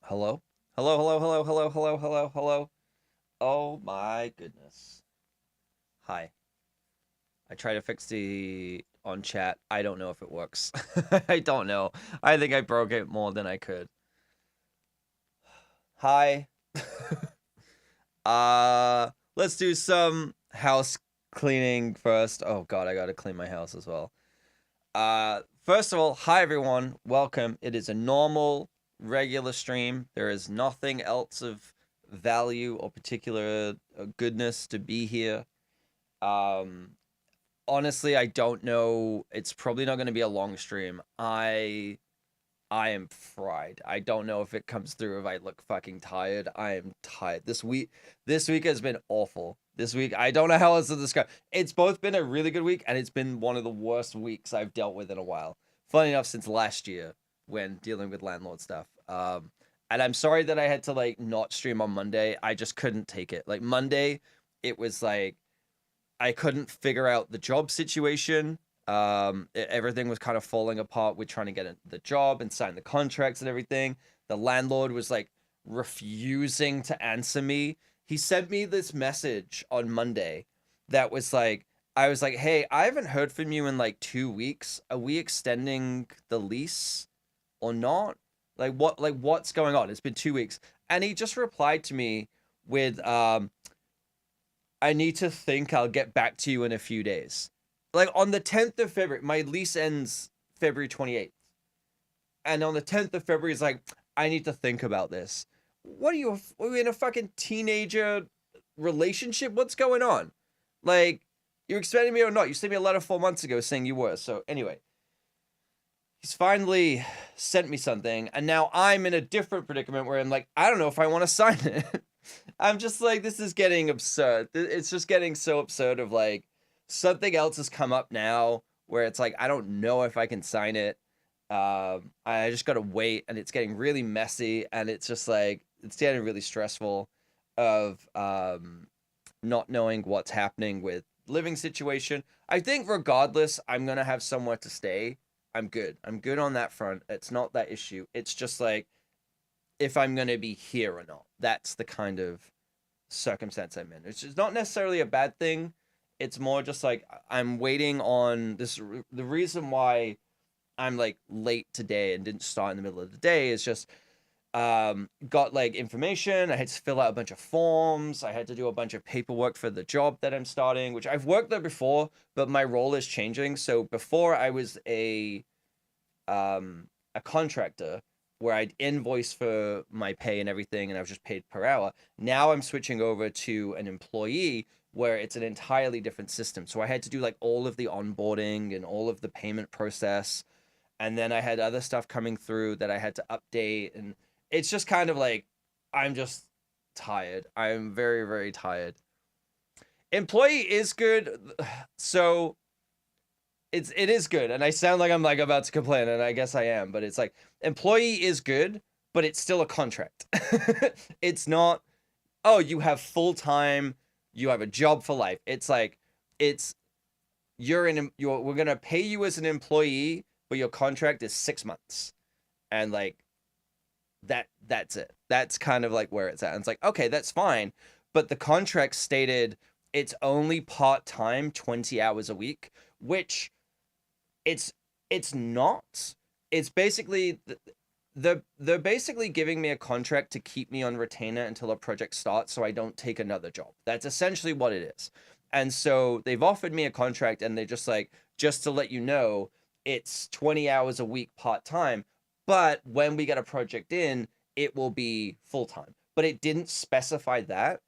Hello? Hello, hello, hello, hello, hello, hello, hello. Oh my goodness. Hi. I try to fix the on chat. I don't know if it works. I don't know. I think I broke it more than I could. Hi. Let's do some house cleaning first. Oh god, I gotta clean my house as well. First of all, hi everyone. Welcome. It is a normal, regular stream. There is nothing else of value or particular goodness to be here. Um, Honestly, I don't know. It's probably not going to be a long stream. I am fried. I don't know if it comes through if I look fucking tired. I am tired. This week has been awful. This week, I don't know how else to describe. It's both been a really good week and it's been one of the worst weeks I've dealt with in a while. Funny enough, since last year when dealing with landlord stuff. And I'm sorry that I had to like not stream on Monday. I just couldn't take it. Like Monday, it was like I couldn't figure out the job situation. Everything was kind of falling apart with trying to get the job and sign the contracts and everything. The landlord was like refusing to answer me. He sent me this message on Monday that was like, I was like, hey, I haven't heard from you in like 2 weeks. Are we extending the lease or not? What's going on? It's been 2 weeks. And he just replied to me with, I need to think. I'll get back to you in a few days. Like on the 10th of February, my lease ends February 28th. And on the 10th of February, it's like, I need to think about this. What are you in a fucking teenager relationship? What's going on? Like, you're expecting me or not? You sent me a letter 4 months ago saying you were. So, anyway, he's finally sent me something. And now I'm in a different predicament where I'm like, I don't know if I want to sign it. I'm just like, this is getting absurd. It's just getting so absurd of like something else has come up now where it's like, I don't know if I can sign it. I just gotta wait and it's getting really messy and it's just like, it's getting really stressful of not knowing what's happening with living situation. I think regardless, I'm gonna have somewhere to stay. I'm good. I'm good on that front. It's not that issue. It's just like, if I'm going to be here or not. That's the kind of circumstance I'm in. It's just not necessarily a bad thing. It's more just like I'm waiting on this. The reason why I'm like late today and didn't start in the middle of the day is just got like information. I had to fill out a bunch of forms. I had to do a bunch of paperwork for the job that I'm starting, which I've worked there before, but my role is changing. So before I was a contractor where I'd invoice for my pay and everything and I was just paid per hour. Now I'm switching over to an employee where it's an entirely different system. So I had to do like all of the onboarding and all of the payment process. And then I had other stuff coming through that I had to update. And it's just kind of like, I'm just tired. I'm very, very tired. Employee is good. So it is good, and I sound like I'm like about to complain, and I guess I am, but it's like employee is good, but it's still a contract. It's not, oh, you have full time, you have a job for life. It's like it's you're we're gonna pay you as an employee, but your contract is 6 months, and like that's it. That's kind of like where it's at. And it's like, okay, that's fine, but the contract stated it's only part time, 20 hours a week, which it's it's not. It's basically they're basically giving me a contract to keep me on retainer until a project starts so I don't take another job. That's essentially what it is. And so they've offered me a contract and they're just like, just to let you know, it's 20 hours a week part-time, but when we get a project in, it will be full-time. But it didn't specify that.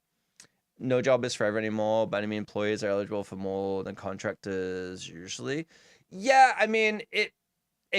No job is forever anymore, but I mean employees are eligible for more than contractors usually. Yeah, I mean it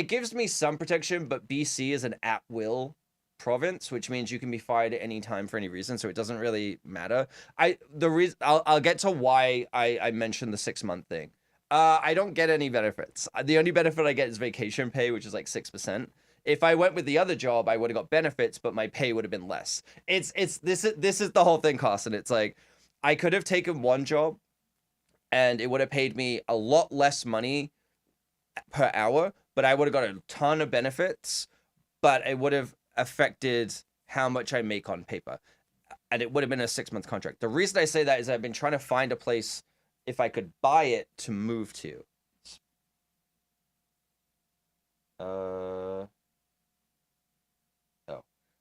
gives me some protection, but BC is an at will province, which means you can be fired at any time for any reason, so it doesn't really matter. I'll get to why I mentioned the 6 month thing. I don't get any benefits. The only benefit I get is vacation pay, which is like 6%. If I went with the other job, I would have got benefits, but my pay would have been less. It's this is the whole thing, cost, and it's like I could have taken one job and it would have paid me a lot less money per hour, but I would have got a ton of benefits, but it would have affected how much I make on paper. And it would have been a 6-month contract. The reason I say that is I've been trying to find a place if I could buy it to move to. Oh,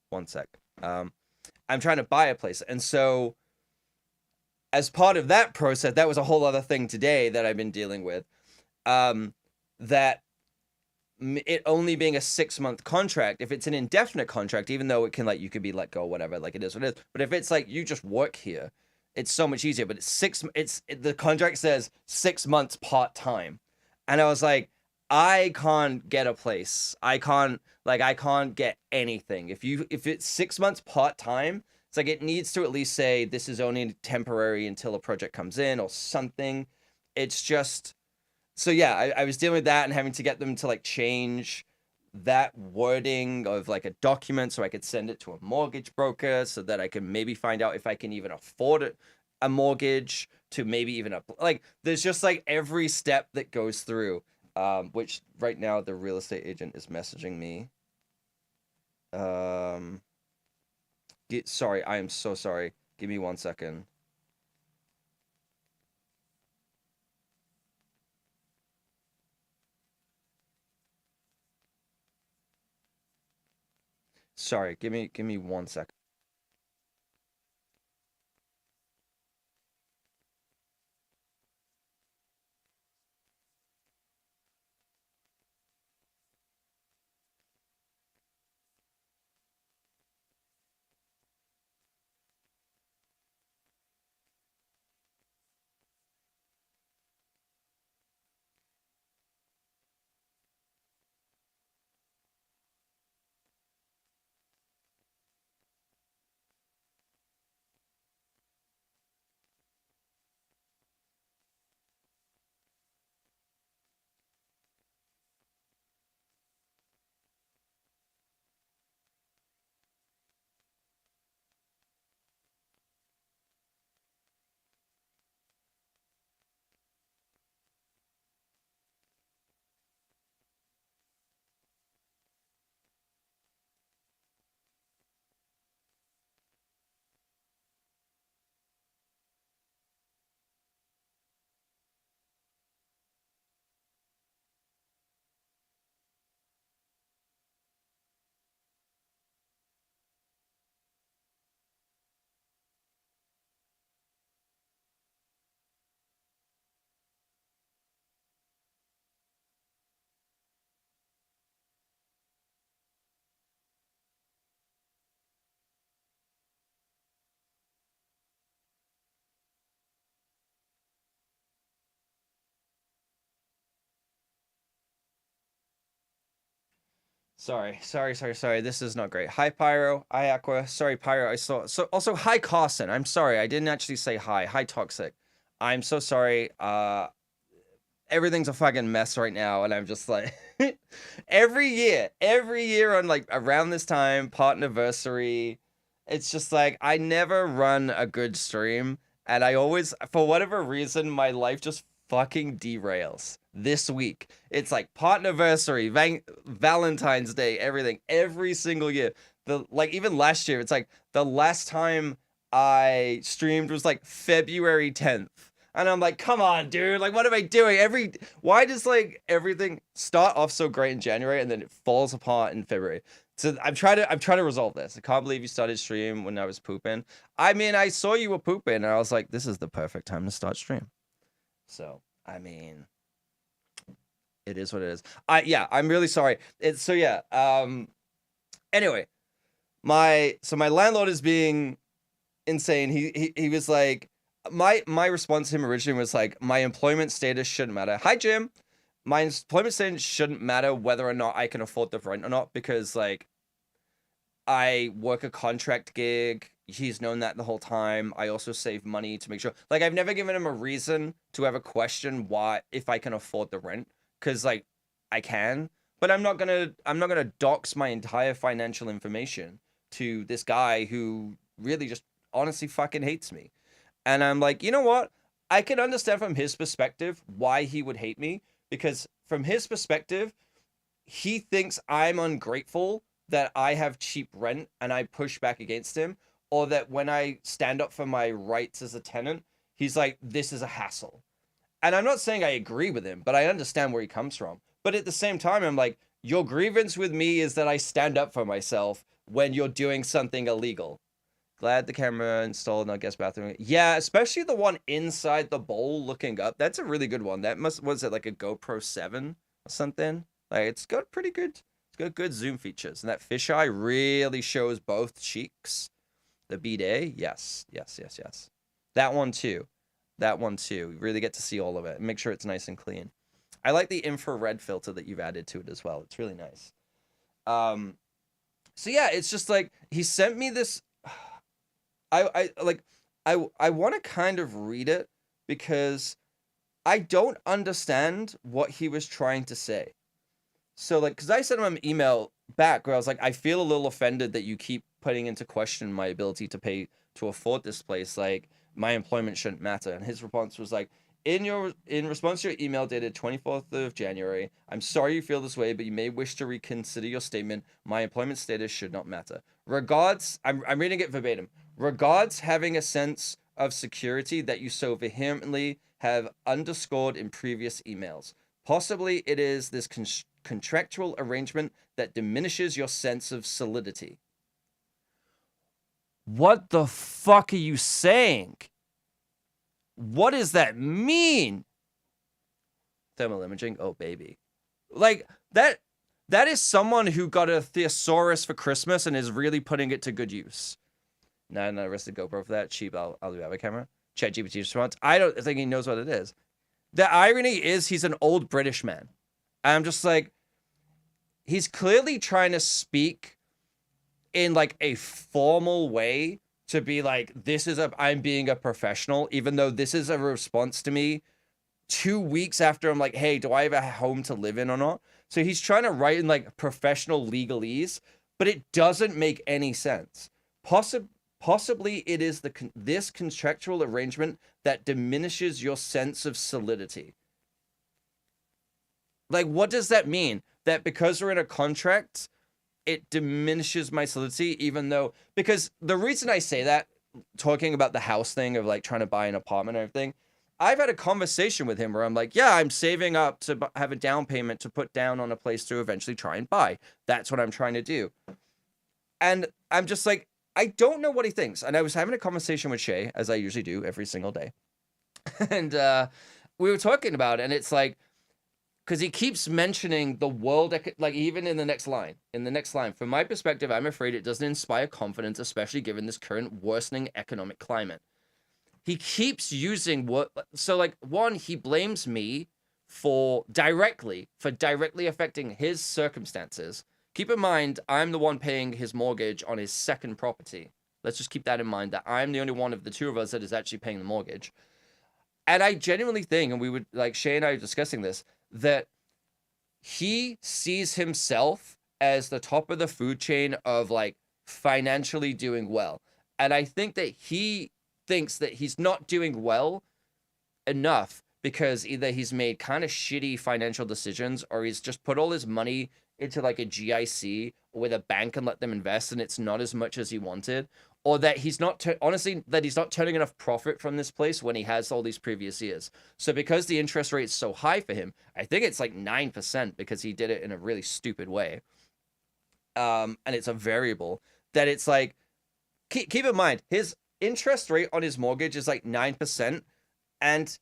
one sec. I'm trying to buy a place. And so as part of that process, that was a whole other thing today that I've been dealing with. That it only being a 6-month contract, if it's an indefinite contract, even though it can you could be let go, whatever, it is what it is. But if it's you just work here, it's so much easier. But the contract says 6 months part-time. And I was like, I can't get a place. I can't get anything. If it's 6 months part-time, it's it needs to at least say this is only temporary until a project comes in or something. It's just, so yeah, I was dealing with that and having to get them to change that wording of a document so I could send it to a mortgage broker so that I can maybe find out if I can even afford a mortgage to maybe even there's just every step that goes through, which right now the real estate agent is messaging me. Sorry, I am so sorry. Give me 1 second. Sorry, give me 1 second. Sorry. This is not great. Hi, Pyro. Hi, Aqua. Sorry, Pyro. I saw. So also, hi, Carson. I'm sorry. I didn't actually say hi. Hi, Toxic. I'm so sorry. Everything's a fucking mess right now, and I'm just every year on around this time, partnerversary, it's just I never run a good stream, and I always, for whatever reason, my life just fucking derails. This week, it's partnerversary, Valentine's Day, everything, every single year. Even last year, it's the last time I streamed was February 10th. And I'm come on, dude. What am I doing? Why does everything start off so great in January and then it falls apart in February? So I'm trying to resolve this. I can't believe you started stream when I was pooping. I mean, I saw you were pooping and I was like, this is the perfect time to start stream. So, I mean, it is what it is. I'm really sorry. Anyway, my landlord is being insane. He was like, my response to him originally was my employment status shouldn't matter. Hi, Jim. My employment status shouldn't matter whether or not I can afford the rent or not, because I work a contract gig. He's known that the whole time. I also save money to make sure. I've never given him a reason to ever question why, if I can afford the rent, because I can, but I'm not gonna dox my entire financial information to this guy who really just honestly fucking hates me. And I'm like, you know what? I can understand from his perspective why he would hate me, because from his perspective, he thinks I'm ungrateful that I have cheap rent and I push back against him, or that when I stand up for my rights as a tenant, he's like, this is a hassle. And I'm not saying I agree with him, but I understand where he comes from. But at the same time, I'm like, your grievance with me is that I stand up for myself when you're doing something illegal. Glad the camera installed in our guest bathroom. Yeah, especially the one inside the bowl looking up. That's a really good one. That was it like a GoPro 7 or something? Like, it's got pretty good, it's got good zoom features. And that fisheye really shows both cheeks. The bidet, yes. That one too. You really get to see all of it. Make sure it's nice and clean. I like the infrared filter that you've added to it as well. It's really nice. So yeah, it's just like he sent me this. I want to kind of read it because I don't understand what he was trying to say. So like, because I sent him an email back where I was like, I feel a little offended that you keep putting into question my ability to pay to afford this place. Like, my employment shouldn't matter. And his response was like, in response to your email dated 24th of January, I'm sorry you feel this way, but you may wish to reconsider your statement. My employment status should not matter. Regards, I'm reading it verbatim. Regards, having a sense of security that you so vehemently have underscored in previous emails. Possibly it is this contractual arrangement that diminishes your sense of solidity. What the fuck are you saying? What does that mean? Thermal imaging? Oh, baby. Like, that is someone who got a thesaurus for Christmas and is really putting it to good use. Not an arrested GoPro for that. Cheap, I'll do have a camera. ChatGPT response. I don't think he knows what it is. The irony is he's an old British man. I'm just like, he's clearly trying to speak in like a formal way to be like, I'm being a professional, even though this is a response to me 2 weeks after I'm like, hey, do I have a home to live in or not? So he's trying to write in like professional legalese, but it doesn't make any sense. Possibly it is this contractual arrangement that diminishes your sense of solidity. Like, what does that mean? That because we're in a contract, it diminishes my solidity, even though, because the reason I say that, talking about the house thing of like trying to buy an apartment and everything, I've had a conversation with him where I'm like, yeah, I'm saving up to have a down payment to put down on a place to eventually try and buy. That's what I'm trying to do. And I'm just like, I don't know what he thinks. And I was having a conversation with Shay, as I usually do every single day. And we were talking about it, and it's like, because he keeps mentioning the world, like even in the next line. From my perspective, I'm afraid it doesn't inspire confidence, especially given this current worsening economic climate. He keeps using what, so like, one, he blames me for directly affecting his circumstances. Keep in mind, I'm the one paying his mortgage on his second property. Let's just keep that in mind, that I'm the only one of the two of us that is actually paying the mortgage. And I genuinely think, and we would, like, Shay and I were discussing this, that he sees himself as the top of the food chain of like financially doing well. And I think that he thinks that he's not doing well enough because either he's made kind of shitty financial decisions or he's just put all his money into like a GIC or with a bank and let them invest and it's not as much as he wanted, or that he's not that he's not turning enough profit from this place when he has all these previous years. So because the interest rate is so high for him, I think it's like 9% because he did it in a really stupid way. And it's a variable that it's like, keep in mind, his interest rate on his mortgage is like 9%, and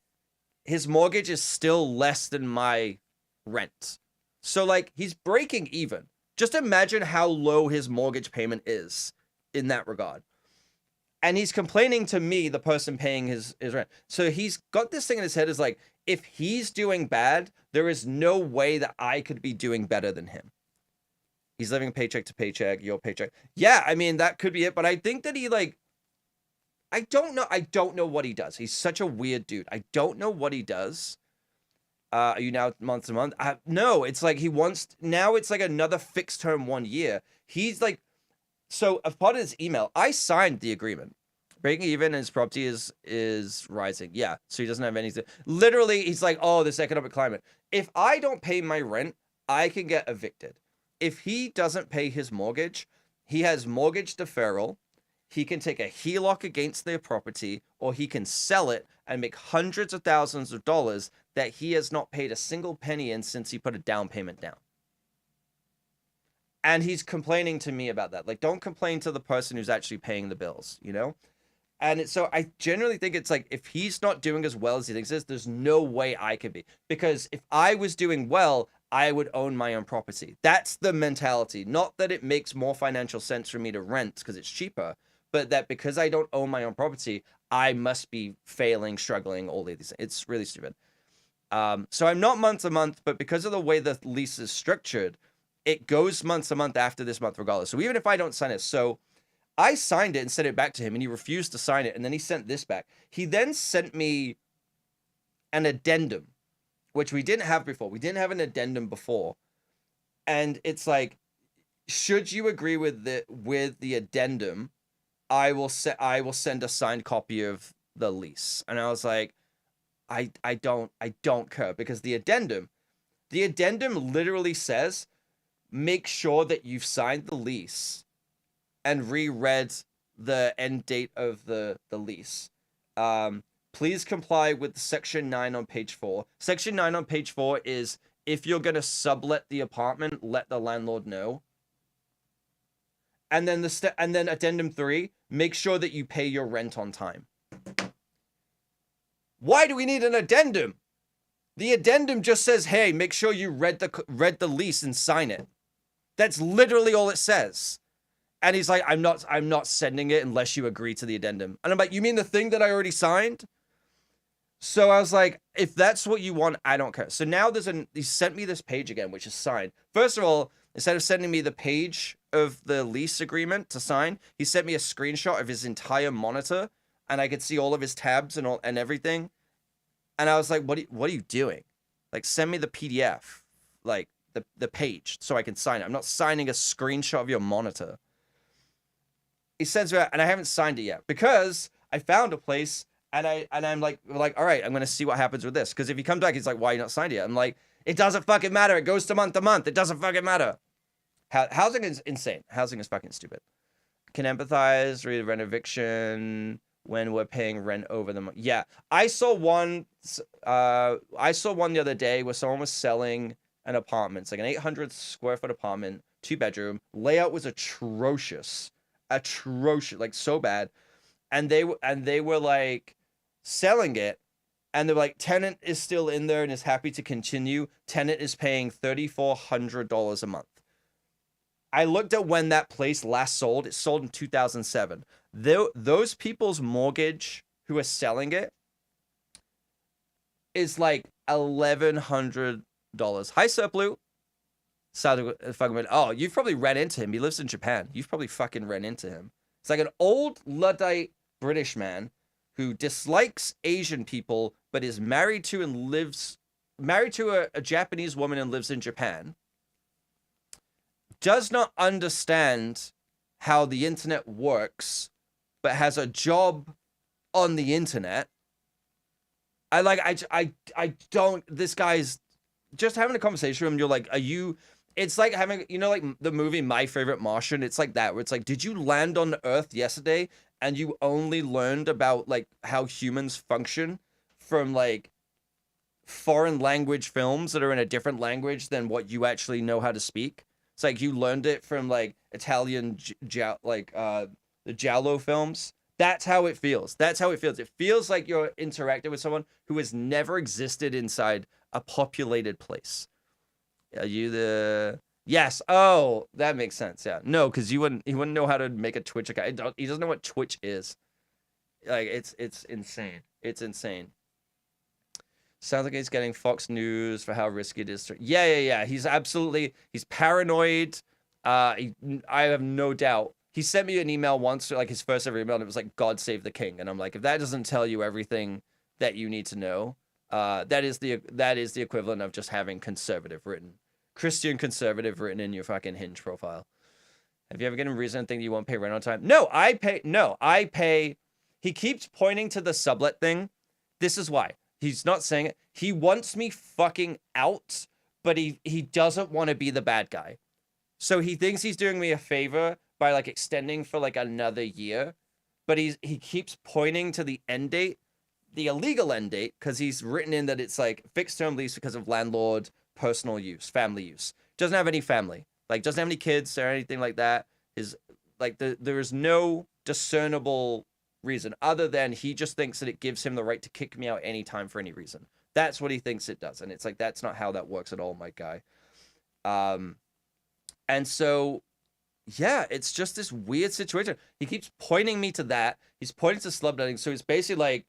his mortgage is still less than my rent. So like, he's breaking even. Just imagine how low his mortgage payment is in that regard. And he's complaining to me, the person paying his rent. So he's got this thing in his head is like, if he's doing bad, there is no way that I could be doing better than him. He's living paycheck to paycheck, your paycheck. Yeah, I mean, that could be it. But I think that he like, I don't know what he does. He's such a weird dude. I don't know what he does. Are you now month to month? No, it's like now it's like another fixed term 1 year. He's like, so as part of his email, I signed the agreement. Breaking even and his property is rising. Yeah, so he doesn't have anything. Literally, he's like, oh, this economic climate. If I don't pay my rent, I can get evicted. if he doesn't pay his mortgage, he has mortgage deferral. He can take a HELOC against their property, or he can sell it and make hundreds of thousands of dollars that he has not paid a single penny in since he put a down payment down. And he's complaining to me about that. Like, don't complain to the person who's actually paying the bills, you know? And so I generally think it's like, if he's not doing as well as he thinks he is, there's no way I could be. Because if I was doing well, I would own my own property. That's the mentality. Not that it makes more financial sense for me to rent because it's cheaper, but that because I don't own my own property, I must be failing, struggling, all of these things. It's really stupid. So I'm not month to month, but because of the way the lease is structured, it goes month to month after this month regardless. So even if I don't sign it, so I signed it and sent it back to him, and he refused to sign it, and then he sent this back. He then sent me an addendum, which we didn't have before. We didn't have an addendum before. And it's like, should you agree with the addendum, I will send a signed copy of the lease. And I was like, I don't care, because the addendum literally says, make sure that you've signed the lease and reread the end date of the lease. Please comply with Section 9 on page 4. Section 9 on page 4 is, if you're going to sublet the apartment, let the landlord know. And then addendum 3, make sure that you pay your rent on time. Why do we need an addendum? The addendum just says, hey, make sure you read the lease and sign it. That's literally all it says. And he's like, I'm not sending it unless you agree to the addendum. And I'm like, you mean the thing that I already signed? So I was like, if that's what you want, I don't care. So now he sent me this page again, which is signed. First of all, instead of sending me the page of the lease agreement to sign, he sent me a screenshot of his entire monitor, and I could see all of his tabs and everything. And I was like, what are you doing? Like, send me the PDF, like the page, so I can sign it. I'm not signing a screenshot of your monitor. He sends me, and I haven't signed it yet because I found a place, and I'm like, all right, I'm gonna see what happens with this. Because if he comes back, he's like, why you not signed it yet? I'm like, it doesn't fucking matter. It goes to month. It doesn't fucking matter. Housing is insane. Housing is fucking stupid. Can empathize, read rent eviction when we're paying rent over the month. Yeah, I saw one the other day where someone was selling an apartment. It's like an 800 square foot apartment, 2-bedroom. Layout was atrocious, like so bad. And they were like selling it, and they're like, tenant is still in there and is happy to continue. Tenant is paying $3,400 a month. I looked at when that place last sold. It sold in 2007. Those people's mortgage who are selling it is like $1,100. Hi, Serplu. Oh, you've probably ran into him. He lives in Japan. You've probably fucking ran into him. It's like an old Luddite British man who dislikes Asian people, but is married to a Japanese woman and lives in Japan. Does not understand how the internet works, but has a job on the internet. This guy's just having a conversation with him. You're like, it's like having, like the movie My Favorite Martian. It's like that, where it's like, did you land on Earth yesterday and you only learned about like how humans function from like foreign language films that are in a different language than what you actually know how to speak? It's like you learned it from like Italian, the Giallo films. That's how it feels. It feels like you're interacting with someone who has never existed inside a populated place. Are you the... Yes. Oh, that makes sense. Yeah. No, because he wouldn't know how to make a Twitch account. He doesn't know what Twitch is. Like, it's insane. It's insane. Sounds like he's getting Fox News for how risky it is to... Yeah. He's paranoid. I have no doubt. He sent me an email once, like his first ever email, and it was like, God save the king. And I'm like, if that doesn't tell you everything that you need to know, that is the equivalent of just having Christian conservative written in your fucking Hinge profile. Have you ever given reason to think you won't pay rent on time? No, I pay. He keeps pointing to the sublet thing. This is why. He's not saying it. He wants me fucking out, but he doesn't want to be the bad guy. So he thinks he's doing me a favor by like extending for like another year, but he keeps pointing to the end date, the illegal end date, because he's written in that it's like fixed term lease because of landlord personal use, family use. Doesn't have any family, like doesn't have any kids or anything like that. Is like there is no discernible reason other than he just thinks that it gives him the right to kick me out anytime for any reason. That's what he thinks it does, and it's like that's not how that works at all, my guy. And so yeah, it's just this weird situation. He keeps pointing me to that. He's pointing to subletting. So it's basically like,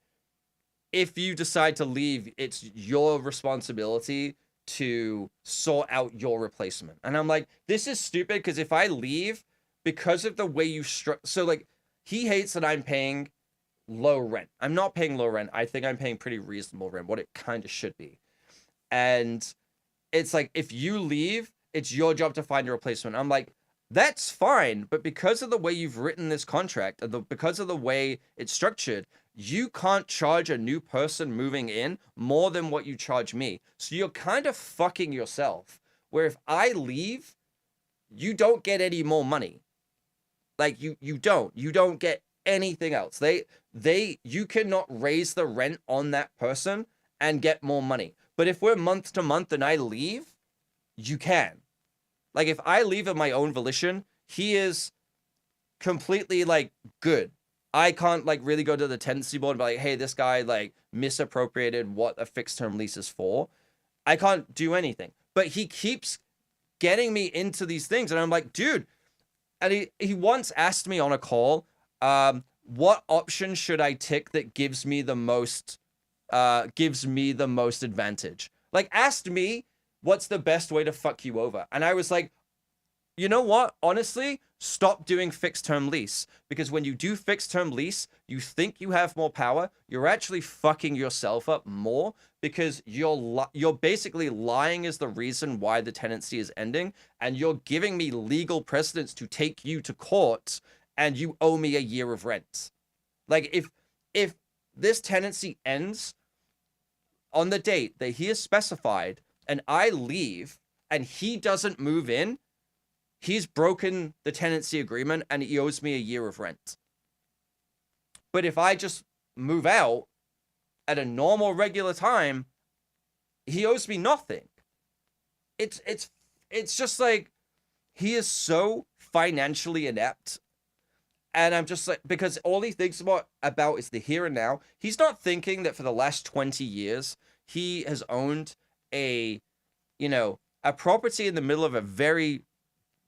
if you decide to leave, it's your responsibility to sort out your replacement. And I'm like, this is stupid because if I leave, because of the way you so like he hates that I'm paying low rent. I'm not paying low rent. I think I'm paying pretty reasonable rent, what it kind of should be. And it's like, if you leave, it's your job to find a replacement. I'm like, that's fine, but because of the way you've written this contract, because of the way it's structured, you can't charge a new person moving in more than what you charge me. So you're kind of fucking yourself. Where if I leave, you don't get any more money. Like you don't get anything else. You cannot raise the rent on that person and get more money. But if we're month to month and I leave, you can. Like if I leave of my own volition, he is completely like good. I can't like really go to the tenancy board and be like, hey, this guy like misappropriated what a fixed term lease is for. I can't do anything. But he keeps getting me into these things. And I'm like, dude. And he once asked me on a call, what option should I tick that gives me the most advantage? Like asked me what's the best way to fuck you over. And I was like, you know what? Honestly, stop doing fixed term lease, because when you do fixed term lease, you think you have more power. You're actually fucking yourself up more because you're basically lying as the reason why the tenancy is ending, and you're giving me legal precedence to take you to court, and you owe me a year of rent. Like if this tenancy ends on the date that he has specified and I leave and he doesn't move in, he's broken the tenancy agreement and he owes me a year of rent. But if I just move out at a normal regular time, he owes me nothing. It's just like he is so financially inept. And I'm just like, because all he thinks about is the here and now. He's not thinking that for the last 20 years, he has owned a property in the middle of a very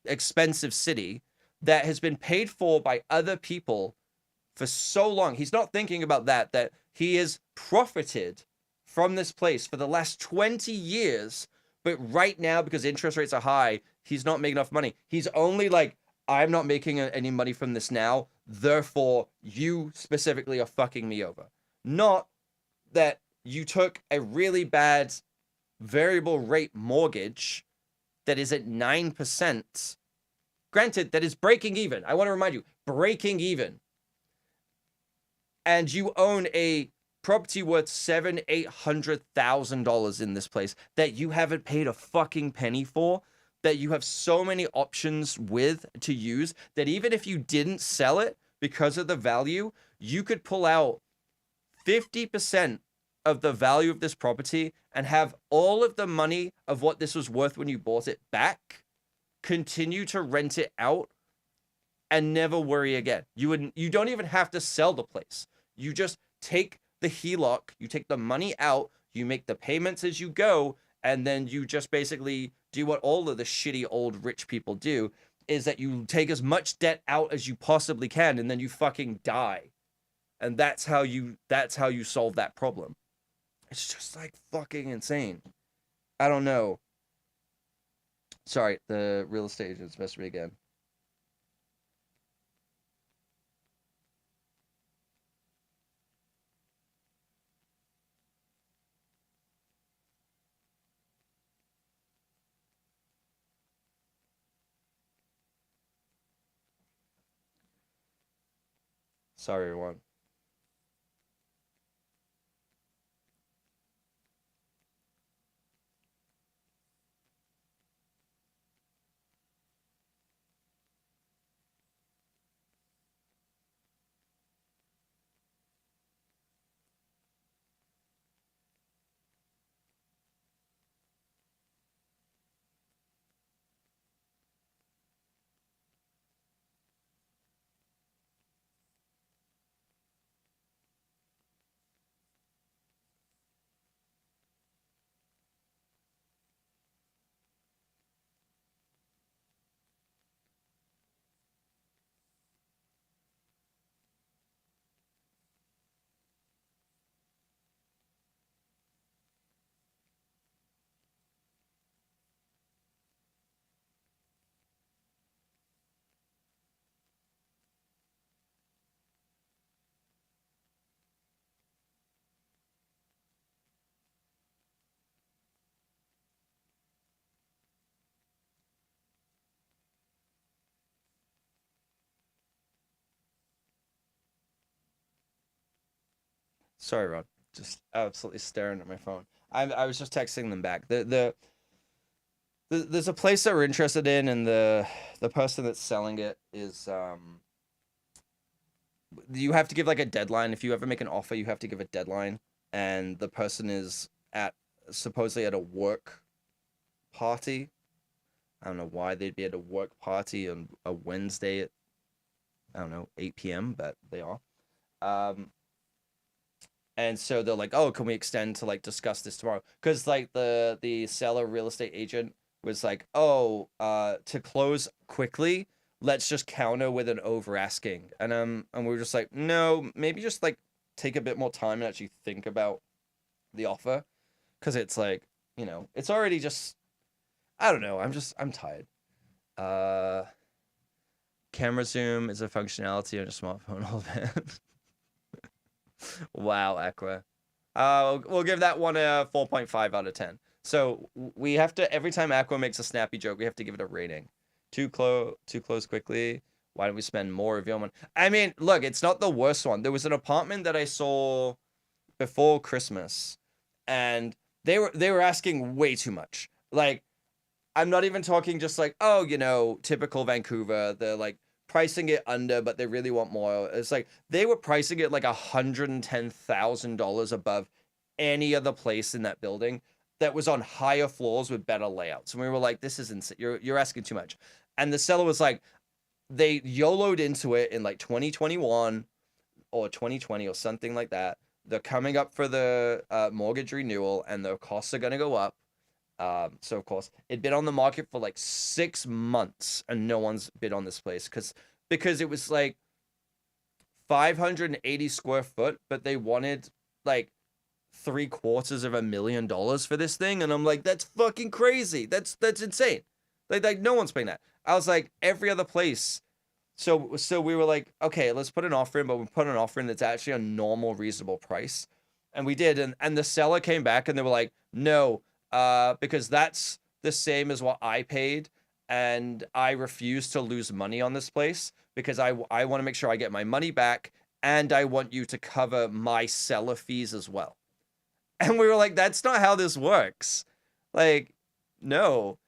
expensive city that has been paid for by other people for so long. He's not thinking about that he has profited from this place for the last 20 years, but right now, because interest rates are high, he's not making enough money. He's only like, I'm not making any money from this now, therefore you specifically are fucking me over. Not that you took a really bad variable rate mortgage that is at 9%. Granted, that is breaking even. I want to remind you, breaking even. And you own a property worth $700,000-$800,000 in this place that you haven't paid a fucking penny for, that you have so many options with to use, that even if you didn't sell it because of the value, you could pull out 50% of the value of this property and have all of the money of what this was worth when you bought it back, continue to rent it out, and never worry again. You don't even have to sell the place. You just take the HELOC, you take the money out, you make the payments as you go, and then you just basically do what all of the shitty old rich people do, is that you take as much debt out as you possibly can, and then you fucking die. And that's how you solve that problem. It's just like fucking insane. I don't know. Sorry, the real estate agent's messed me again. Sorry, everyone. Sorry, Ron. Just absolutely staring at my phone. I was just texting them back. There's a place that we're interested in, and the person that's selling it is you have to give like a deadline. If you ever make an offer, you have to give a deadline, and the person is at supposedly at a work party. I don't know why they'd be at a work party on a Wednesday at, I don't know, 8 p.m., but they are. Um, and so they're like, "Oh, can we extend to like discuss this tomorrow?" Because like the seller real estate agent was like, "Oh, to close quickly, let's just counter with an over asking." And we were just like, "No, maybe just like take a bit more time and actually think about the offer, because it's like, it's already just, I don't know. I'm tired. Uh, Camera zoom is a functionality on a smartphone. All that. Wow, Aqua. We'll give that one a 4.5 out of 10. So we have to, every time Aqua makes a snappy joke, we have to give it a rating. Too close quickly. Why don't we spend more of your money? I mean, look, it's not the worst one. There was an apartment that I saw before Christmas, and they were asking way too much. Like, I'm not even talking just like, oh, typical Vancouver. They're like pricing it under, but they really want more. It's like they were pricing it like $110,000 above any other place in that building that was on higher floors with better layouts. And we were like, this is insane. You're asking too much. And the seller was like, they YOLO'd into it in like 2021 or 2020 or something like that. They're coming up for the mortgage renewal, and their costs are going to go up. So of course, it'd been on the market for like 6 months, and no one's bid on this place because it was like 580 square foot, but they wanted like $750,000 for this thing, and I'm like, that's fucking crazy. That's insane. Like no one's paying that. I was like, every other place. So we were like, okay, let's put an offer in, but we put an offer in that's actually a normal, reasonable price, and we did, and the seller came back and they were like, no, because that's the same as what I paid, and I refuse to lose money on this place because I want to make sure I get my money back, and I want you to cover my seller fees as well. And we were like, that's not how this works. Like, no.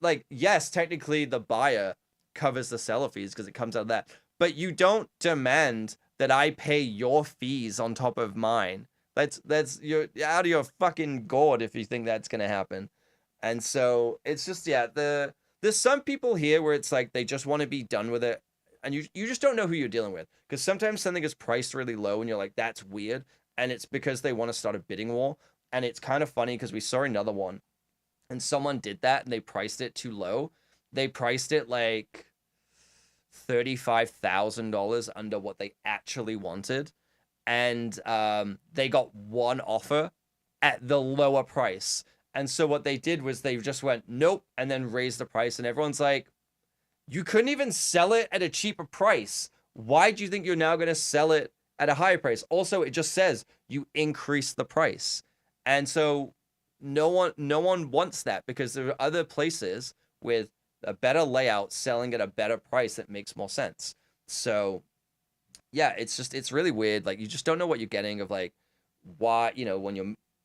Like, yes, technically the buyer covers the seller fees because it comes out of that. But you don't demand that I pay your fees on top of mine. You're out of your fucking gourd if you think that's gonna happen. And so it's just, yeah, there's some people here where it's like they just want to be done with it, and you just don't know who you're dealing with, because sometimes something is priced really low and you're like, that's weird, and it's because they want to start a bidding war. And it's kind of funny because we saw another one, and someone did that and they priced it too low. They priced it like $35,000 under what they actually wanted, and they got one offer at the lower price. And so what they did was they just went nope, and then raised the price, and everyone's like, you couldn't even sell it at a cheaper price. Why do you think you're now going to sell it at a higher price? Also, it just says you increase the price. And so no one wants that, because there are other places with a better layout selling at a better price that makes more sense. So yeah, it's really weird. Like, you just don't know what you're getting, of like why,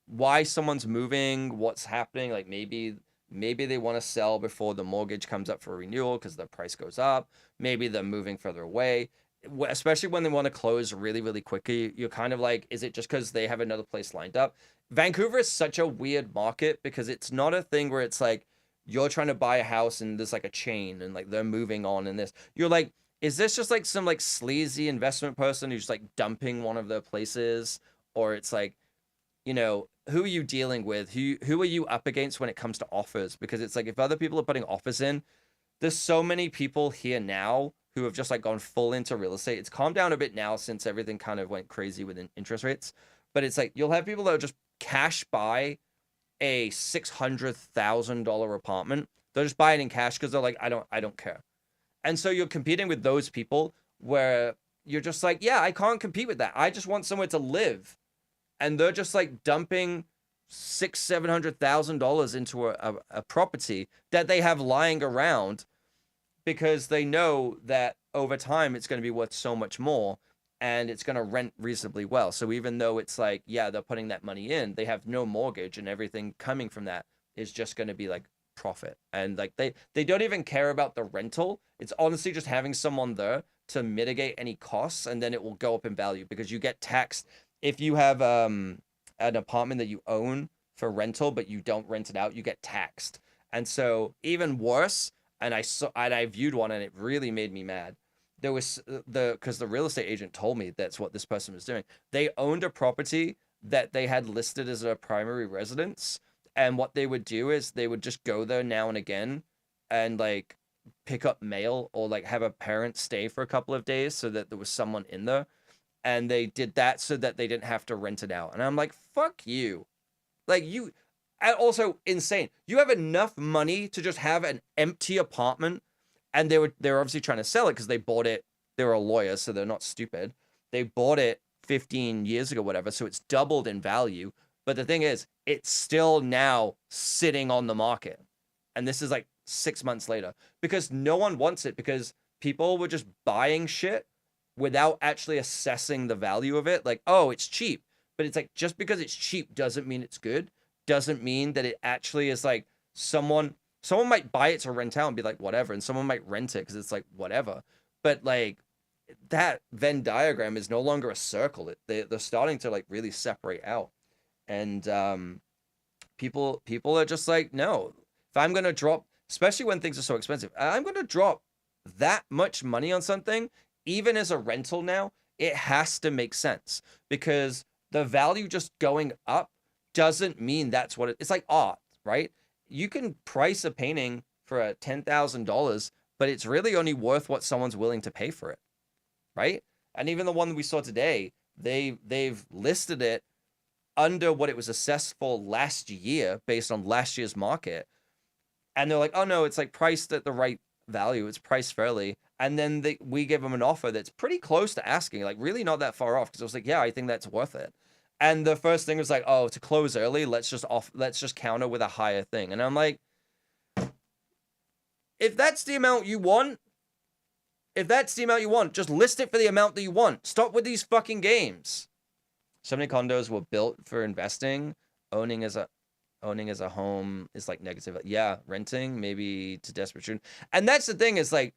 why someone's moving, what's happening. Like, maybe they want to sell before the mortgage comes up for renewal because the price goes up. Maybe they're moving further away, especially when they want to close really, really quickly. You're kind of like, is it just because they have another place lined up? Vancouver is such a weird market because it's not a thing where it's like you're trying to buy a house and there's like a chain and like they're moving on, and this, you're like, is this just like some like sleazy investment person who's like dumping one of their places? Or it's like, who are you dealing with? Who are you up against when it comes to offers? Because it's like, if other people are putting offers in, there's so many people here now who have just like gone full into real estate. It's calmed down a bit now since everything kind of went crazy with interest rates. But it's like, you'll have people that will just cash buy a $600,000 apartment. They'll just buy it in cash because they're like, I don't care. And so you're competing with those people where you're just like, yeah, I can't compete with that. I just want somewhere to live. And they're just like dumping $700,000 into a property that they have lying around because they know that over time it's going to be worth so much more. and it's going to rent reasonably well. So even though it's like, yeah, they're putting that money in, they have no mortgage, and everything coming from that is just going to be like profit. And like they don't even care about the rental. It's honestly just having someone there to mitigate any costs, and then it will go up in value because you get taxed if you have an apartment that you own for rental but you don't rent it out, you get taxed. And so even worse, and I viewed one and it really made me mad. There was because the real estate agent told me that's what this person was doing. They owned a property that they had listed as a primary residence, and what they would do is they would just go there now and again and like pick up mail or like have a parent stay for a couple of days so that there was someone in there. And they did that so that they didn't have to rent it out. And I'm like, fuck you. Like you, and also insane. You have enough money to just have an empty apartment, and they were obviously trying to sell it because they bought it. They were a lawyer, so they're not stupid. They bought it 15 years ago, whatever, so it's doubled in value. But the thing is, it's still now sitting on the market, and this is like 6 months later because no one wants it because people were just buying shit without actually assessing the value of it. Like, oh, it's cheap. But it's like, just because it's cheap doesn't mean it's good. Doesn't mean that it actually is like someone might buy it to rent out and be like, whatever. And someone might rent it because it's like, whatever. But like that Venn diagram is no longer a circle. They're starting to like really separate out. And people are just like, no, if I'm going to drop, especially when things are so expensive, I'm going to drop that much money on something, even as a rental now, it has to make sense because the value just going up doesn't mean that's what it's like art, right? You can price a painting for a $10,000, but it's really only worth what someone's willing to pay for it, right? And even the one we saw today, they've listed it under what it was assessed for last year based on last year's market. And they're like, oh no, it's like priced at the right value. It's priced fairly. And then we give them an offer that's pretty close to asking, like really not that far off. Because I was like, yeah, I think that's worth it. And the first thing was like, oh, to close early, let's just counter with a higher thing. And I'm like, if that's the amount you want, just list it for the amount that you want. Stop with these fucking games. So many condos were built for investing. Owning as a home is like negative. Yeah, renting maybe to desperate student. And that's the thing is like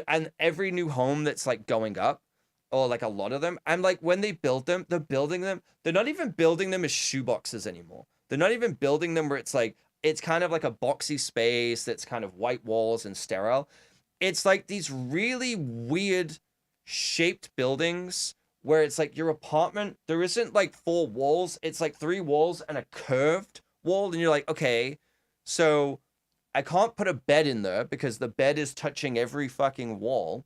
and every new home that's like going up, or like a lot of them, I'm like, when they build them, they're building them. They're not even building them as shoeboxes anymore. They're not even building them where it's like, it's kind of like a boxy space that's kind of white walls and sterile. It's like these really weird shaped buildings where it's like your apartment, there isn't like 4 walls. It's like 3 walls and a curved wall. And you're like, okay, so I can't put a bed in there because the bed is touching every fucking wall.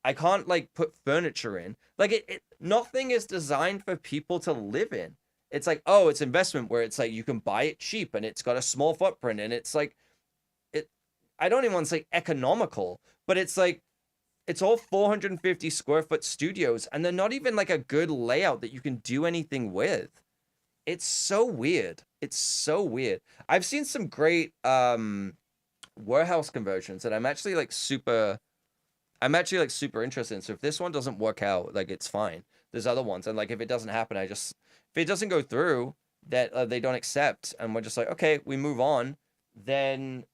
I can't like put furniture in. Like nothing is designed for people to live in. It's like, oh, it's investment where it's like you can buy it cheap and it's got a small footprint and it's like I don't even want to say economical, but it's like it's all 450 square foot studios and they're not even like a good layout that you can do anything with. It's so weird. It's so weird. I've seen some great warehouse conversions that I'm actually like super interested in. So if this one doesn't work out, like it's fine. There's other ones, and like if it doesn't happen, if it doesn't go through, that they don't accept, and we're just like, okay, we move on. Then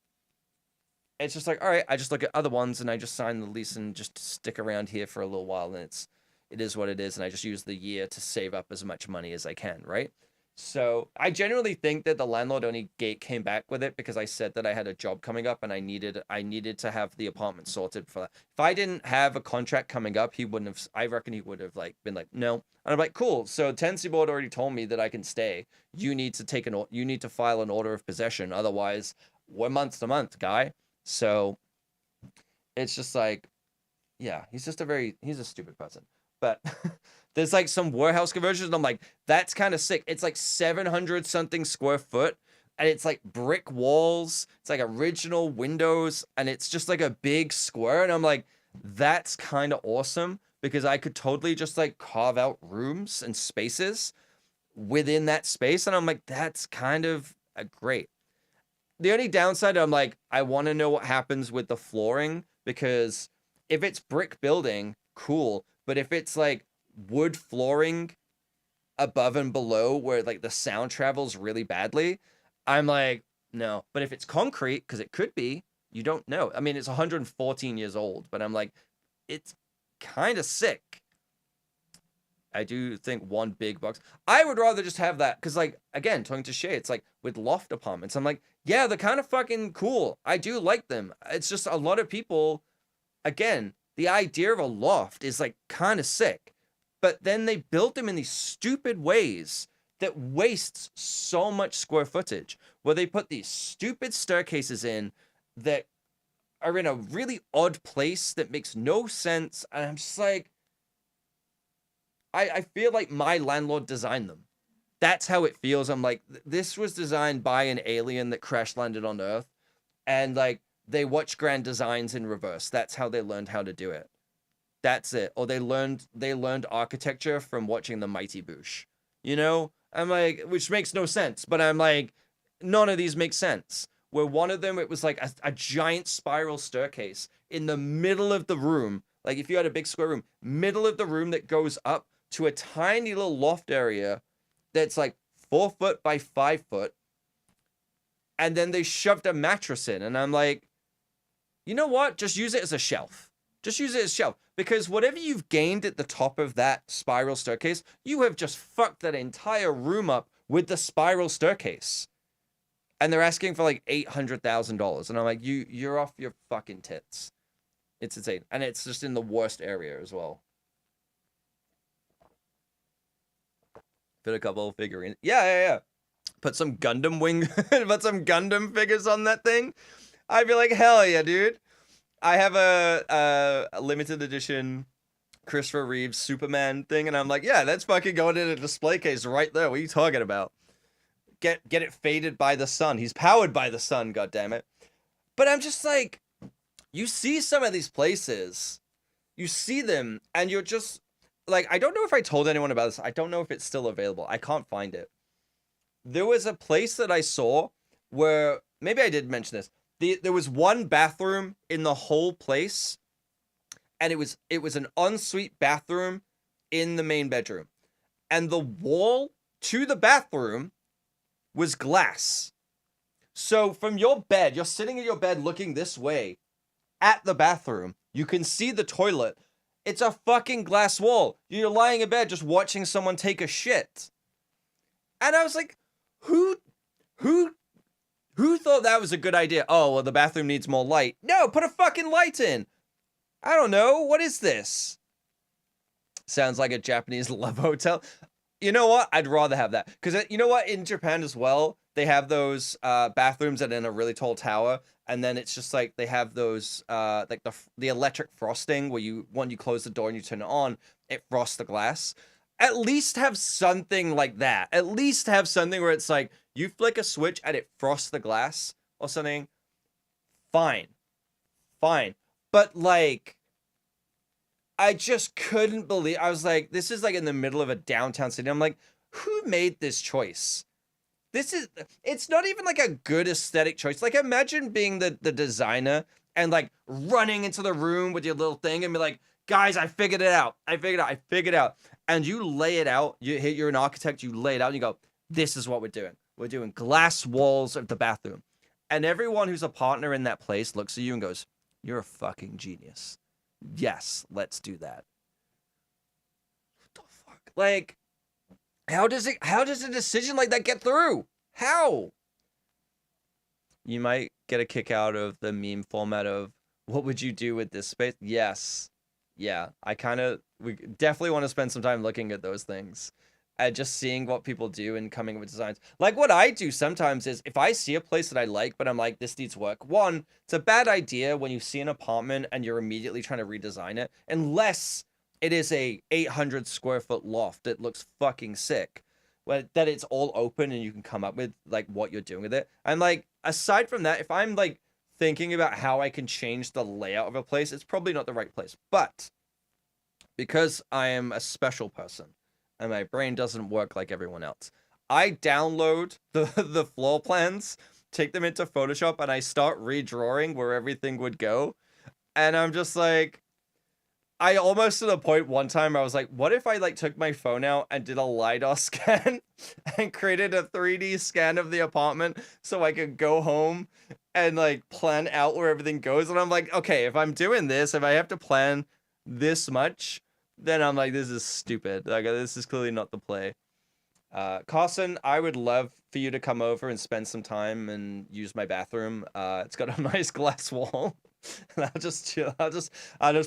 it's just like, all right, I just look at other ones and I just sign the lease and just stick around here for a little while, and it is what it is, and I just use the year to save up as much money as I can, right? So I generally think that the landlord only came back with it because I said that I had a job coming up and I needed to have the apartment sorted for that. If I didn't have a contract coming up, I reckon he would have like been like, no. And I'm like, cool. So tenancy board already told me that I can stay. You need to file an order of possession. Otherwise, we're month to month, guy. So it's just like, yeah, he's a stupid person. But there's like some warehouse conversions, and I'm like, that's kind of sick. It's like 700 something square foot, and it's like brick walls. It's like original windows, and it's just like a big square. And I'm like, that's kind of awesome because I could totally just like carve out rooms and spaces within that space. And I'm like, that's kind of great. The only downside, I'm like, I want to know what happens with the flooring because if it's brick building, cool. But if it's like wood flooring above and below where like the sound travels really badly, I'm like, no. But if it's concrete, because it could be, you don't know. I mean, it's 114 years old, but I'm like, it's kind of sick. I do think one big box. I would rather just have that because, like, again, talking to Shay, it's like with loft apartments. I'm like, yeah, they're kind of fucking cool. I do like them. It's just a lot of people, again, the idea of a loft is like kind of sick, but then they built them in these stupid ways that wastes so much square footage, where they put these stupid staircases in that are in a really odd place that makes no sense. And I'm just like, I feel like my landlord designed them. That's how it feels. I'm like, this was designed by an alien that crash landed on Earth. And like, they watched Grand Designs in reverse. That's how they learned how to do it. That's it. Or they learned architecture from watching the Mighty Boosh. You know? I'm like, which makes no sense. But I'm like, none of these make sense. Where one of them, it was like a giant spiral staircase in the middle of the room. Like if you had a big square room, middle of the room that goes up to a tiny little loft area that's like 4 foot by 5 foot. And then they shoved a mattress in. And I'm like, you know what? Just use it as a shelf. Just use it as a shelf. Because whatever you've gained at the top of that spiral staircase, you have just fucked that entire room up with the spiral staircase. And they're asking for like $800,000. And I'm like, you're off your fucking tits. It's insane. And it's just in the worst area as well. Fit a couple of figurines. Yeah. Put some Gundam put some Gundam figures on that thing. I'd be like, hell yeah, dude. I have a limited edition Christopher Reeves Superman thing, and I'm like, yeah, that's fucking going in a display case right there. What are you talking about? Get it faded by the sun. He's powered by the sun, goddammit. But I'm just like, you see some of these places, you see them, and you're just like, I don't know if I told anyone about this. I don't know if it's still available. I can't find it. There was a place that I saw where, maybe I did mention this. There was one bathroom in the whole place, and it was an ensuite bathroom in the main bedroom. And the wall to the bathroom was glass. So from your bed, you're sitting in your bed looking this way at the bathroom. You can see the toilet. It's a fucking glass wall. You're lying in bed just watching someone take a shit. And I was like, who thought that was a good idea? Oh, well, the bathroom needs more light. No, put a fucking light in. I don't know. What is this? Sounds like a Japanese love hotel. You know what? I'd rather have that. Because you know what? In Japan as well, they have those bathrooms that are in a really tall tower. And then it's just like they have those, like the electric frosting where when you close the door and you turn it on, it frosts the glass. At least have something like that. At least have something where it's like, you flick a switch and it frosts the glass or something. Fine. But like, I just couldn't believe, I was like, this is like in the middle of a downtown city. I'm like, who made this choice? It's not even like a good aesthetic choice. Like, imagine being the designer and like running into the room with your little thing and be like, guys, I figured it out. And you lay it out. You're an architect. You lay it out and you go, this is what we're doing. We're doing glass walls of the bathroom. And everyone who's a partner in that place looks at you and goes, you're a fucking genius. Yes, let's do that. What the fuck? Like, how does a decision like that get through? How? You might get a kick out of the meme format of, what would you do with this space? Yes. Yeah, we definitely want to spend some time looking at those things and just seeing what people do and coming up with designs. Like what I do sometimes is if I see a place that I like, but I'm like, this needs work. One, it's a bad idea when you see an apartment and you're immediately trying to redesign it, unless it is a 800 square foot loft that looks fucking sick, that it's all open and you can come up with like what you're doing with it. And like, aside from that, if I'm like thinking about how I can change the layout of a place, it's probably not the right place. But because I am a special person and my brain doesn't work like everyone else, I download the floor plans, take them into Photoshop, and I start redrawing where everything would go. And I'm just like, I almost to the point one time I was like, what if I like took my phone out and did a LiDAR scan and created a 3D scan of the apartment so I could go home and like plan out where everything goes. And I'm like, okay, if I'm doing this, if I have to plan this much, then I'm like, this is stupid. Like this is clearly not the play. Carson, I would love for you to come over and spend some time and use my bathroom. It's got a nice glass wall. And I'll just chill. I'll just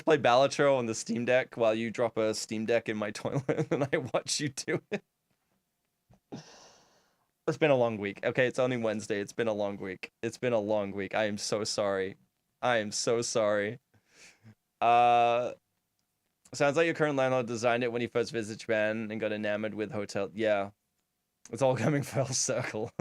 play Balatro on the Steam Deck while you drop a Steam Deck in my toilet and I watch you do it. It's been a long week. Okay, it's only Wednesday. It's been a long week. It's been a long week. I am so sorry. I am so sorry. Uh Sounds like your current landlord designed it when he first visited Japan and got enamored with hotel. Yeah. It's all coming full circle.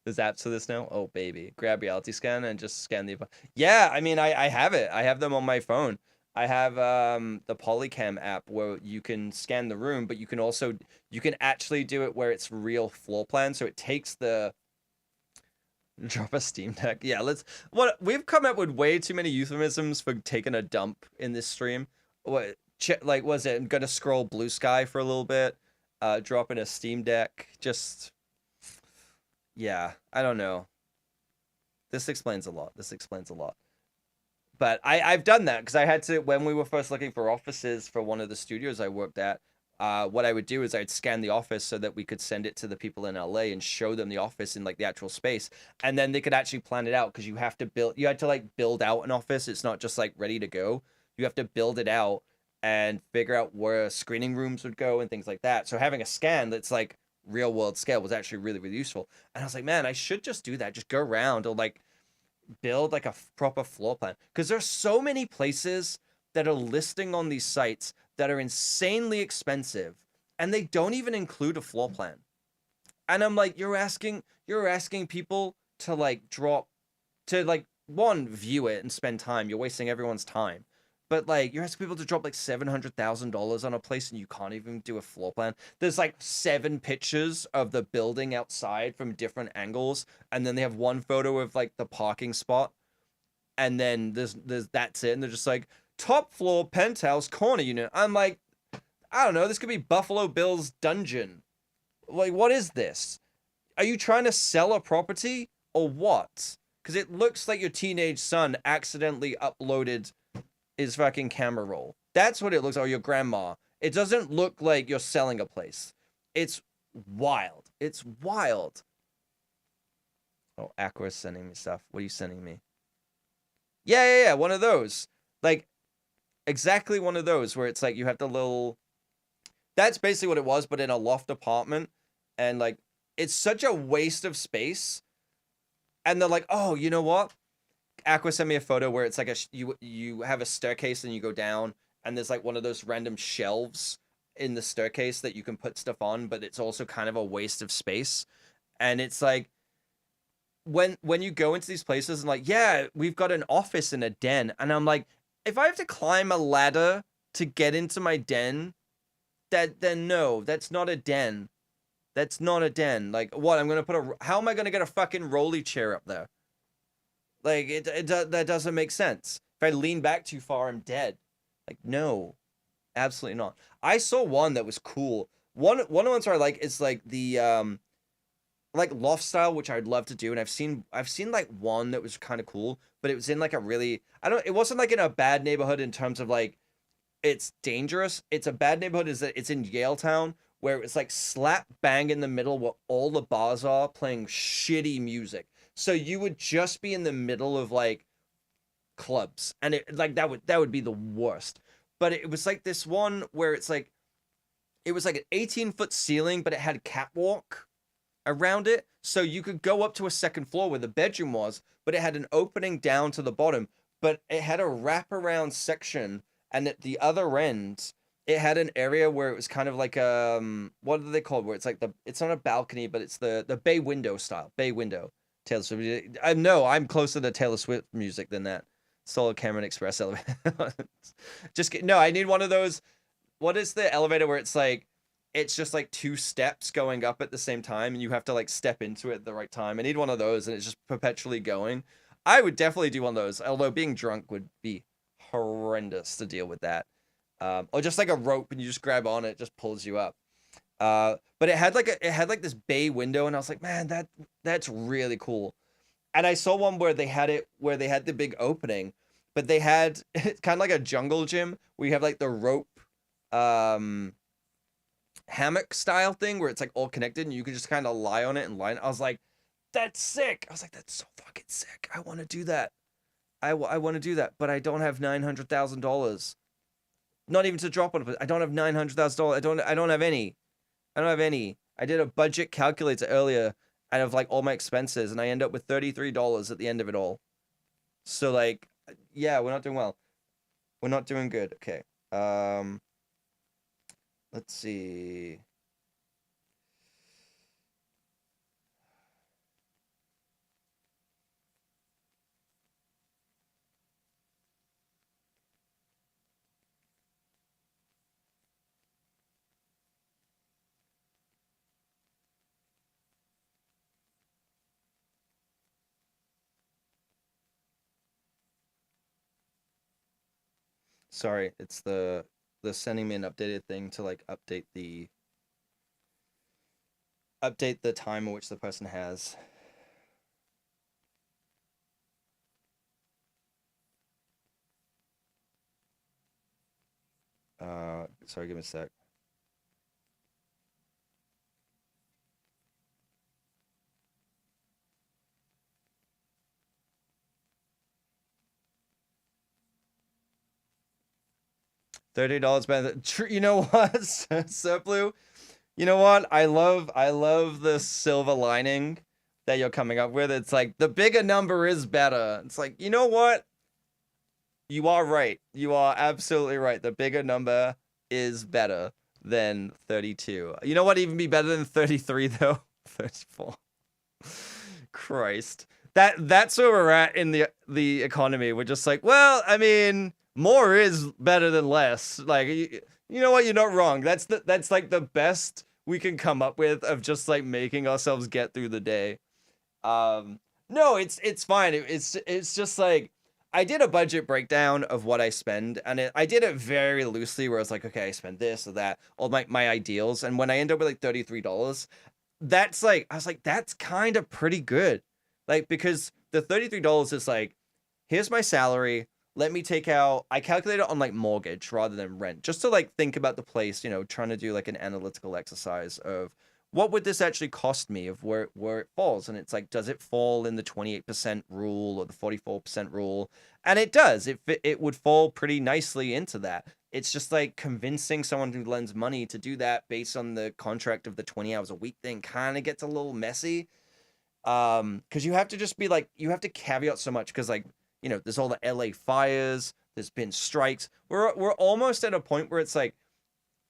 There's apps for this now? Oh, baby. Grab Reality Scan and just scan the... Yeah, I mean, I have it. I have them on my phone. I have the Polycam app where you can scan the room, but you can also... You can actually do it where it's real floor plan, so it takes the... Drop a Steam Deck. Yeah, let's... We've come up with way too many euphemisms for taking a dump in this stream. Like, was it? I'm gonna scroll Blue Sky for a little bit. Dropping a Steam Deck. Just... Yeah, I don't know. This explains a lot. This explains a lot. But I've done that because I had to, when we were first looking for offices for one of the studios I worked at, what I would do is I'd scan the office so that we could send it to the people in LA and show them the office in like the actual space. And then they could actually plan it out because you have to you had to like build out an office. It's not just like ready to go. You have to build it out and figure out where screening rooms would go and things like that. So having a scan that's like real world scale was actually really, really useful. And I was like, man, I should just do that. Just go around or like build like a proper floor plan. Because there's so many places that are listing on these sites that are insanely expensive and they don't even include a floor plan. And I'm like, you're asking people to like drop to like one, view it and spend time. You're wasting everyone's time. But like you're asking people to drop like $700,000 on a place and you can't even do a floor plan. There's like 7 pictures of the building outside from different angles, and then they have one photo of like the parking spot, and then there's that's it. And they're just like top floor penthouse corner unit. I'm like, I don't know. This could be Buffalo Bill's dungeon. Like, what is this? Are you trying to sell a property or what? Because it looks like your teenage son accidentally uploaded his fucking camera roll. That's what it looks like, or your grandma. It doesn't look like you're selling a place. It's wild. It's wild. Oh, Aqua's sending me stuff. What are you sending me? Yeah. One of those. Like, exactly one of those where it's like you have the little... That's basically what it was, but in a loft apartment. And, like, it's such a waste of space. And they're like, oh, you know what? Aqua sent me a photo where it's like you have a staircase and you go down and there's like one of those random shelves in the staircase that you can put stuff on, but it's also kind of a waste of space. And it's like when you go into these places and like, yeah, we've got an office and a den, and I'm like, if I have to climb a ladder to get into my den, then no, that's not a den. That's not a den. Like, what? I'm gonna put how am I gonna get a fucking rolly chair up there? Like, that doesn't make sense. If I lean back too far, I'm dead. Like, no. Absolutely not. I saw one that was cool. One of the ones where I like is like the like loft style, which I'd love to do, and I've seen like one that was kind of cool, but it was in like a really it wasn't like in a bad neighborhood in terms of like it's dangerous. It's a bad neighborhood is that it's in Yaletown, where it's like slap bang in the middle where all the bars are playing shitty music. So you would just be in the middle of like clubs, and it like that would be the worst. But it was like this one where it's like it was like an 18-foot ceiling, but it had a catwalk around it, so you could go up to a second floor where the bedroom was, but it had an opening down to the bottom, but it had a wraparound section, and at the other end it had an area where it was kind of like what are they called, where it's like it's not a balcony, but it's the bay window style, bay window. Taylor Swift. No, I'm closer to Taylor Swift music than that. Solo Cameron Express elevator. No, I need one of those. What is the elevator where it's like, it's just like 2 steps going up at the same time and you have to like step into it at the right time. I need one of those and it's just perpetually going. I would definitely do one of those, although being drunk would be horrendous to deal with that. Or just like a rope and you just grab on it, it just pulls you up. But it had like this bay window, and I was like, man, that's really cool. And I saw one where they had the big opening, but they had it's kind of like a jungle gym where you have like the rope um hammock style thing where it's like all connected and you can just kind of lie on it and line. I was like, that's sick. I was like, that's so fucking sick. I want to do that. I want to do that, but I don't have $900,000. Not even to drop on it, but I don't have $900,000. I don't have any. I don't have any. I did a budget calculator earlier out of like all my expenses, and I end up with $33 at the end of it all. So like, yeah, we're not doing well. We're not doing good. Okay. Let's see. Sorry, it's the sending me an updated thing to like update the time in which the person has. Sorry, give me a sec. $30 better. You know what, Surplus? You know what? I love the silver lining that you're coming up with. It's like the bigger number is better. It's like, you know what? You are right. You are absolutely right. The bigger number is better than 32. You know what? Even be better than 33 though. 34. Christ. That's where we're at in the economy. We're just like, well, I mean, more is better than less. Like you know what? You're not wrong. That's like the best we can come up with of just like making ourselves get through the day. No, it's fine. It's just like I did a budget breakdown of what I spend, and I did it very loosely, where it's like, okay, I spend this or that, all my ideals, and when I end up with like $33, that's like I was like, that's kind of pretty good, like because the $33 is like, here's my salary. Let me take out. I calculate it on like mortgage rather than rent, just to like think about the place. Trying to do like an analytical exercise of what would this actually cost me of where it falls, and it's like, does it fall in the 28% rule or the 44% rule? And it does. It would fall pretty nicely into that. It's just like convincing someone who lends money to do that based on the contract of the 20 hours a week thing kind of gets a little messy. Because you have to just be like, you have to caveat so much, because like, there's all the LA fires, there's been strikes. We're almost at a point where it's like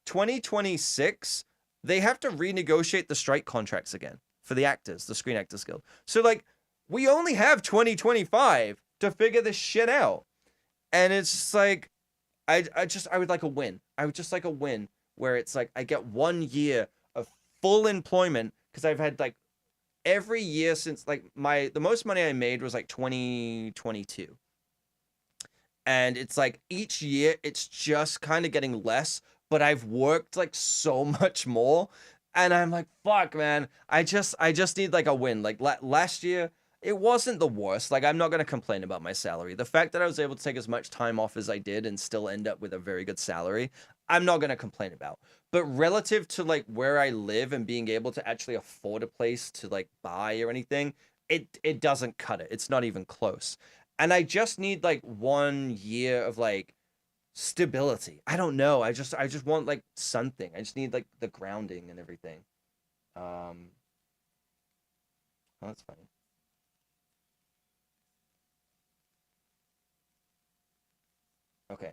2026, they have to renegotiate the strike contracts again for the actors, the Screen Actors Guild. So like, we only have 2025 to figure this shit out. And it's just like, I would like a win. I would just like a win where it's like I get 1 year of full employment, because I've had like every year since like the most money I made was like 2022. And it's like each year it's just kind of getting less, but I've worked like so much more, and I'm like, fuck, man. I just need like a win. Like last year it wasn't the worst. Like, I'm not going to complain about my salary. The fact that I was able to take as much time off as I did and still end up with a very good salary, I'm not going to complain about. But relative to like where I live and being able to actually afford a place to like buy or anything, it doesn't cut it. It's not even close. And I just need like 1 year of like stability. I don't know. I just want like something. I just need like the grounding and everything. Um, oh, that's funny. Okay.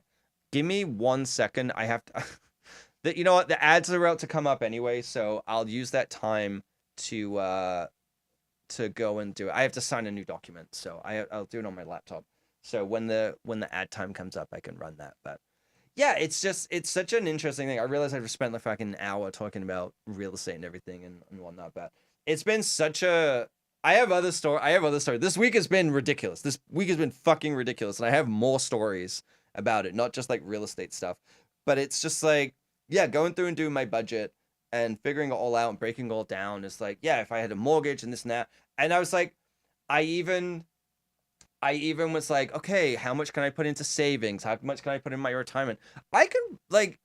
Give me 1 second. I have to. You know what? The ads are about to come up anyway, so I'll use that time to go and do it. I have to sign a new document, so I'll do it on my laptop. So when the ad time comes up, I can run that. But yeah, it's such an interesting thing. I realize I've spent like fucking an hour talking about real estate and everything and whatnot, but it's been such a. I have other story. This week has been ridiculous. This week has been fucking ridiculous, and I have more stories. about it, not just like real estate stuff. But it's just like, yeah, going through and doing my budget and figuring it all out and breaking it all down is like, yeah, if I had a mortgage and this and that. And I was like, I even I even was like, okay, how much can I put into savings? How much can I put in my retirement? I can like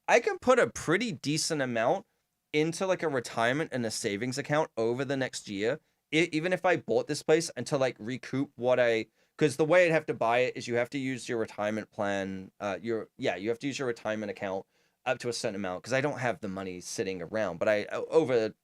I can put a pretty decent amount into like a retirement and a savings account over the next year. Even if I bought this place and to like recoup what I, because the way I'd have to buy it is you have to use your retirement plan, you have to use your retirement account up to a certain amount because I don't have the money sitting around. But over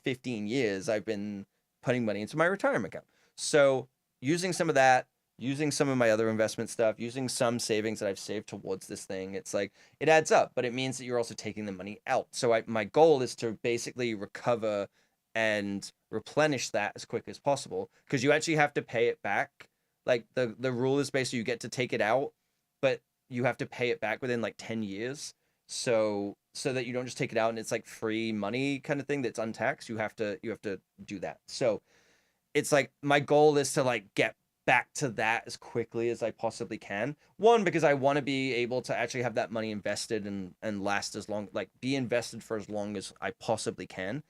15 years I've been putting money into my retirement account. So using some of that, using some of my other investment stuff, using some savings that I've saved towards this thing, it's like it adds up, but it means that you're also taking the money out. So my goal is to basically recover and replenish that as quick as possible because you actually have to pay it back. Like the rule is basically you get to take it out, but you have to pay it back within like 10 years. So that you don't just take it out and it's like free money kind of thing that's untaxed. You have to do that. So it's like my goal is to like get back to that as quickly as I possibly can. One, because I want to be able to actually have that money invested and last as long, like be invested for as long as I possibly can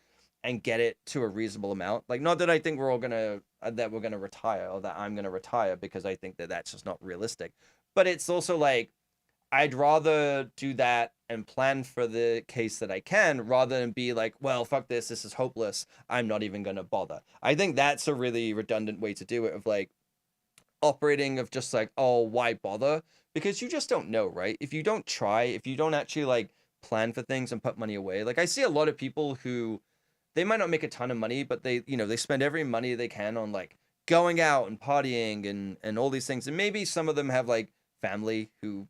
and get it to a reasonable amount. Like, not that I think we're all gonna that we're gonna retire or that I'm gonna retire because I think that that's just not realistic. But it's also like I'd rather do that and plan for the case that I can rather than be like, well, fuck this, this is hopeless. I'm not even going to bother. I think that's a really redundant way to do it, of like operating of just like, oh, why bother? Because you just don't know, right? If you don't try, if you don't actually like plan for things and put money away, like I see a lot of people who they might not make a ton of money, but they spend every money they can on like going out and partying and all these things. And maybe some of them have like family who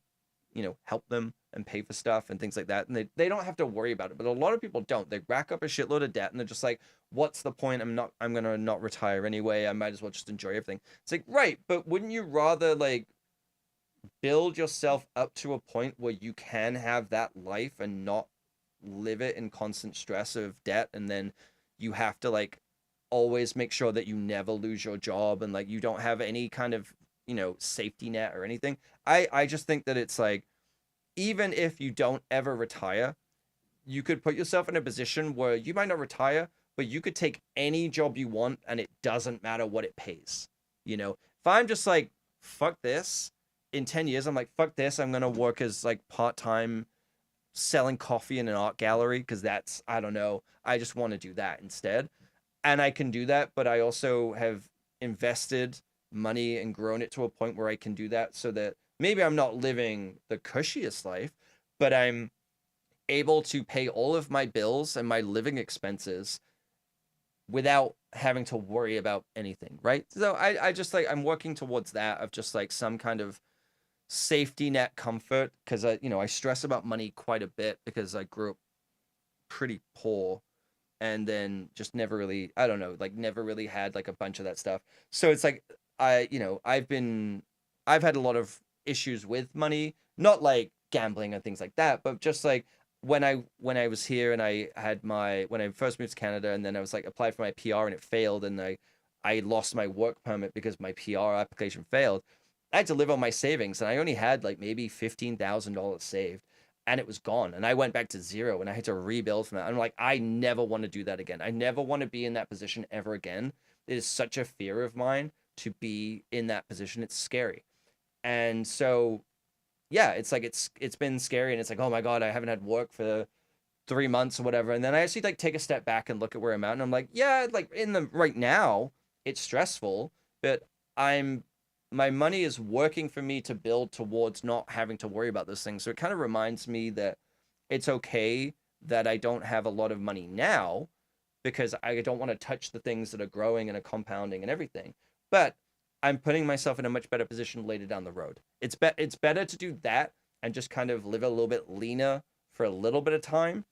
help them and pay for stuff and things like that. And they don't have to worry about it. But a lot of people don't. They rack up a shitload of debt and they're just like, what's the point? I'm gonna not retire anyway. I might as well just enjoy everything. It's like, right, but wouldn't you rather like build yourself up to a point where you can have that life and not live it in constant stress of debt, and then you have to like always make sure that you never lose your job and like you don't have any kind of safety net or anything. I just think that it's like, even if you don't ever retire, you could put yourself in a position where you might not retire, but you could take any job you want and it doesn't matter what it pays. If I'm just like, fuck this, in 10 years, I'm like, fuck this, I'm going to work as like part-time selling coffee in an art gallery because that's, I don't know, I just want to do that instead. And I can do that, but I also have invested money and grown it to a point where I can do that so that maybe I'm not living the cushiest life, but I'm able to pay all of my bills and my living expenses without having to worry about anything, right? So I just like, I'm working towards that, of just like some kind of safety net comfort, because I stress about money quite a bit because I grew up pretty poor and then just never really, I don't know, like never really had like a bunch of that stuff. So it's like I've had a lot of issues with money, not like gambling and things like that, but just like when I was here and when I first moved to Canada, and then I was like applied for my PR and it failed, and I lost my work permit because my PR application failed. I had to live on my savings, and I only had like maybe $15,000 saved, and it was gone. And I went back to zero, and I had to rebuild from that. I'm like, I never want to do that again. I never want to be in that position ever again. It is such a fear of mine to be in that position. It's scary. And so, yeah, it's like it's been scary, and it's like, oh my God, I haven't had work for 3 months or whatever. And then I actually like take a step back and look at where I'm at, and I'm like, yeah, like in the right now, it's stressful, but I'm my money is working for me to build towards not having to worry about those things. So it kind of reminds me that it's okay that I don't have a lot of money now because I don't want to touch the things that are growing and are compounding and everything. But I'm putting myself in a much better position later down the road. It's better to do that and just kind of live a little bit leaner for a little bit of time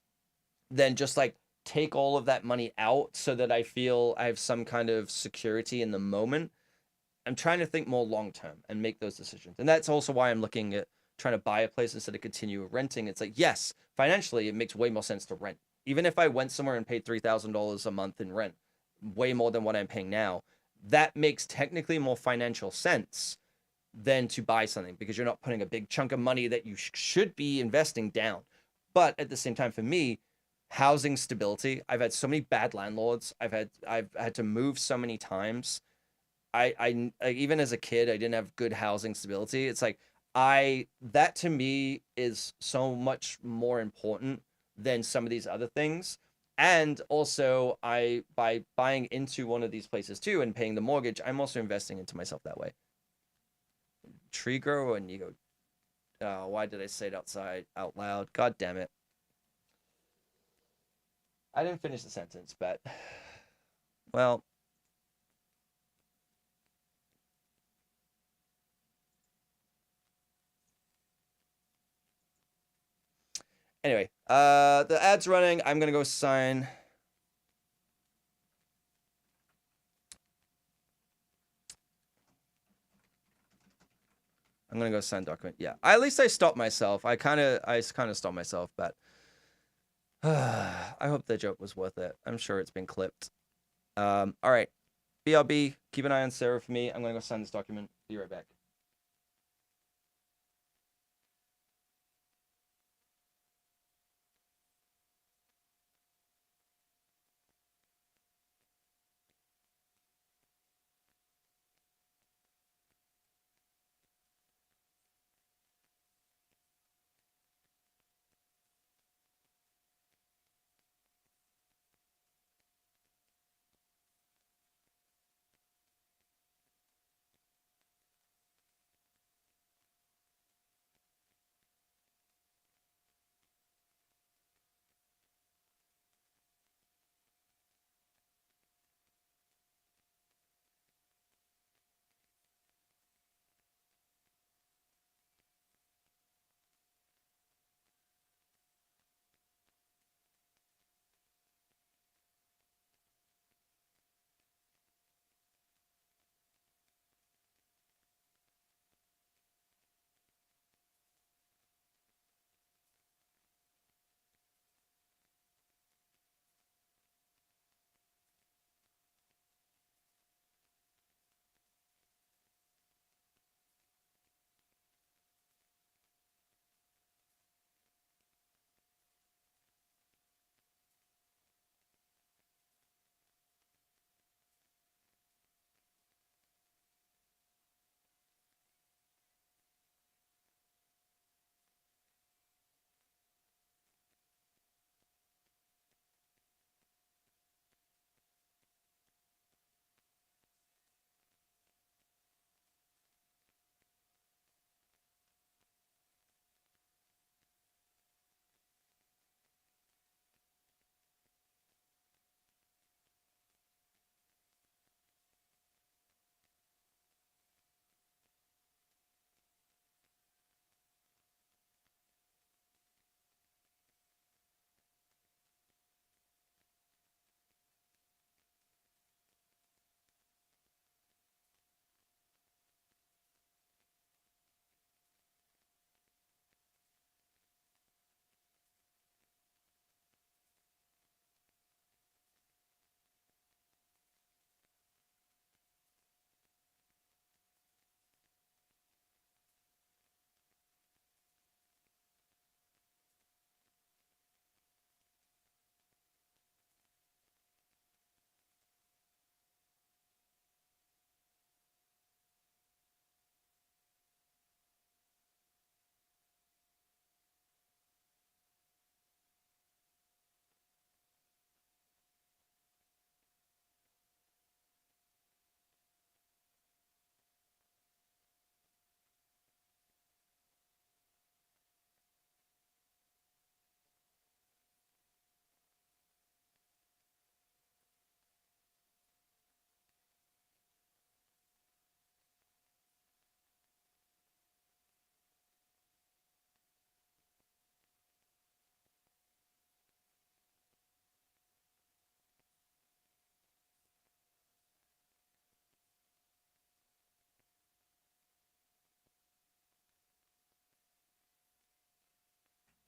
than just like take all of that money out so that I feel I have some kind of security in the moment. I'm trying to think more long term and make those decisions. And that's also why I'm looking at trying to buy a place instead of continue renting. It's like, yes, financially, it makes way more sense to rent. Even if I went somewhere and paid $3,000 a month in rent, way more than what I'm paying now, that makes technically more financial sense than to buy something, because you're not putting a big chunk of money that you should be investing down. But at the same time, for me, housing stability, I've had so many bad landlords. I've had to move so many times. Like, even as a kid, I didn't have good housing stability. It's like, I that to me is so much more important than some of these other things. And also, I by buying into one of these places too and paying the mortgage, I'm also investing into myself that way. Tree grow, and you go, oh, why did I say it outside out loud? God damn it. I didn't finish the sentence, but well, anyway, the ad's running. I'm gonna go sign. I'm gonna go sign document. Yeah, at least I stopped myself. I kind of stopped myself, but I hope the joke was worth it. I'm sure it's been clipped. All right, BRB, keep an eye on Sarah for me. I'm gonna go sign this document. Be right back.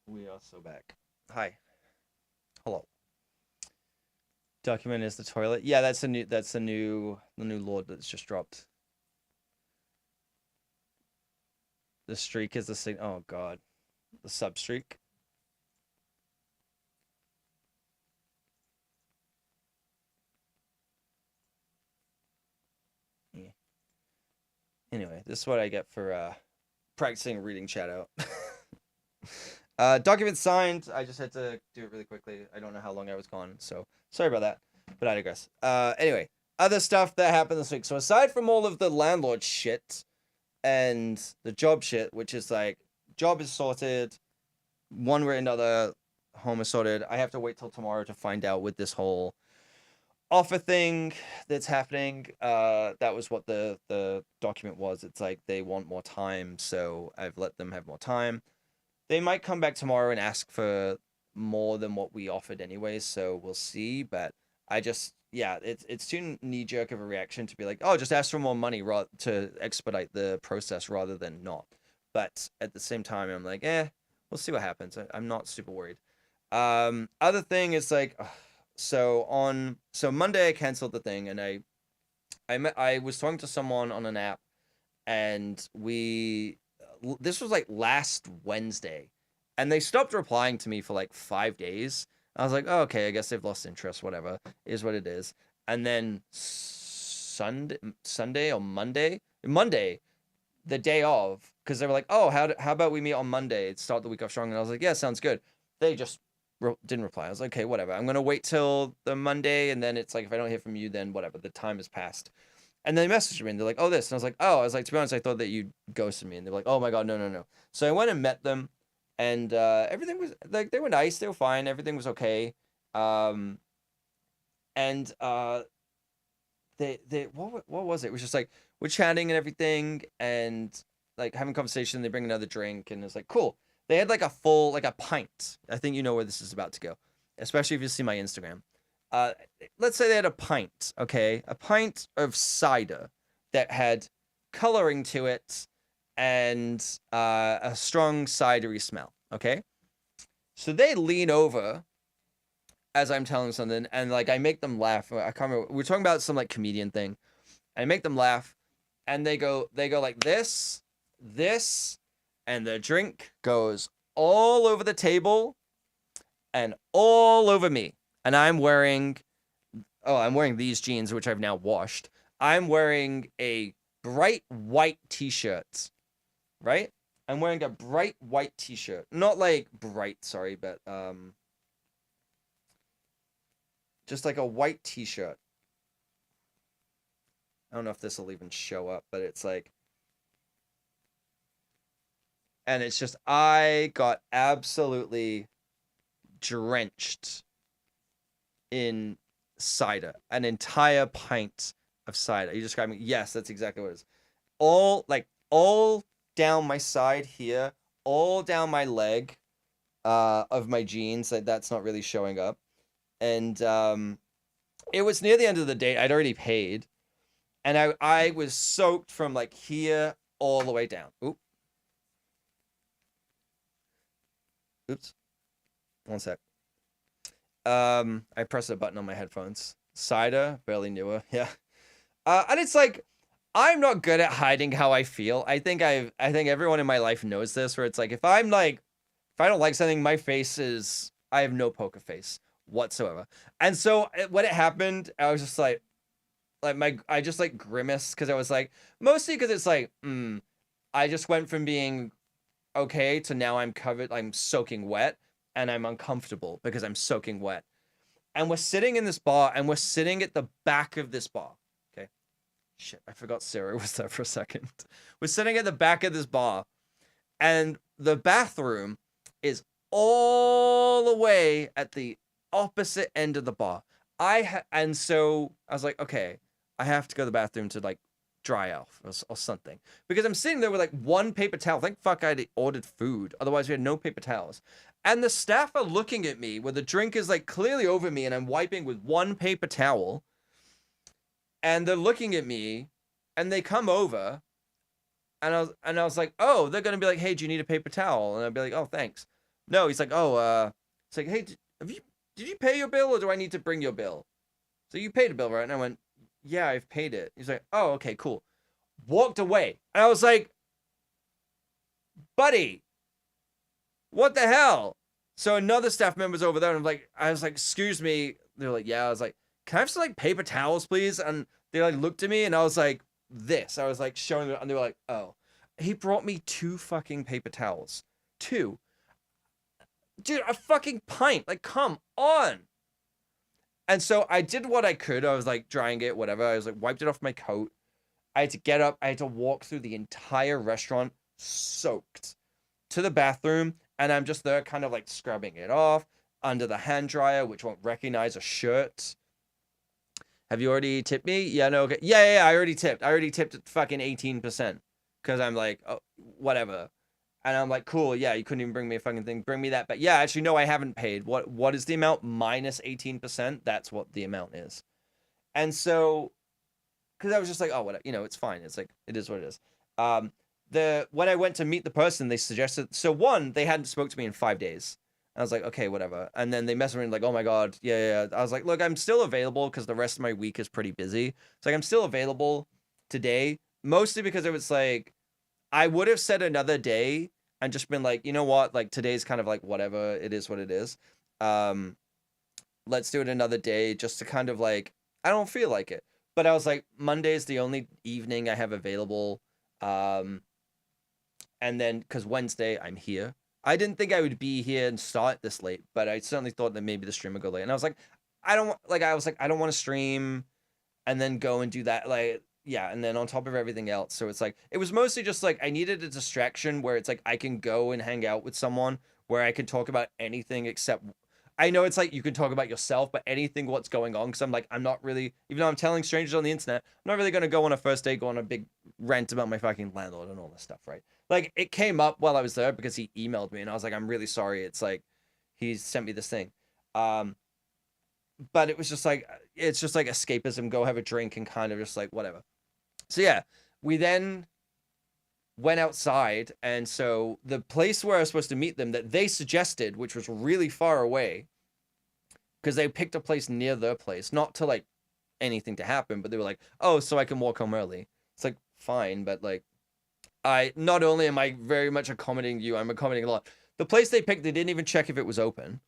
We are so back. Hi. Hello. Document is the toilet. Yeah, that's the new lord that's just dropped. The streak is the sig. Oh god, the sub streak. Yeah. Anyway, this is what I get for practicing reading chat out. Document signed. I just had to do it really quickly. I don't know how long I was gone, so sorry about that. But I digress. Anyway, other stuff that happened this week. So aside from all of the landlord shit and the job shit, which is like job is sorted, one way or another, home is sorted. I have to wait till tomorrow to find out with this whole offer thing that's happening. That was what the document was. It's like they want more time, so I've let them have more time. They might come back tomorrow and ask for more than what we offered anyway, so we'll see. But I just, yeah, it's too knee jerk of a reaction to be like, oh, just ask for more money to expedite the process rather than not. But at the same time, I'm like, we'll see what happens. I'm not super worried. Other thing is like, so Monday I canceled the thing, and I was talking to someone on an app, and this was like last Wednesday, and they stopped replying to me for like 5 days. I was like, oh, okay, I guess they've lost interest, whatever, is what it is. And then Sunday or Monday, the day of, because they were like, oh, how about we meet on Monday, start the week off strong, and I was like, yeah, sounds good. They just didn't reply. I was like, okay, whatever. I'm gonna wait till the Monday, and then it's like, if I don't hear from you, then whatever. The time has passed. And they messaged me, and they're like, oh, this. And I was like, to be honest, I thought that you ghosted me. And they're like, oh my god, no. So I went and met them, and everything was like, they were nice, they were fine, everything was okay. And they what was it? It was just like we're chatting and everything, and like having conversation. They bring another drink, and it's like cool. They had like a full, like a pint. I think you know where this is about to go, especially if you see my Instagram. Let's say they had a pint, okay? A pint of cider that had coloring to it and a strong cidery smell, okay? So they lean over as I'm telling something, and like I make them laugh. I can't remember. We're talking about some like comedian thing. I make them laugh, and they go like this, and the drink goes all over the table and all over me. And I'm wearing these jeans, which I've now washed. I'm wearing a bright white t-shirt, right? I'm wearing a bright white t-shirt. Not like bright, sorry, but just like a white t-shirt. I don't know if this will even show up, but it's like, and it's just, I got absolutely drenched in cider, an entire pint of cider. You described me? Yes, that's exactly what it is. All down my side here, all down my leg, of my jeans. That's not really showing up, and it was near the end of the date. I'd already paid, and I was soaked from like here all the way down. Oops. One sec. I pressed a button on my headphones. Cider, barely knew her. Yeah. And it's like, I'm not good at hiding how I feel. I think everyone in my life knows this, where it's like, if I don't like something, my face is, I have no poker face whatsoever. And so when it happened, I was just like I just like grimaced, because I was like, mostly because it's like, I just went from being okay to now I'm soaking wet, and I'm uncomfortable because I'm soaking wet. And we're sitting in this bar, and we're sitting at the back of this bar. Okay. Shit, I forgot Sarah was there for a second. We're sitting at the back of this bar, and the bathroom is all the way at the opposite end of the bar. And so I was like, okay, I have to go to the bathroom to like dry off or something, because I'm sitting there with like one paper towel. Thank fuck I'd ordered food, otherwise we had no paper towels. And the staff are looking at me where the drink is like clearly over me, and I'm wiping with one paper towel, and they're looking at me, and they come over, and I was like, oh, they're gonna be like, hey, do you need a paper towel? And I'd be like, oh, thanks. No, he's like, oh, it's like, hey, did you pay your bill, or do I need to bring your bill? So you paid a bill, right? And I went, yeah, I've paid it. He's like, oh, okay, cool. Walked away. And I was like, buddy, what the hell? So another staff member's over there, and I was like, excuse me. They're like, yeah. I was like, can I have some like paper towels, please? And they like looked at me, and I was like, this. I was like showing them, and they were like, oh. He brought me 2 fucking paper towels. 2. Dude, a fucking pint. Like, come on. And so I did what I could. I was like drying it, whatever. I was like wiped it off my coat. I had to get up. I had to walk through the entire restaurant soaked to the bathroom. And I'm just there kind of like scrubbing it off under the hand dryer, which won't recognize a shirt. Have you already tipped me? Yeah, no, okay. Yeah, I already tipped. I already tipped at fucking 18%. Because I'm like, oh, whatever. And I'm like, cool, yeah, you couldn't even bring me a fucking thing. Bring me that back. Yeah, actually, no, I haven't paid. What is the amount? Minus 18%? That's what the amount is. And so, because I was just like, oh, whatever, it's fine. It's like, it is what it is. When I went to meet the person, they suggested, so one, they hadn't spoke to me in 5 days. I was like, okay, whatever. And then they messaged me like, oh my God, yeah. I was like, look, I'm still available because the rest of my week is pretty busy. It's like, I'm still available today, mostly because it was like, I would have said another day and just been like, you know what? Like today's kind of like whatever. It is what it is. Let's do it another day just to kind of like, I don't feel like it. But I was like, Monday's the only evening I have available. And then because Wednesday I'm here. I didn't think I would be here and start this late, but I certainly thought that maybe the stream would go late. And I was like, I don't want to stream and then go and do that. Like, yeah, and then on top of everything else. So it's like, it was mostly just like, I needed a distraction where it's like, I can go and hang out with someone where I can talk about anything except, I know it's like, you can talk about yourself, but anything what's going on. Cause I'm like, I'm not really, even though I'm telling strangers on the internet, I'm not really going to go on a first date, go on a big rant about my fucking landlord and all this stuff. Right. Like it came up while I was there because he emailed me and I was like, I'm really sorry. It's like, he sent me this thing. But it was just like, it's just like escapism, go have a drink and kind of just like, whatever. So yeah, we then went outside. And so the place where I was supposed to meet them that they suggested, which was really far away, because they picked a place near their place, not to like anything to happen, but they were like, oh, so I can walk home early. It's like, fine. But like, not only am I very much accommodating you, I'm accommodating a lot. The place they picked, they didn't even check if it was open.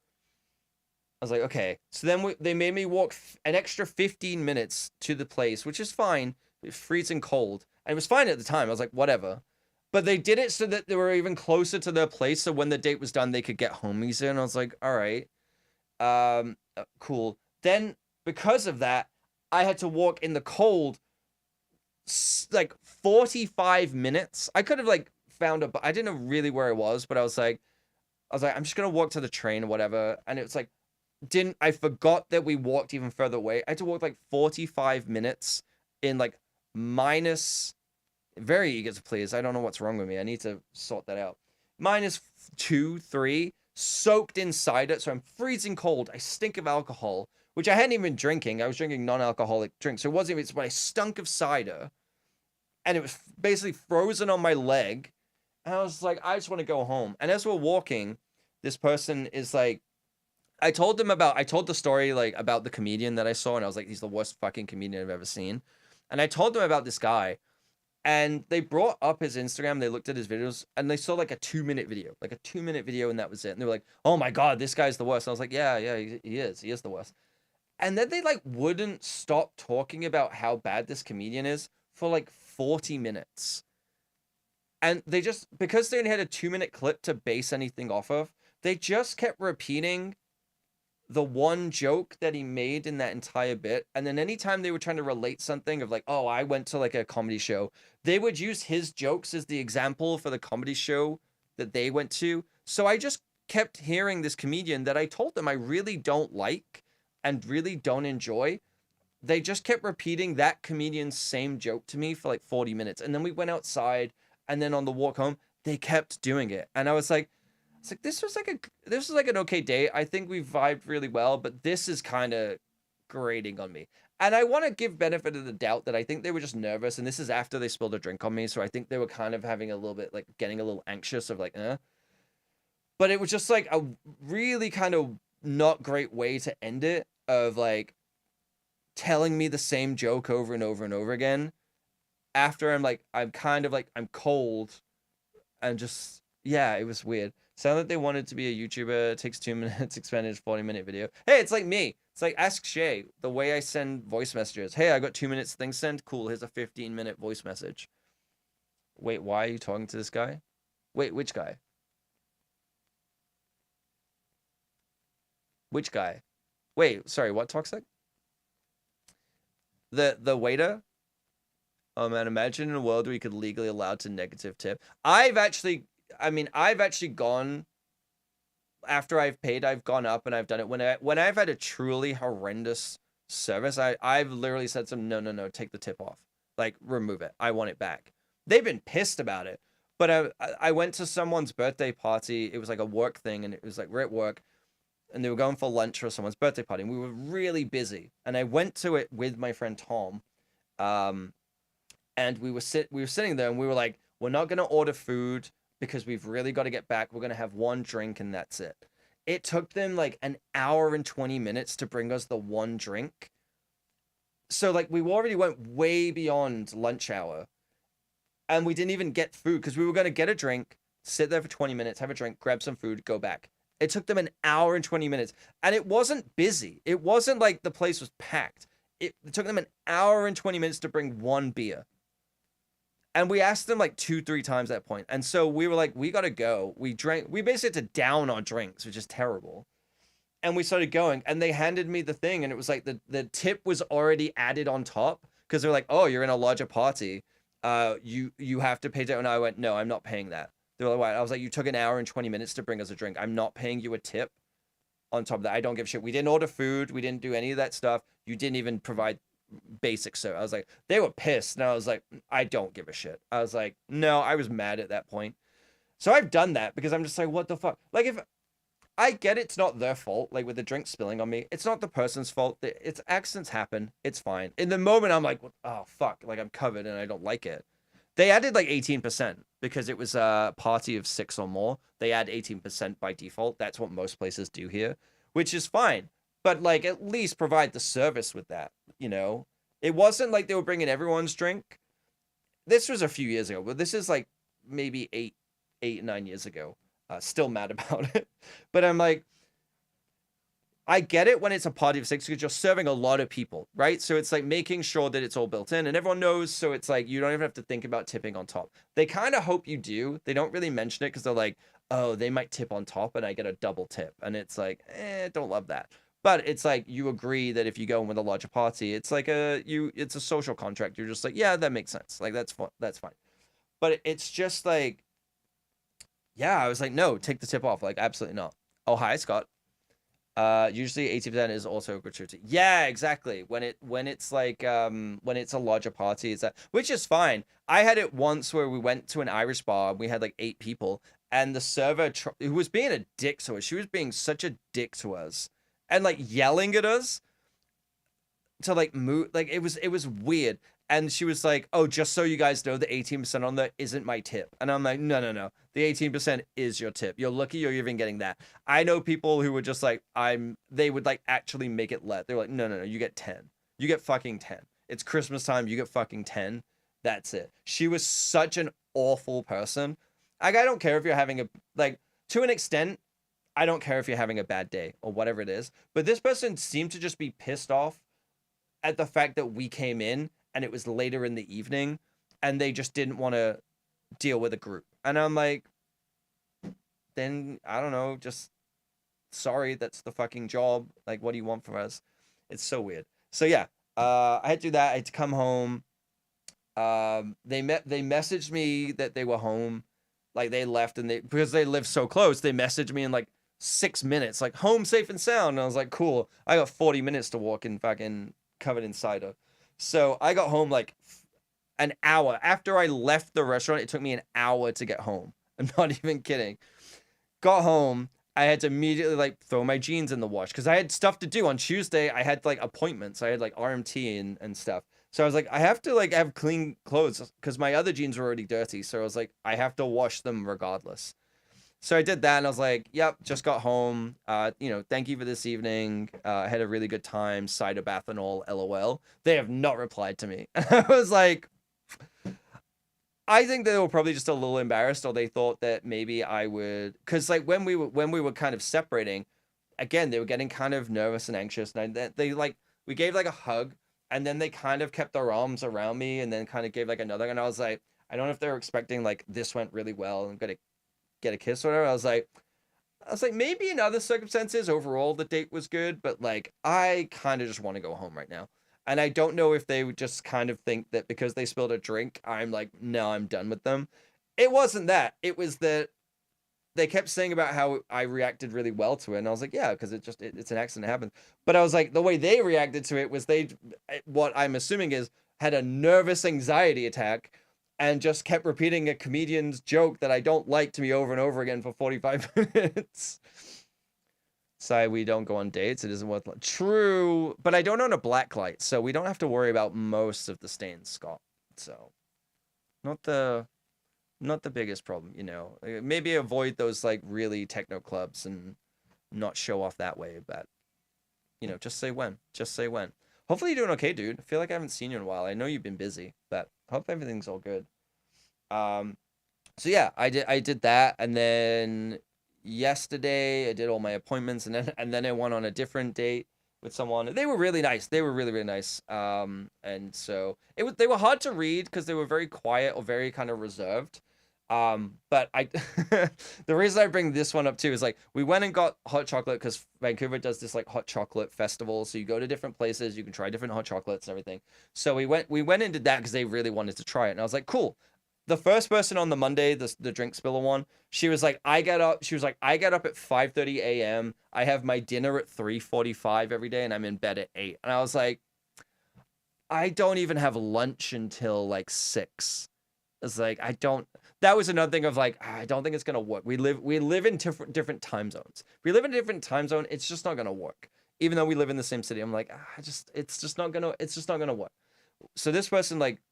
I was like, okay. So then they made me walk an extra 15 minutes to the place, which is fine. It's freezing cold. And it was fine at the time. I was like, whatever. But they did it so that they were even closer to their place. So when the date was done, they could get home easier. And I was like, all right. Cool. Then because of that, I had to walk in the cold like 45 minutes. I could have like found I didn't know really where I was, but I was like, I'm just going to walk to the train or whatever. And it was like, I forgot that we walked even further away. I had to walk like 45 minutes in like minus, very eager to please. I don't know what's wrong with me. I need to sort that out. -2, 3, soaked in cider. So I'm freezing cold. I stink of alcohol, which I hadn't even been drinking. I was drinking non-alcoholic drinks. So it wasn't even, but I stunk of cider and it was basically frozen on my leg. And I was like, I just want to go home. And as we're walking, this person is like, I told the story like about the comedian that I saw, and I was like, he's the worst fucking comedian I've ever seen. And I told them about this guy, and they brought up his Instagram, they looked at his videos, and they saw like a 2-minute video, and that was it. And they were like, oh my God, this guy's the worst. And I was like, yeah, he is the worst. And then they like wouldn't stop talking about how bad this comedian is for like 40 minutes. And they just, because they only had a 2-minute clip to base anything off of, they just kept repeating the one joke that he made in that entire bit. And then anytime they were trying to relate something of like, oh, I went to like a comedy show, they would use his jokes as the example for the comedy show that they went to. So I just kept hearing this comedian that I told them I really don't like and really don't enjoy. They just kept repeating that comedian's same joke to me for like 40 minutes. And then we went outside, and then on the walk home, they kept doing it. And I was like, this was like an okay date. I think we vibed really well, but this is kind of grating on me. And I want to give benefit of the doubt that I think they were just nervous, and this is after they spilled a drink on me, so I think they were kind of having a little bit like getting a little anxious of like, But it was just like a really kind of not great way to end it, of like telling me the same joke over and over and over again after I'm kind of like, I'm cold. and just yeah, it was weird. Sounded like they wanted to be a YouTuber. It takes 2 minutes, expanded 40-minute video. Hey, it's like me. It's like Ask Shay. The way I send voice messages. Hey, I got 2 minutes. Thing sent. Cool. Here's a 15-minute voice message. Wait, why are you talking to this guy? Wait, which guy? Which guy? Wait, sorry. What Toxic? The waiter. Oh man, imagine in a world where you could legally allowed to negative tip. I've actually gone after I've paid, I've gone up and I've done it when I've had a truly horrendous service. I've literally said to them, no, take the tip off, like remove it. I want it back. They've been pissed about it, but I went to someone's birthday party. It was like a work thing, and it was like we're at work, and they were going for lunch for someone's birthday party, and we were really busy. And I went to it with my friend Tom, and we were sitting there, and we were like, we're not gonna order food because we've really got to get back. We're gonna have one drink, and that's it. It took them like an hour and 20 minutes to bring us the one drink. So like we already went way beyond lunch hour, and we didn't even get food because we were gonna get a drink, sit there for 20 minutes, have a drink, grab some food, go back. It took them an hour and 20 minutes, and it wasn't busy. It wasn't like the place was packed. It took them an hour and 20 minutes to bring one beer. And we asked them like 2-3 times at that point. And so we were like, we gotta go. We basically had to down our drinks, which is terrible. And we started going, and they handed me the thing, and it was like the tip was already added on top because they're like, oh, you're in a larger party. You have to pay that. And I went, no, I'm not paying that. They were like, why? I was like, you took an hour and 20 minutes to bring us a drink. I'm not paying you a tip on top of that. I don't give a shit. We didn't order food. We didn't do any of that stuff. You didn't even provide basic service. I was like, they were pissed. And I was like, I don't give a shit. I was like, no, I was mad at that point. So I've done that because I'm just like, what the fuck? Like, if I get it's not their fault, like with the drink spilling on me, it's not the person's fault. It's accidents happen. It's fine. In the moment, I'm like, oh, fuck. Like, I'm covered and I don't like it. They added like 18% because it was a party of 6 or more. They add 18% by default. That's what most places do here, which is fine. But like, at least provide the service with that, you know? It wasn't like they were bringing everyone's drink. This was a few years ago, but this is like maybe 9 years ago. Still mad about it. But I'm like, I get it when it's a party of 6 because you're serving a lot of people, right? So it's like making sure that it's all built in and everyone knows. So it's like you don't even have to think about tipping on top. They kind of hope you do. They don't really mention it because they're like, oh, they might tip on top and I get a double tip. And it's like, don't love that. But it's like you agree that if you go in with a larger party, it's like it's a social contract. You're just like, yeah, that makes sense. Like that's fine. That's fine. But it's just like, yeah, I was like, no, take the tip off. Like, absolutely not. Oh, hi, Scott. Usually 80% is also gratuity. Yeah, exactly. When it's like when it's a larger party, it's that, which is fine. I had it once where we went to an Irish bar and we had like 8 people, and the server who was being a dick to us. She was being such a dick to us and like yelling at us to like move. Like it was weird. And she was like, oh, just so you guys know, the 18% on there isn't my tip. And I'm like, no. The 18% is your tip. You're lucky you're even getting that. I know people who were just like, they would like actually make it let. They're like, no, you get 10. You get fucking 10. It's Christmas time. You get fucking 10. That's it. She was such an awful person. Like, I don't care if you're having like, to an extent, I don't care if you're having a bad day or whatever it is. But this person seemed to just be pissed off at the fact that we came in and it was later in the evening and they just didn't want to deal with a group. And I'm like, then I don't know, just sorry, that's the fucking job. Like, what do you want from us? It's so weird. So yeah, I had to do that. I had to come home. They messaged me that they were home. Like they left and because they live so close, they messaged me in like 6 minutes, like home safe and sound. And I was like, cool. I got 40 minutes to walk in fucking covered in cider. So I got home like an hour after I left the restaurant. It took me an hour to get home. I'm not even kidding. Got home. I had to immediately like throw my jeans in the wash because I had stuff to do on Tuesday. I had like appointments. I had like RMT and stuff. So I was like, I have to like have clean clothes because my other jeans were already dirty. So I was like, I have to wash them regardless. So I did that and I was like, yep, just got home. Thank you for this evening. I had a really good time. Cider bath and all, LOL. They have not replied to me. I was like, I think they were probably just a little embarrassed, or they thought that maybe I would, because like when we were kind of separating, again they were getting kind of nervous and anxious, and they like we gave like a hug, and then they kind of kept their arms around me, and then kind of gave like another, and I was like, I don't know if they were expecting like this went really well and I'm gonna get a kiss or whatever. I was like, maybe in other circumstances, overall the date was good, but like I kind of just want to go home right now. And I don't know if they would just kind of think that because they spilled a drink, I'm like, no, I'm done with them. It wasn't that. It was that they kept saying about how I reacted really well to it, and I was like, yeah, because it's an accident, it happens. But I was like, the way they reacted to it was what I'm assuming is had a nervous anxiety attack and just kept repeating a comedian's joke that I don't like to me over and over again for 45 minutes. Sorry, we don't go on dates. It isn't worth it. True, but I don't own a black light, so we don't have to worry about most of the stains, Scott. So, not the biggest problem, you know. Maybe avoid those like really techno clubs and not show off that way, but you know, just say when. Just say when. Hopefully you're doing okay, dude. I feel like I haven't seen you in a while. I know you've been busy, but hope everything's all good. So yeah, I did that, and then yesterday I did all my appointments, and then I went on a different date with someone. They were really nice. They were really, really nice. And so they were hard to read because they were very quiet or very kind of reserved. But the reason I bring this one up too is like we went and got hot chocolate because Vancouver does this like hot chocolate festival. So you go to different places, you can try different hot chocolates and everything. So we went and did that because they really wanted to try it, and I was like, cool. The first person on the Monday, the drink spiller one, she was like, I get up at 5:30 a.m. I have my dinner at 3:45 every day, and I'm in bed at 8. And I was like, I don't even have lunch until like 6. It's like that was another thing of like, I don't think it's gonna work. We live in different time zones. If we live in a different time zone, it's just not gonna work. Even though we live in the same city, I'm like, it's just not gonna work. So this person like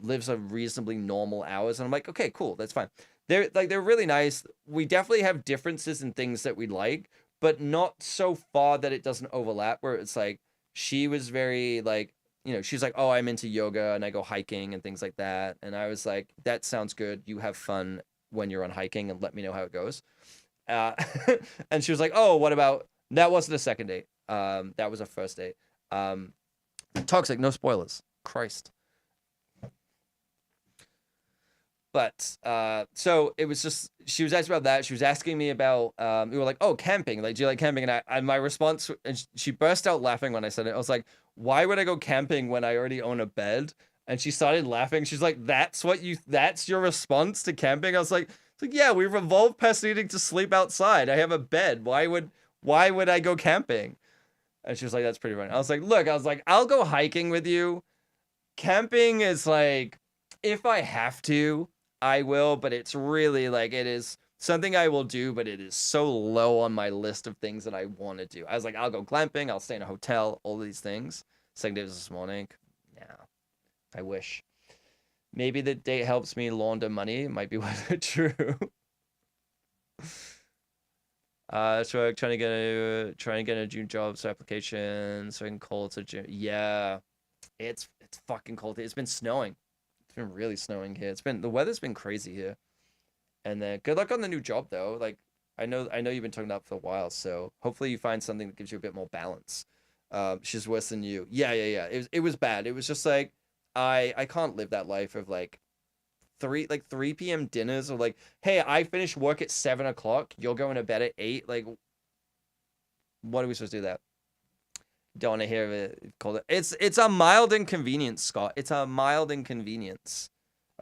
lives a reasonably normal hours, and I'm like, okay, cool, that's fine. They're really nice. We definitely have differences in things that we like, but not so far that it doesn't overlap, where it's like she was very like, you know, she's like, oh, I'm into yoga and I go hiking and things like that, and I was like, that sounds good. You have fun when you're on hiking and let me know how it goes. And she was like, oh, what about, that wasn't a second date, that was a first date. Toxic, no spoilers, Christ. But so it was just, she was asking about that. She was asking me about we were like, oh, camping, like, do you like camping? And my response, and she burst out laughing when I said it. I was like, why would I go camping when I already own a bed? And she started laughing. She's like, that's your response to camping? I was like, yeah, we've evolved past needing to sleep outside. I have a bed. Why would I go camping? And she was like, that's pretty funny. I was like, I'll go hiking with you. Camping is like, if I have to, I will, but it's really like, it is something I will do, but it is so low on my list of things that I want to do. I was like, I'll go glamping, I'll stay in a hotel, all these things. Second date was this morning. Yeah, I wish. Maybe the date helps me launder money. It might be worth it. True. So I'm trying to get a June jobs application so I can call to June. Yeah, it's fucking cold. It's been snowing. It's been really snowing here. The weather's been crazy here. And then good luck on the new job though. Like I know you've been talking about for a while, so hopefully you find something that gives you a bit more balance. She's worse than you. Yeah. It was bad. It was just like I can't live that life of like 3 p.m. dinners, or like, hey, I finish work at 7 o'clock, you're going to bed at 8. Like, what are we supposed to do that? Don't want to hear it called it. It's a mild inconvenience, Scott. It's a mild inconvenience.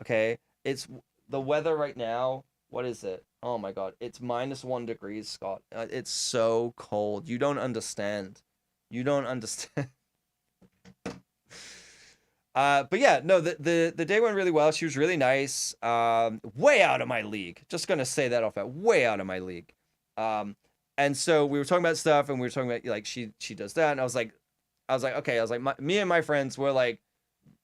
Okay? It's the weather right now. What is it? Oh my god. It's -1 degrees, Scott. It's so cold. You don't understand. You don't understand. But yeah, no, the day went really well. She was really nice. Way out of my league. Just gonna say that off at way out of my league. And so we were talking about stuff, and we were talking about like she does that, and I was like, okay, me and my friends were like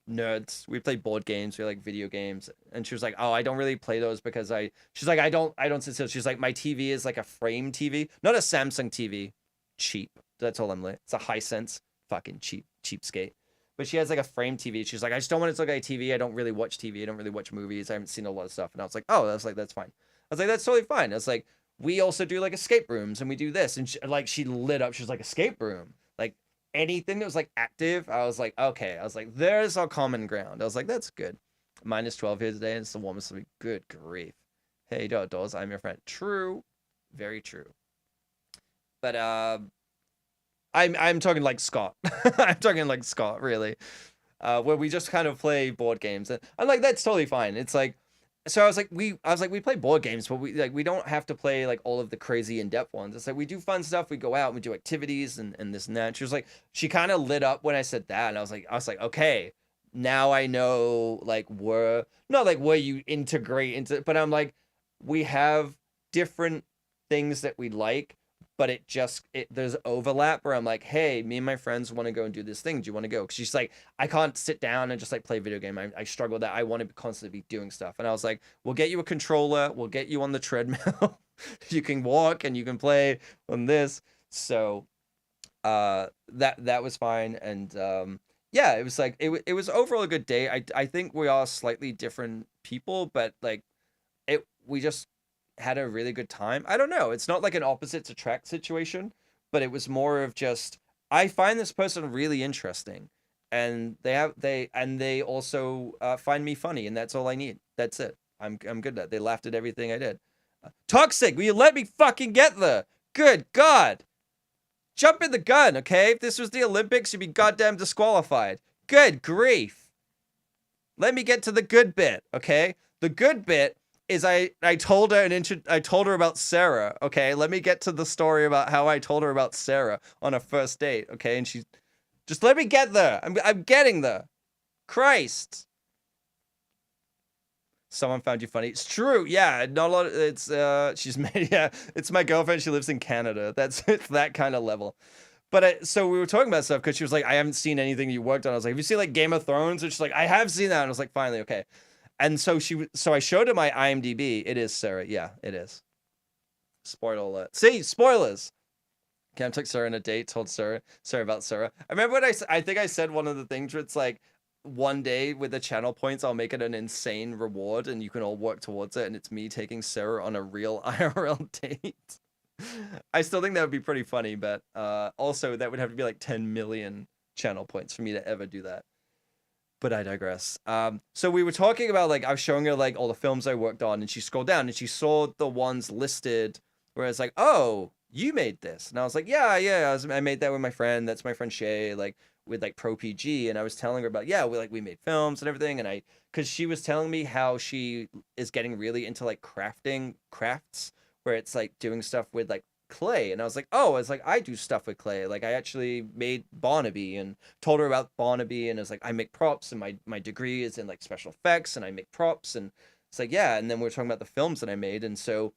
nerds. We play board games, we like video games, and she was like, oh, I don't really play those because she's like, I don't sit still. She's like, my TV is like a frame TV, not a Samsung TV, cheap. That's all I'm like. It's a Hisense, fucking cheapskate. but she has like a frame TV. She's like, I just don't want it to look like TV. I don't really watch TV. I don't really watch movies. I haven't seen a lot of stuff. And I was like, oh, that's fine. I was like, that's totally fine. I was like, we also do like escape rooms and we do this. And she lit up. She was like, escape room. Like anything that was like active. I was like, okay. I was like, there's our common ground. I was like, that's good. -12 here today. And it's the warmest week. Good grief. Hey, outdoors. I'm your friend. True. Very true. But I'm talking like Scott. I'm talking like Scott, really. Where we just kind of play board games, and I'm like, that's totally fine. It's like, so I was like, we play board games, but we don't have to play like all of the crazy in-depth ones. It's like we do fun stuff. We go out and we do activities and this and that. And she was like, she kind of lit up when I said that, and I was like, okay, now I know like not like where you integrate into, but I'm like, we have different things that we like, but there's overlap where I'm like, hey, me and my friends want to go and do this thing. Do you want to go? Because she's like, I can't sit down and just like play video game. I struggle with that. I want to constantly be doing stuff. And I was like, we'll get you a controller. We'll get you on the treadmill. You can walk and you can play on this. So that was fine. And yeah, it was like it was overall a good day. I think we are slightly different people, but like we just had a really good time. I don't know. It's not like an opposites attract situation, but it was more of just, I find this person really interesting, and they also find me funny, and that's all I need. That's it. I'm good at that. They laughed at everything I did. Toxic, will you let me fucking get there? Good God. Jump in the gun, okay? If this was the Olympics, you'd be goddamn disqualified. Good grief. Let me get to the good bit, okay? The good bit is I told her about Sarah, okay? Let me get to the story about how I told her about Sarah on a first date, okay? And she just let me get there. I'm getting there. Christ. Someone found you funny. It's true. Yeah, not a lot. It's she's made. Yeah, it's my girlfriend. She lives in Canada. It's that kind of level. But so we were talking about stuff because she was like, I haven't seen anything you worked on. I was like, have you seen like Game of Thrones? And she's like, I have seen that. And I was like, finally, okay. And so I showed her my IMDb. It is Sarah. Yeah, it is. Spoiler alert. See, spoilers. Cam took Sarah on a date, told Sarah about Sarah. I remember when I think I said one of the things where it's like, one day with the channel points, I'll make it an insane reward and you can all work towards it. And it's me taking Sarah on a real IRL date. I still think that would be pretty funny, but also that would have to be like 10 million channel points for me to ever do that. But I digress. So we were talking about, like, I was showing her like all the films I worked on, and she scrolled down and she saw the ones listed where it's like, oh, you made this. And I was like, yeah, I made that with my friend. That's my friend Shay, like with like Pro PG. And I was telling her about, yeah, we made films and everything. And because she was telling me how she is getting really into like crafts, where it's like doing stuff with like clay. And I was like, oh, it's like, I do stuff with clay. Like I actually made Barnaby, and told her about Barnaby. And it's like, I make props, and my degree is in like special effects, and I make props. And it's like, yeah. And then we're talking about the films that I made. And so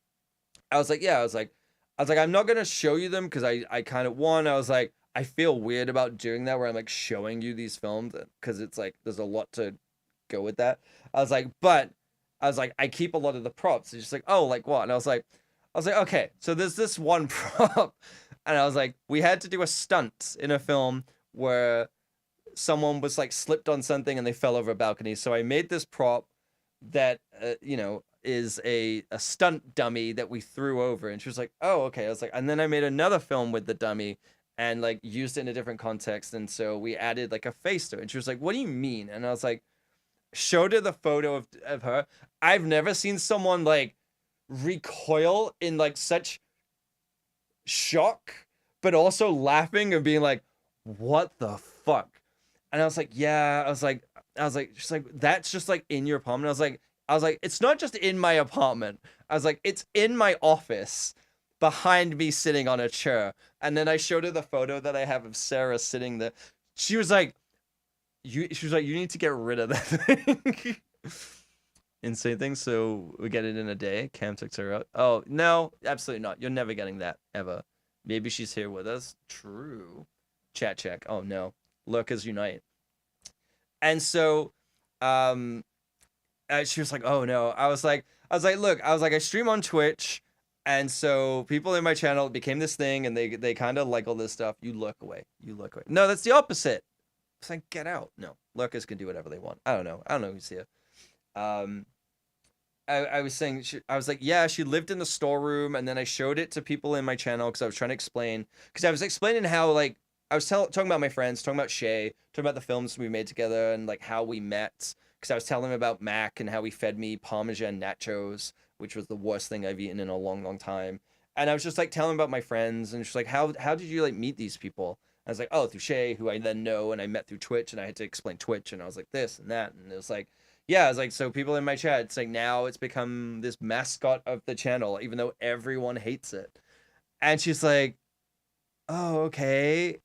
I was like, I'm not going to show you them because I kind of, I was like, I feel weird about doing that where I'm like showing you these films because it's like, there's a lot to go with that. I was like, I keep a lot of the props. It's just like, oh, like what? And I was like, okay, so there's this one prop. And I was like, we had to do a stunt in a film where someone was like slipped on something and they fell over a balcony. So I made this prop that, is a stunt dummy that we threw over. And she was like, oh, okay. I was like, and then I made another film with the dummy and like used it in a different context. And so we added like a face to it. And she was like, what do you mean? And I was like, showed her the photo of her. I've never seen someone like recoil in like such shock, but also laughing and being like, what the fuck? And I was like, yeah, I was like, she's like, that's just like in your apartment. I was like, it's not just in my apartment. I was like, it's in my office behind me sitting on a chair. And then I showed her the photo that I have of Sarah sitting there. She was like, you need to get rid of that thing. Insane thing. So we get it in a day. Cam took her out. Oh, no, absolutely not. You're never getting that ever. Maybe she's here with us. True. Chat check. Oh no. Lurkers unite. And so, she was like, oh no. I was like, look, I stream on Twitch. And so people in my channel became this thing and they kind of like all this stuff. You look away. No, that's the opposite. It's like, get out. No, lurkers can do whatever they want. I don't know. I don't know who's here. Um, I was saying, I was like, yeah, she lived in the storeroom, and then I showed it to people in my channel because I was trying to explain, because I was explaining how, like, I was talking about my friends, talking about Shay, talking about the films we made together, and like how we met. Because I was telling him about Mac and how he fed me Parmesan nachos, which was the worst thing I've eaten in a long, long time. And I was just like telling him about my friends, and she's like, how did you like meet these people? I was like, oh, through Shay, who I then know, and I met through Twitch, and I had to explain Twitch, and I was like this and that, and it was like, yeah, it's like, so people in my chat, it's like now it's become this mascot of the channel, even though everyone hates it. And she's like, oh, okay.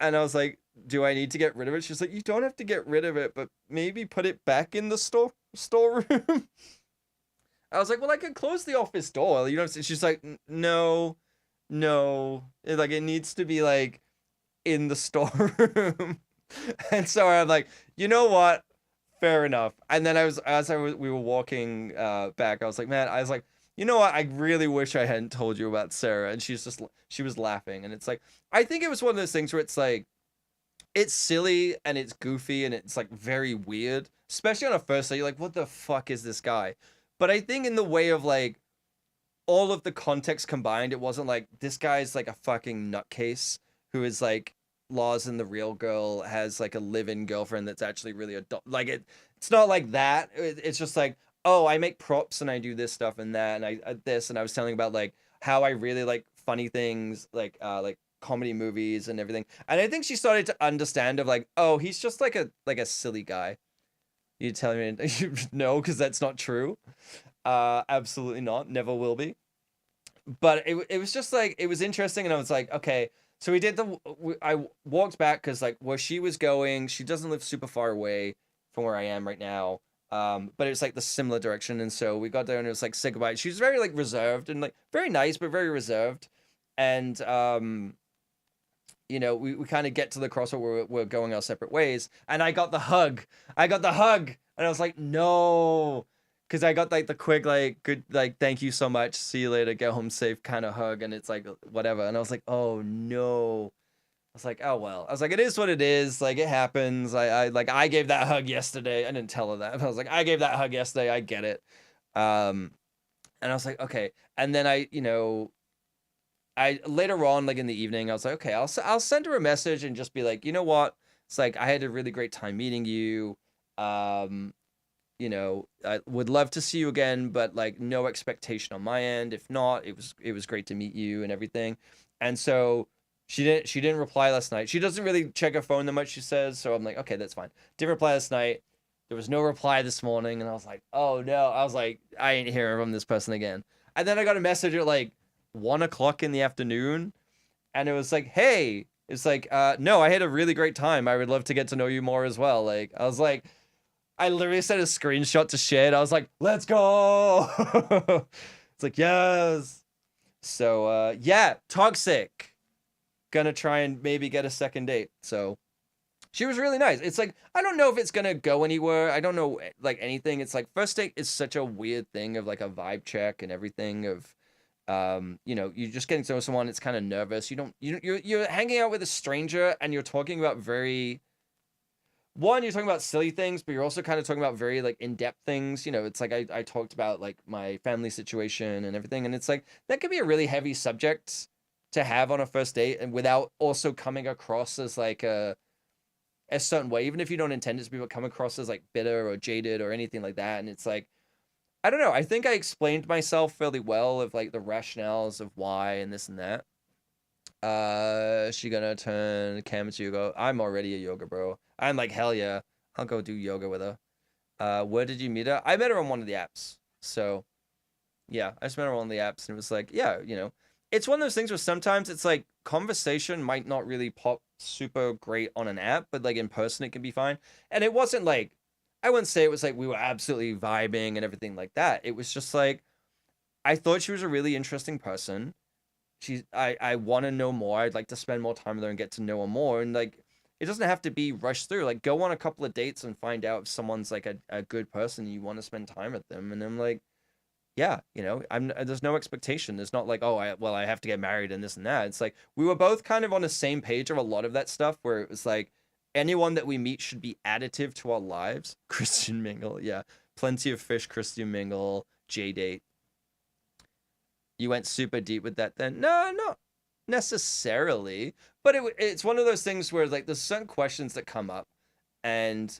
And I was like, do I need to get rid of it? She's like, you don't have to get rid of it, but maybe put it back in the storeroom. I was like, well, I could close the office door. You know, she's like, no, no. Like, it needs to be like in the storeroom. And so I'm like, you know what? Fair enough. And then we were walking back, I was like, man, I was like, you know what? I really wish I hadn't told you about Sarah. And she was laughing. And it's like, I think it was one of those things where it's like, it's silly and it's goofy and it's like very weird, especially on a first date. You're like, what the fuck is this guy? But I think in the way of like all of the context combined, it wasn't like this guy's like a fucking nutcase who is like Laws and the Real Girl has like a live-in girlfriend that's actually really like it's not like that. It's just like, oh, I make props and I do this stuff and that and I this, and I was telling about like how I really like funny things like comedy movies and everything. And I think she started to understand of like, oh, he's just like a silly guy. You telling me no, because that's not true. Absolutely not. Never will be. But it was just like, it was interesting, and I was like, okay. So I walked back because like where she was going, she doesn't live super far away from where I am right now. But it's like the similar direction, and so we got there and it was like say goodbye. She was very like reserved and like very nice, but very reserved. And you know, we kind of get to the crossroad where we're going our separate ways, and I got the hug. And I was like, no, because I got like the quick like good like thank you so much, see you later, get home safe kind of hug, and it's like whatever. And I was like, oh no. I was like, oh well. I was like, it is what it is. Like it happens. I gave that hug yesterday. I didn't tell her that. But I was like, I gave that hug yesterday. I get it. And I was like, okay. And then I later on, like in the evening, I was like, okay, I'll send her a message and just be like, you know what? It's like I had a really great time meeting you. Um, you know, I would love to see you again, but like no expectation on my end. If not, it was great to meet you and everything. And so she didn't reply last night. She doesn't really check her phone that much, she says. So I'm like, okay, that's fine. Didn't reply last night. There was no reply this morning, and I was like, oh no. I was like, I ain't hearing from this person again. And then I got a message at like 1 o'clock in the afternoon, and it was like, hey, it's like, no, I had a really great time. I would love to get to know you more as well. Like, I was like, I literally sent a screenshot to share. I was like, let's go. It's like, yes. So, yeah, toxic. Gonna try and maybe get a second date. So she was really nice. It's like, I don't know if it's gonna go anywhere. I don't know like anything. It's like first date is such a weird thing of like a vibe check and everything of you know, you're just getting to know someone. It's kind of nervous. You're hanging out with a stranger and you're talking about you're talking about silly things, but you're also kind of talking about very like in-depth things. You know, it's like I talked about like my family situation and everything, and it's like that could be a really heavy subject to have on a first date, and without also coming across as like a certain way, even if you don't intend it to be, but come across as like bitter or jaded or anything like that. And it's like, I don't know. I think I explained myself fairly well of like the rationales of why and this and that. She gonna turn Cam to yoga. I'm already a yoga bro. I'm like, hell yeah. I'll go do yoga with her. Where did you meet her? I met her on one of the apps. So yeah, I just met her on one of the apps, and it was like, yeah, you know, it's one of those things where sometimes it's like conversation might not really pop super great on an app, but like in person it can be fine. And it wasn't like, I wouldn't say it was like we were absolutely vibing and everything like that. It was just like I thought she was a really interesting person. I want to know more. I'd like to spend more time with her and get to know her more. And like, it doesn't have to be rushed through. Like, go on a couple of dates and find out if someone's like a good person and you want to spend time with them. And I'm like, yeah, you know, there's no expectation. There's not like, oh, I have to get married and this and that. It's like we were both kind of on the same page of a lot of that stuff where it was like, anyone that we meet should be additive to our lives. Christian Mingle, yeah. Plenty of fish, Christian Mingle, J-Date. You went super deep with that then? No, not necessarily. But it's one of those things where like there's certain questions that come up, and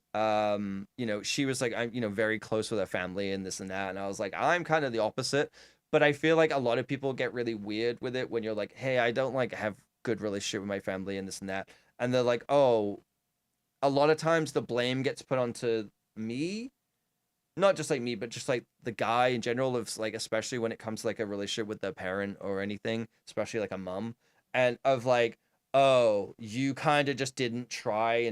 she was like, I'm very close with her family and this and that, and I was like, I'm kind of the opposite. But I feel like a lot of people get really weird with it when you're like, hey, I don't like have good relationship with my family and this and that, and they're like, oh, a lot of times the blame gets put onto me, not just like me, but just like the guy in general, of like, especially when it comes to like a relationship with the parent or anything, especially like a mom, and of like, oh, you kind of just didn't try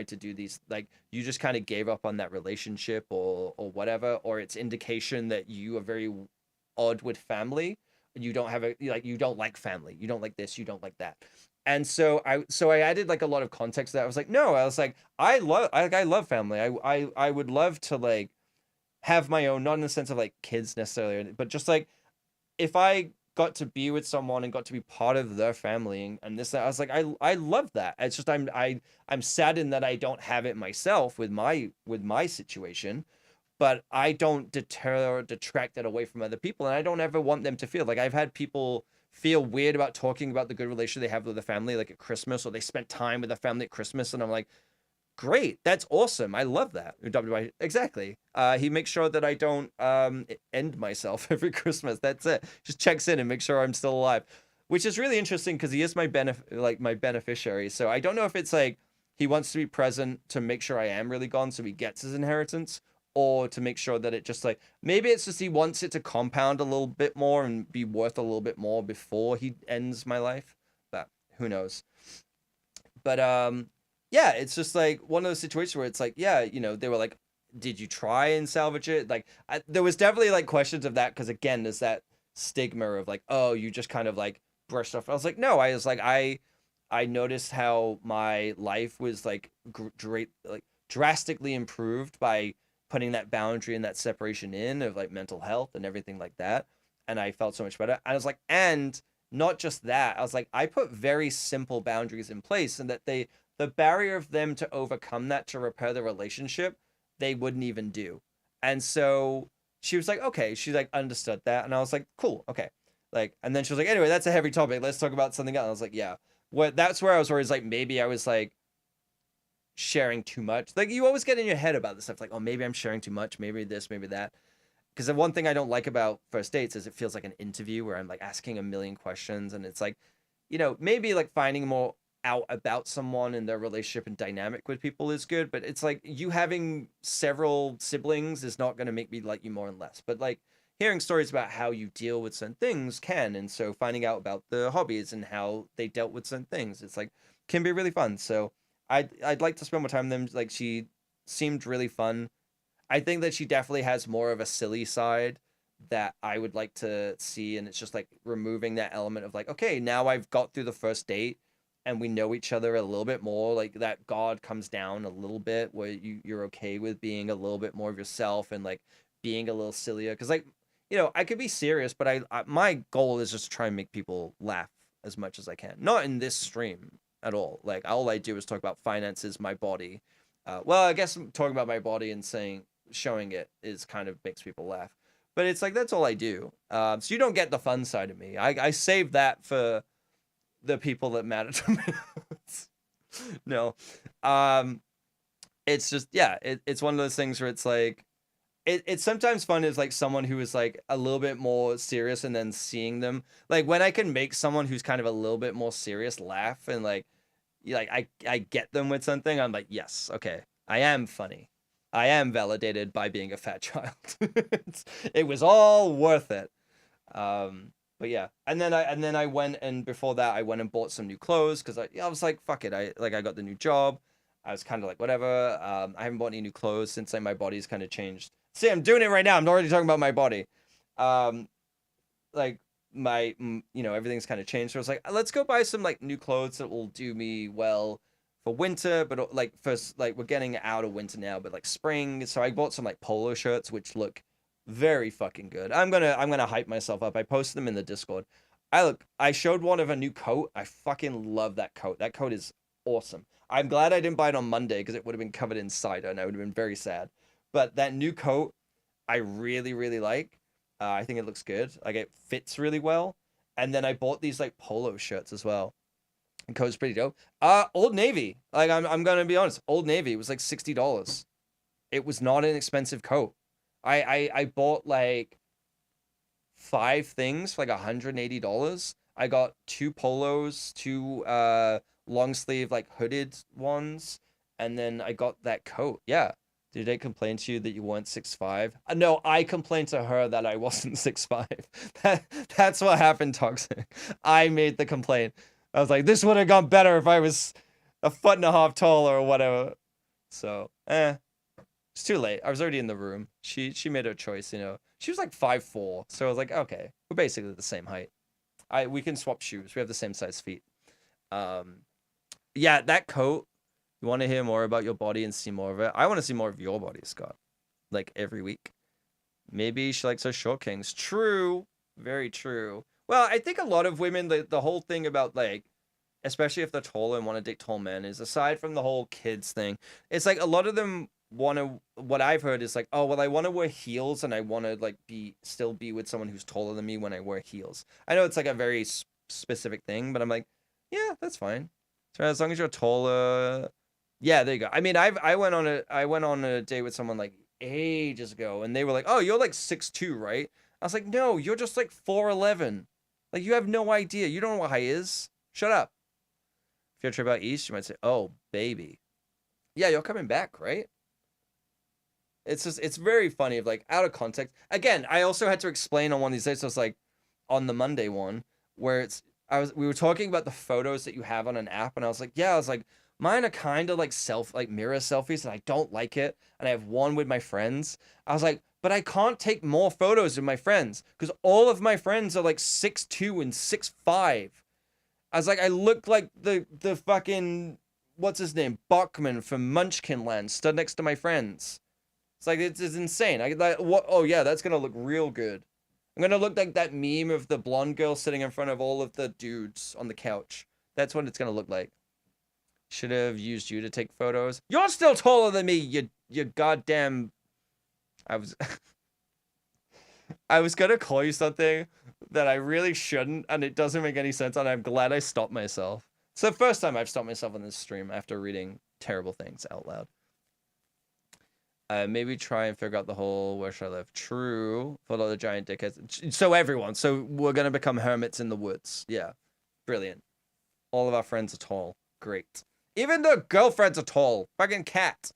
to do these, like you just kind of gave up on that relationship, or whatever, or it's indication that you are very odd with family. You don't have you don't like family, you don't like this, you don't like that. And so I added like a lot of context to that. I was like, no, I was like, I love family. I would love to like have my own, not in the sense of like kids necessarily, but just like if I got to be with someone and got to be part of their family, and this, I was like, I love that. It's just I'm saddened that I don't have it myself with my situation, but I don't deter or detract that away from other people, and I don't ever want them to feel like, I've had people feel weird about talking about the good relation they have with the family, like at Christmas, or they spent time with the family at Christmas, and I'm like, great, that's awesome, I love that. Exactly. He makes sure that I don't end myself every Christmas. That's it. Just checks in and makes sure I'm still alive, which is really interesting because he is my beneficiary. So I don't know if it's like he wants to be present to make sure I am really gone so he gets his inheritance, or to make sure that it just like, maybe it's just he wants it to compound a little bit more and be worth a little bit more before he ends my life. But who knows? But yeah, it's just like one of those situations where it's like, yeah, they were like, did you try and salvage it? Like, there was definitely like questions of that, because again, there's that stigma of like, oh, you just kind of like brushed off. I was like, no, I was like, I noticed how my life was like great, like drastically improved by putting that boundary and that separation in of like mental health and everything like that, and I felt so much better. I was like, and not just that, I was like, I put very simple boundaries in place, and that the barrier of them to overcome that, to repair the relationship, they wouldn't even do. And so she was like, okay, she's like, understood that. And I was like, cool, okay. Like, and then she was like, anyway, that's a heavy topic, let's talk about something else. And I was like, yeah. That's where I was worried, like maybe I was like sharing too much. Like, you always get in your head about this stuff, like, oh, maybe I'm sharing too much, maybe this, maybe that. Because the one thing I don't like about first dates is it feels like an interview where I'm like asking a million questions, and it's like, maybe like finding more out about someone and their relationship and dynamic with people is good, but it's like, you having several siblings is not going to make me like you more and less. But like hearing stories about how you deal with certain things can, and so finding out about the hobbies and how they dealt with certain things, it's like, can be really fun. So I'd like to spend more time with them. Like, she seemed really fun. I think that she definitely has more of a silly side that I would like to see, and it's just like removing that element of like, okay, now I've got through the first date and we know each other a little bit more, like that guard comes down a little bit, where you're okay with being a little bit more of yourself and like being a little sillier, because like, I could be serious, but my goal is just to try and make people laugh as much as I can. Not in this stream at all. Like, all I do is talk about finances, my body. Well, I guess talking about my body and showing it is kind of makes people laugh, but it's like, that's all I do. So you don't get the fun side of me. I save that for the people that matter to me. No, it's just, yeah, it's one of those things where it's like, it's sometimes fun as like someone who is like a little bit more serious, and then seeing them, like when I can make someone who's kind of a little bit more serious laugh, and like, I get them with something, I'm like, yes, okay, I am funny. I am validated by being a fat child. It was all worth it. But yeah, and then I went, and before that I went and bought some new clothes, because I was like, fuck it, I got the new job. I was kind of like, whatever. I haven't bought any new clothes since like my body's kind of changed. See, I'm doing it right now. I'm already talking about my body. Um, like everything's kind of changed. So I was like, let's go buy some like new clothes that will do me well for winter, but like first, like we're getting out of winter now, but like spring. So I bought some like polo shirts, which look very fucking good. I'm gonna hype myself up. I posted them in the Discord. I showed one of a new coat. I fucking love that coat. That coat is awesome. I'm glad I didn't buy it on Monday because it would have been covered in cider and I would have been very sad. But that new coat, I really, really like. I think it looks good. Like it fits really well. And then I bought these like polo shirts as well. And coat's pretty dope. Old Navy. Like I'm gonna be honest. Old Navy was like $60. It was not an expensive coat. I bought like 5 things for like $180. I got 2 polos, 2 long sleeve like hooded ones, and then I got that coat. Yeah. Did they complain to you that you weren't 6'5"? No, I complained to her that I wasn't 6'5". That's what happened, Toxic. I made the complaint. I was like, this would have gone better if I was a foot and a half taller or whatever. So, it's too late. I was already in the room. She made her choice, you know. She was like 5'4", so I was like, okay, we're basically the same height. We can swap shoes. We have the same size feet. Yeah, that coat. You want to hear more about your body and see more of it? I want to see more of your body, Scott. Like every week. Maybe she likes her short kings. True. Very true. Well, I think a lot of women, the whole thing about like, especially if they're taller and want to date tall men, is aside from the whole kids thing, it's like a lot of them want to, what I've heard is like, oh, well, I want to wear heels and I want to like still be with someone who's taller than me when I wear heels. I know it's like a very specific thing, but I'm like, yeah, that's fine. So as long as you're taller, yeah, there you go. I mean, I went on a date with someone like ages ago, and they were like, "Oh, you're like 6'2", right?" I was like, "No, you're just like 4'11". Like you have no idea. You don't know what height is. Shut up. If you're a trip out east, you might say, "Oh, baby." Yeah, you're coming back, right? It's just it's very funny of like out of context. Again, I also had to explain on one of these days. So it's like on the Monday one where we were talking about the photos that you have on an app, and I was like, yeah, I was like, mine are kind of like mirror selfies, and I don't like it. And I have one with my friends. I was like, but I can't take more photos with my friends because all of my friends are like 6'2" and 6'5". I was like, I look like the fucking what's his name, Bachman from Munchkinland, stood next to my friends. It's like it's insane. I like what? Oh yeah, that's gonna look real good. I'm gonna look like that meme of the blonde girl sitting in front of all of the dudes on the couch. That's what it's gonna look like. Should have used you to take photos. You're still taller than me. You goddamn. I was I was gonna call you something that I really shouldn't, and it doesn't make any sense. And I'm glad I stopped myself. It's the first time I've stopped myself on this stream after reading terrible things out loud. Maybe try and figure out the whole where should I live. True. Follow the giant dickheads. So everyone. So we're gonna become hermits in the woods. Yeah. Brilliant. All of our friends are tall. Great. Even the girlfriends are tall. Fucking cat.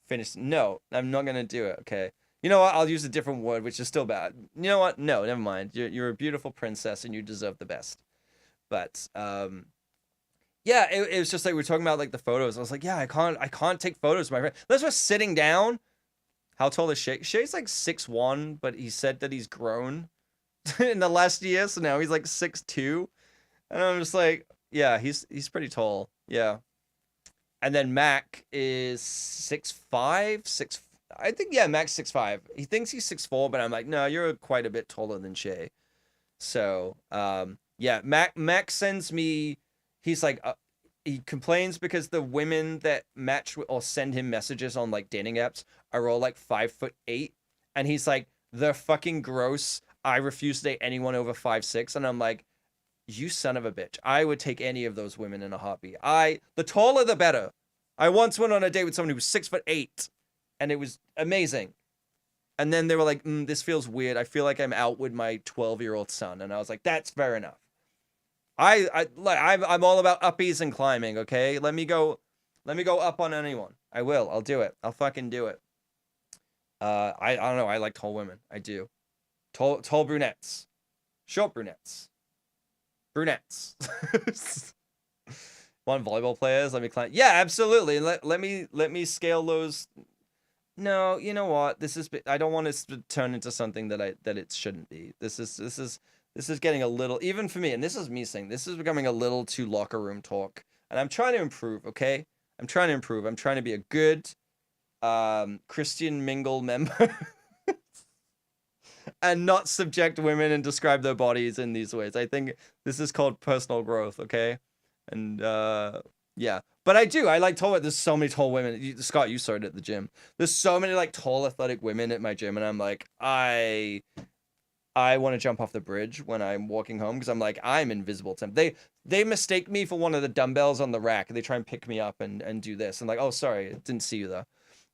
Finish. No, I'm not gonna do it. Okay. You know what? I'll use a different word, which is still bad. You know what? No, never mind. You're a beautiful princess and you deserve the best. But yeah, it was just like we were talking about like the photos. I was like, yeah, I can't take photos of my friend. Unless we're sitting down. How tall is Shay? Shay's like 6'1", but he said that he's grown in the last year, so now he's like 6'2". And I'm just like, yeah, he's pretty tall. Yeah. And then Mac is 6'5", 6. I think yeah, Mac's 6'5". He thinks he's 6'4", but I'm like, no, you're quite a bit taller than Shay. So, yeah, Mac sends me. He's like, he complains because the women that match or send him messages on like dating apps are all like 5'8", and he's like, they're fucking gross. I refuse to date anyone over 5'6", and I'm like, you son of a bitch. I would take any of those women in a heartbeat. The taller the better. I once went on a date with someone who was 6'8", and it was amazing. And then they were like, this feels weird. I feel like I'm out with my 12-year-old son, and I was like, that's fair enough. I'm all about uppies and climbing, okay? Let me go up on anyone. I will. I'll do it. I'll fucking do it. I don't know. I like tall women. I do. Tall brunettes. Short brunettes. Brunettes. Want volleyball players? Let me climb. Yeah, absolutely. Let me scale those. No, you know what? I don't want this to turn into something that it shouldn't be. This is getting a little, even for me, and this is me saying, this is becoming a little too locker room talk. And I'm trying to improve, okay? I'm trying to improve. I'm trying to be a good Christian mingle member and not subject women and describe their bodies in these ways. I think this is called personal growth, okay? And Yeah, but I do. I like tall. There's so many tall women. Scott, you saw it at the gym. There's so many like tall, athletic women at my gym, and I'm like, I want to jump off the bridge when I'm walking home because I'm like, I'm invisible to them. They mistake me for one of the dumbbells on the rack. They try and pick me up and do this. And like, oh, sorry, didn't see you though.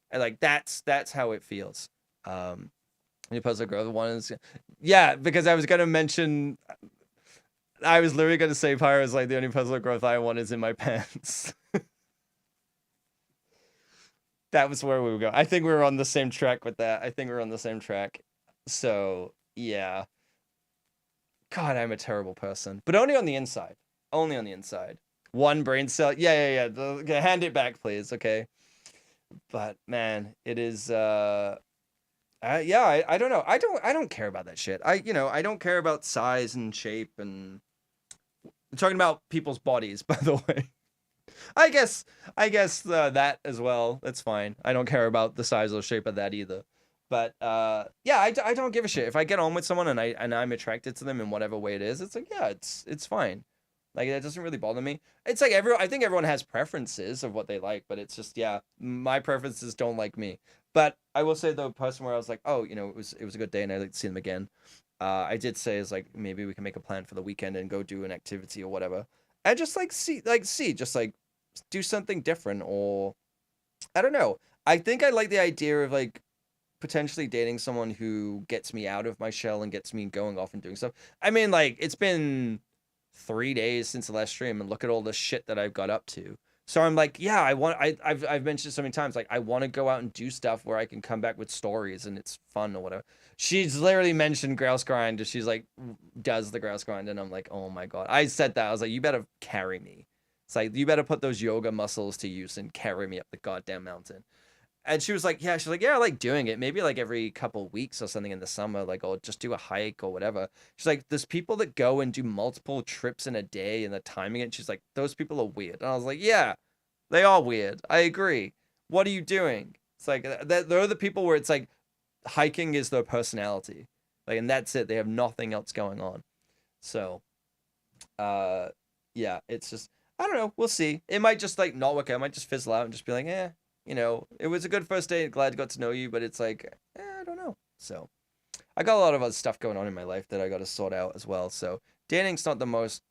And like that's how it feels. Any personal growth one is, yeah, because I was gonna mention, I was literally gonna say Pyro is like the only personal growth I want is in my pants. That was where we would go. I think we were on the same track with that. I think we are on the same track. So yeah. God, I'm a terrible person, but only on the inside. Only on the inside. One brain cell. Yeah. Okay, hand it back, please. Okay. But man, it is. Yeah. I don't know. I don't care about that shit. I don't care about size and shape and. I'm talking about people's bodies, by the way. I guess that as well. That's fine. I don't care about the size or shape of that either. But yeah, I don't give a shit. If I get on with someone and I'm attracted to them in whatever way it is, it's like, yeah, it's fine. Like that doesn't really bother me. It's like I think everyone has preferences of what they like, but it's just, yeah, my preferences don't like me. But I will say the person where I was like, oh, it was a good day and I'd like to see them again. I did say is like maybe we can make a plan for the weekend and go do an activity or whatever. And just like see just like do something different, or I don't know. I think I like the idea of like potentially dating someone who gets me out of my shell and gets me going off and doing stuff. I mean, like, it's been 3 days since the last stream, and look at all the shit that I've got up to. So I'm like, yeah, I've mentioned so many times, like, I want to go out and do stuff where I can come back with stories and it's fun or whatever. She's literally mentioned grouse grind. She's like, does the grouse grind, and I'm like, oh my god. I said that. I was like, you better carry me. It's like, you better put those yoga muscles to use and carry me up the goddamn mountain. And she was like, yeah, I like doing it. Maybe like every couple weeks or something in the summer, like, or just do a hike or whatever. She's like, there's people that go and do multiple trips in a day and the timing it. She's like, those people are weird. And I was like, yeah, they are weird. I agree. What are you doing? It's like, they're the people where it's like hiking is their personality. Like, and that's it. They have nothing else going on. So, yeah, it's just, I don't know. We'll see. It might just like not work out. It might just fizzle out and just be like, it was a good first date. Glad I got to know you, but it's like, I don't know. So I got a lot of other stuff going on in my life that I got to sort out as well. So dating's not the most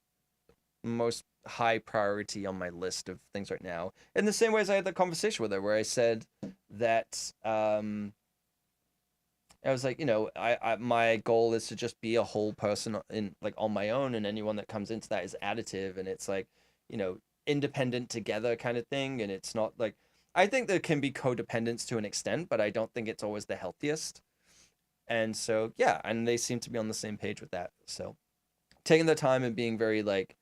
high priority on my list of things right now. In the same way as I had the conversation with her where I said that I was like, I my goal is to just be a whole person in like on my own, and anyone that comes into that is additive, and it's like, independent together kind of thing, and it's not like, I think there can be codependence to an extent, but I don't think it's always the healthiest. And so, yeah, and they seem to be on the same page with that. So taking the time and being very like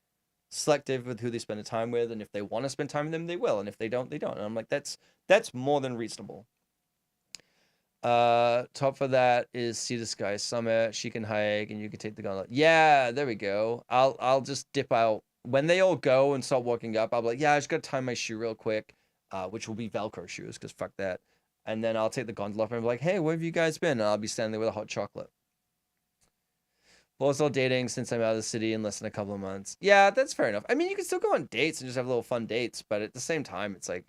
selective with who they spend the time with, and if they want to spend time with them, they will, and if they don't, they don't. And I'm like, that's more than reasonable. Top for that is Sea to Sky Summit. She can hike and you can take the gauntlet. Yeah, there we go. I'll just dip out when they all go and start walking up. I'll be like, yeah, I just gotta tie my shoe real quick, which will be Velcro shoes because fuck that. And then I'll take the gondola off and be like, hey, where have you guys been? And I'll be standing there with a hot chocolate. Also dating since I'm out of the city in less than a couple of months. Yeah, that's fair enough. I mean, you can still go on dates and just have little fun dates, but at the same time, it's like,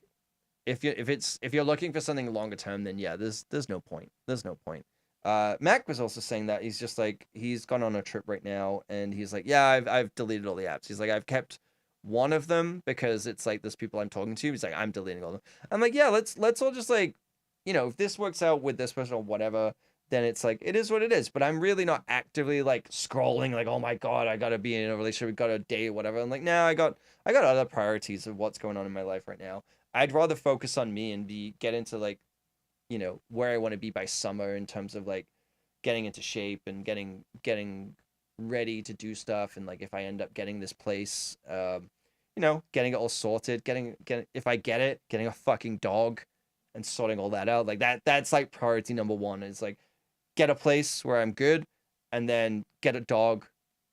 if you're looking for something longer term, then yeah, there's no point. There's no point. Mac was also saying that he's just like, he's gone on a trip right now, and he's like, yeah, I've deleted all the apps. He's like, I've kept one of them because it's like there's people I'm talking to. He's like, I'm deleting all of them. I'm like, yeah, let's all just like, if this works out with this person or whatever, then it's like, it is what it is. But I'm really not actively like scrolling like, oh my god, I gotta be in a relationship, we got a date, whatever. I'm like, nah, I got other priorities of what's going on in my life right now. I'd rather focus on me and get into like, where I want to be by summer in terms of like getting into shape and getting ready to do stuff. And like, if I end up getting this place, getting it all sorted, if I get it, getting a fucking dog and sorting all that out. Like that's like priority number one, is like get a place where I'm good, and then get a dog.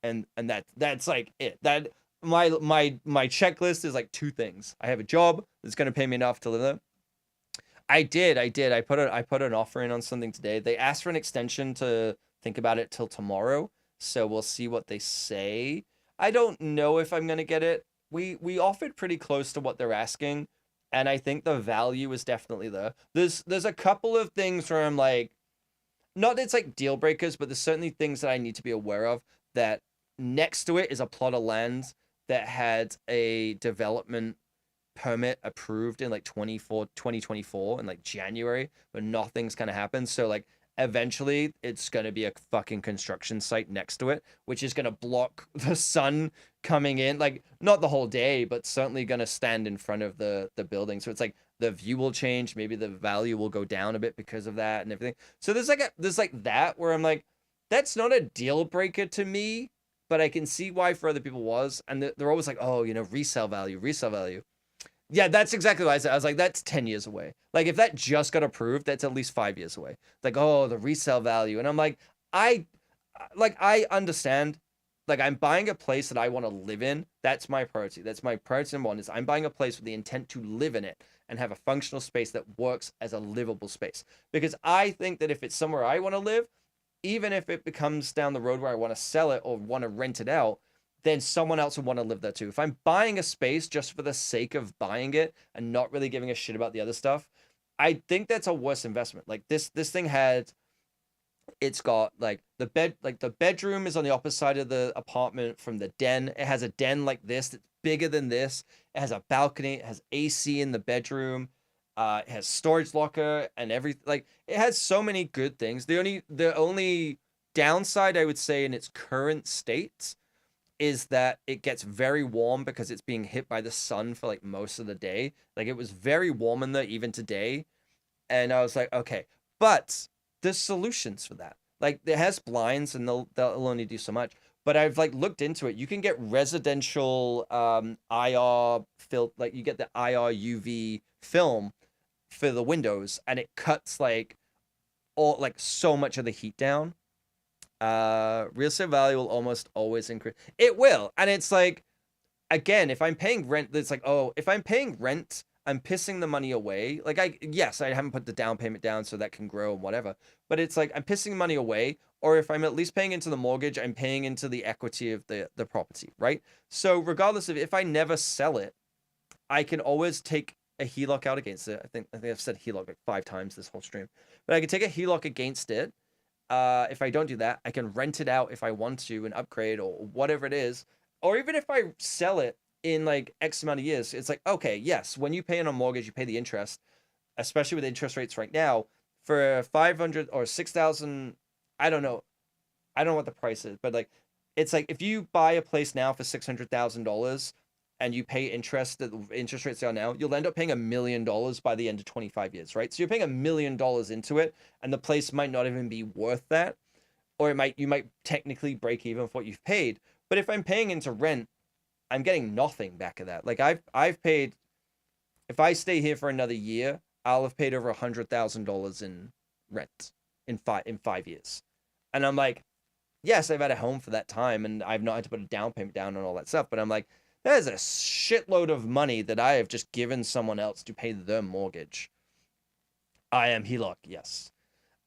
And that's like it. That my checklist is like 2 things. I have a job that's going to pay me enough to live there. I did. I put an offer in on something today. They asked for an extension to think about it till tomorrow. So we'll see what they say. I don't know if I'm going to get it. we offered pretty close to what they're asking, and I think the value is definitely there. There's a couple of things where I'm like, not that it's like deal breakers, but there's certainly things that I need to be aware of. That next to it is a plot of land that had a development permit approved in like 2024 in like January, but nothing's gonna happen. So like eventually it's gonna be a fucking construction site next to it, which is gonna block the sun coming in. Like not the whole day, but certainly gonna stand in front of the building. So it's like the view will change. Maybe the value will go down a bit because of that and everything. So there's like that where I'm like, that's not a deal breaker to me, but I can see why for other people was. And they're always like, oh, resale value, resale value. Yeah, that's exactly what I said. I was like, that's 10 years away. Like, if that just got approved, that's at least 5 years away. Like, oh, the resale value. And I'm like, I understand. Like, I'm buying a place that I want to live in. That's my priority. That's my priority number one is I'm buying a place with the intent to live in it and have a functional space that works as a livable space. Because I think that if it's somewhere I want to live, even if it becomes down the road where I want to sell it or want to rent it out, then someone else would want to live there too. If I'm buying a space just for the sake of buying it and not really giving a shit about the other stuff, I think that's a worse investment. Like this thing it's got like the bedroom is on the opposite side of the apartment from the den. It has a den like this that's bigger than this. It has a balcony. It has AC in the bedroom. It has storage locker and everything. Like it has so many good things. The only downside I would say in its current state is that it gets very warm because it's being hit by the sun for like most of the day. Like it was very warm in there even today. And I was like, okay, but there's solutions for that. Like it has blinds and they'll only do so much. But I've like looked into it. You can get residential IR like you get the IR UV film for the windows and it cuts like so much of the heat down. Real estate value will almost always increase. It will. And it's like, again, if I'm paying rent, it's like, oh, if I'm paying rent, I'm pissing the money away. Like yes, I haven't put the down payment down so that can grow and whatever. But it's like I'm pissing money away. Or if I'm at least paying into the mortgage, I'm paying into the equity of the property, right? So regardless of if I never sell it, I can always take a HELOC out against it. I think I've said HELOC like 5 times this whole stream. But I can take a HELOC against it. If I don't do that, I can rent it out if I want to and upgrade or whatever it is. Or even if I sell it in like X amount of years, it's like, okay, yes, when you pay on a mortgage, you pay the interest, especially with interest rates right now for 500 or 6,000. I don't know. I don't know what the price is, but like, it's like if you buy a place now for $600,000 and you pay interest, the interest rates are now, you'll end up paying $1 million by the end of 25 years, right? So you're paying $1 million into it, and the place might not even be worth that, or you might technically break even for what you've paid. But if I'm paying into rent, I'm getting nothing back of that. Like I've paid, if I stay here for another year, I'll have paid over $100,000 in rent in 5 years, and I'm like, yes, I've had a home for that time, and I've not had to put a down payment down and all that stuff, but I'm like, that is a shitload of money that I have just given someone else to pay their mortgage. I am HELOC, yes.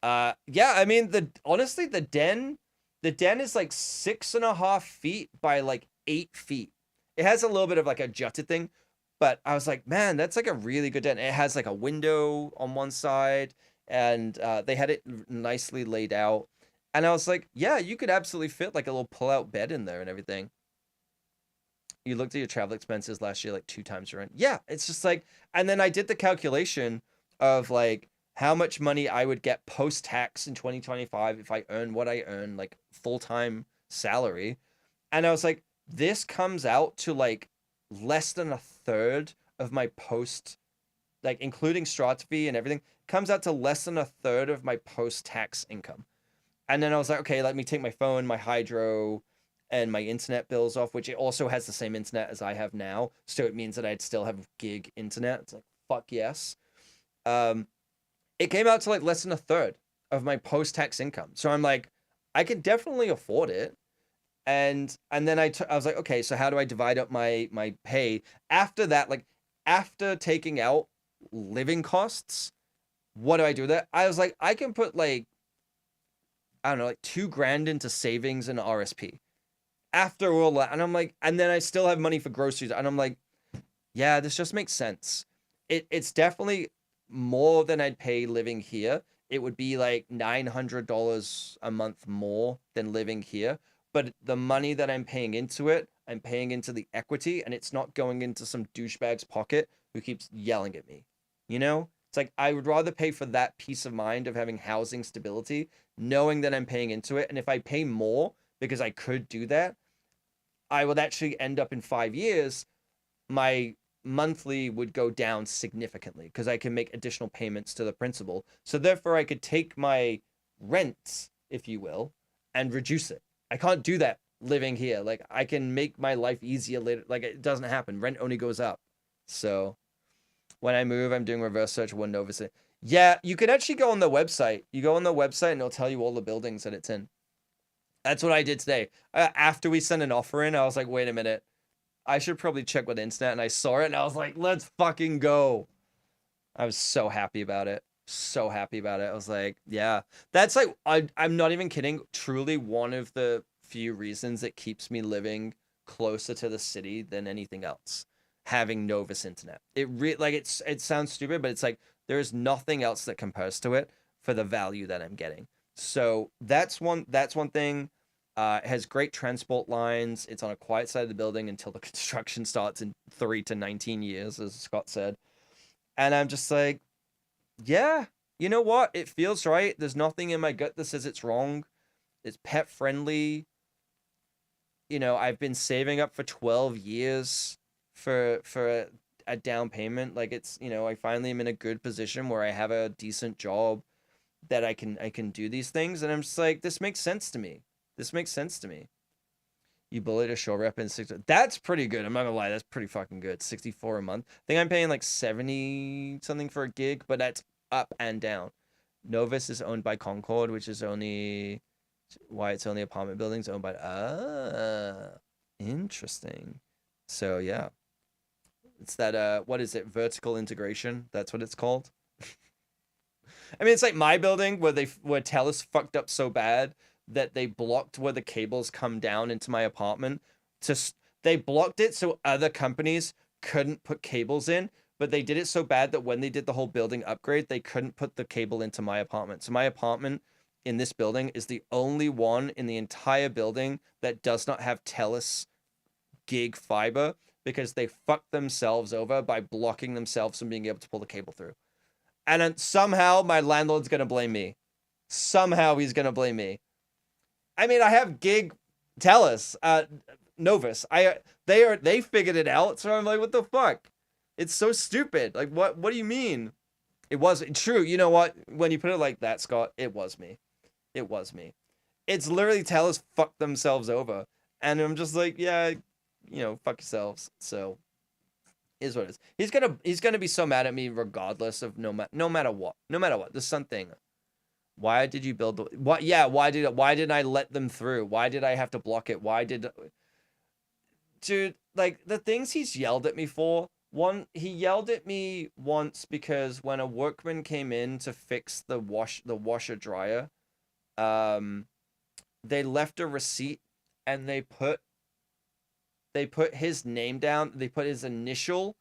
Yeah, I mean honestly the den is like 6.5 feet by like 8 feet. It has a little bit of like a jutted thing, but I was like, man, that's like a really good den. It has like a window on one side, and they had it nicely laid out. And I was like, yeah, you could absolutely fit like a little pull-out bed in there and everything. You looked at your travel expenses last year like 2 times your rent. Yeah, it's just like, and then I did the calculation of like how much money I would get post-tax in 2025 if I earn what I earn, like full-time salary. And I was like, this comes out to like less than a third of my like including Strata fee and everything, comes out to less than a third of my post-tax income. And then I was like, okay, let me take my phone, my hydro, and my internet bills off, which it also has the same internet as I have now. So it means that I'd still have gig internet. It's like, fuck yes. It came out to like less than a third of my post-tax income. So I'm like, I can definitely afford it. And then I was like, okay, so how do I divide up my pay? After that, like after taking out living costs, what do I do with that? I was like, I can put like, I don't know, like $2,000 into savings and RSP. after all that, and I'm like, and then I still have money for groceries, and I'm like, yeah, this just makes sense. It's definitely more than I'd pay living here. It would be like $900 a month more than living here. But the money that I'm paying into it, I'm paying into the equity, and it's not going into some douchebag's pocket who keeps yelling at me. You know? It's like I would rather pay for that peace of mind of having housing stability, knowing that I'm paying into it. And if I pay more because I could do that, I would actually end up in 5 years, my monthly would go down significantly because I can make additional payments to the principal. So therefore, I could take my rent, if you will, and reduce it. I can't do that living here. Like I can make my life easier later. Like it doesn't happen. Rent only goes up. So when I move, I'm doing reverse search window visit. Yeah, you can actually go on the website. You go on the website and it'll tell you all the buildings that it's in. That's what I did today. After we sent an offer in, I was like, wait a minute. I should probably check with Instant, and I saw it, and I was like, let's fucking go. I was so happy about it. So happy about it. I was like, yeah. That's like, I'm not even kidding. Truly one of the few reasons that keeps me living closer to the city than anything else. Having Novus internet. It sounds stupid, but it's like, there's nothing else that compares to it for the value that I'm getting. So that's one thing. It has great transport lines. It's on a quiet side of the building until the construction starts in 3 to 19 years, as Scott said. And I'm just like, yeah, you know what? It feels right. There's nothing in my gut that says it's wrong. It's pet friendly. You know, I've been saving up for 12 years for a down payment. Like it's, you know, I finally am in a good position where I have a decent job that I can do these things, and I'm just like, this makes sense to me. This makes sense to me. You bullied a show rep in 60. That's pretty good. I'm not gonna lie. That's pretty fucking good. 64 a month. I think I'm paying like 70 something for a gig, but that's up and down. Novus is owned by Concord, which is only why it's only apartment buildings owned by. Interesting. So yeah, it's that what is it? Vertical integration. That's what it's called. I mean, it's like my building where Telus fucked up so bad that they blocked where the cables come down into my apartment. They blocked it so other companies couldn't put cables in, but they did it so bad that when they did the whole building upgrade, they couldn't put the cable into my apartment. So my apartment in this building is the only one in the entire building that does not have Telus gig fiber because they fucked themselves over by blocking themselves from being able to pull the cable through. And then somehow my landlord's going to blame me. Somehow he's going to blame me. I mean, I have gig Telus, Novus. They figured it out, so I'm like, what the fuck? It's so stupid. Like, what do you mean? It was true. You know what? When you put it like that, Scott, it was me. It was me. It's literally Telus fucked themselves over. And I'm just like, yeah, you know, fuck yourselves. So is what it is. He's gonna be so mad at me regardless of no matter what. No matter what. There's something. Why did you build the what? Yeah, why did I let them through? Why did I have to block it? Dude, like the things he's yelled at me for. One, he yelled at me once because when a workman came in to fix the washer dryer, they left a receipt and they put his name down. They put his initial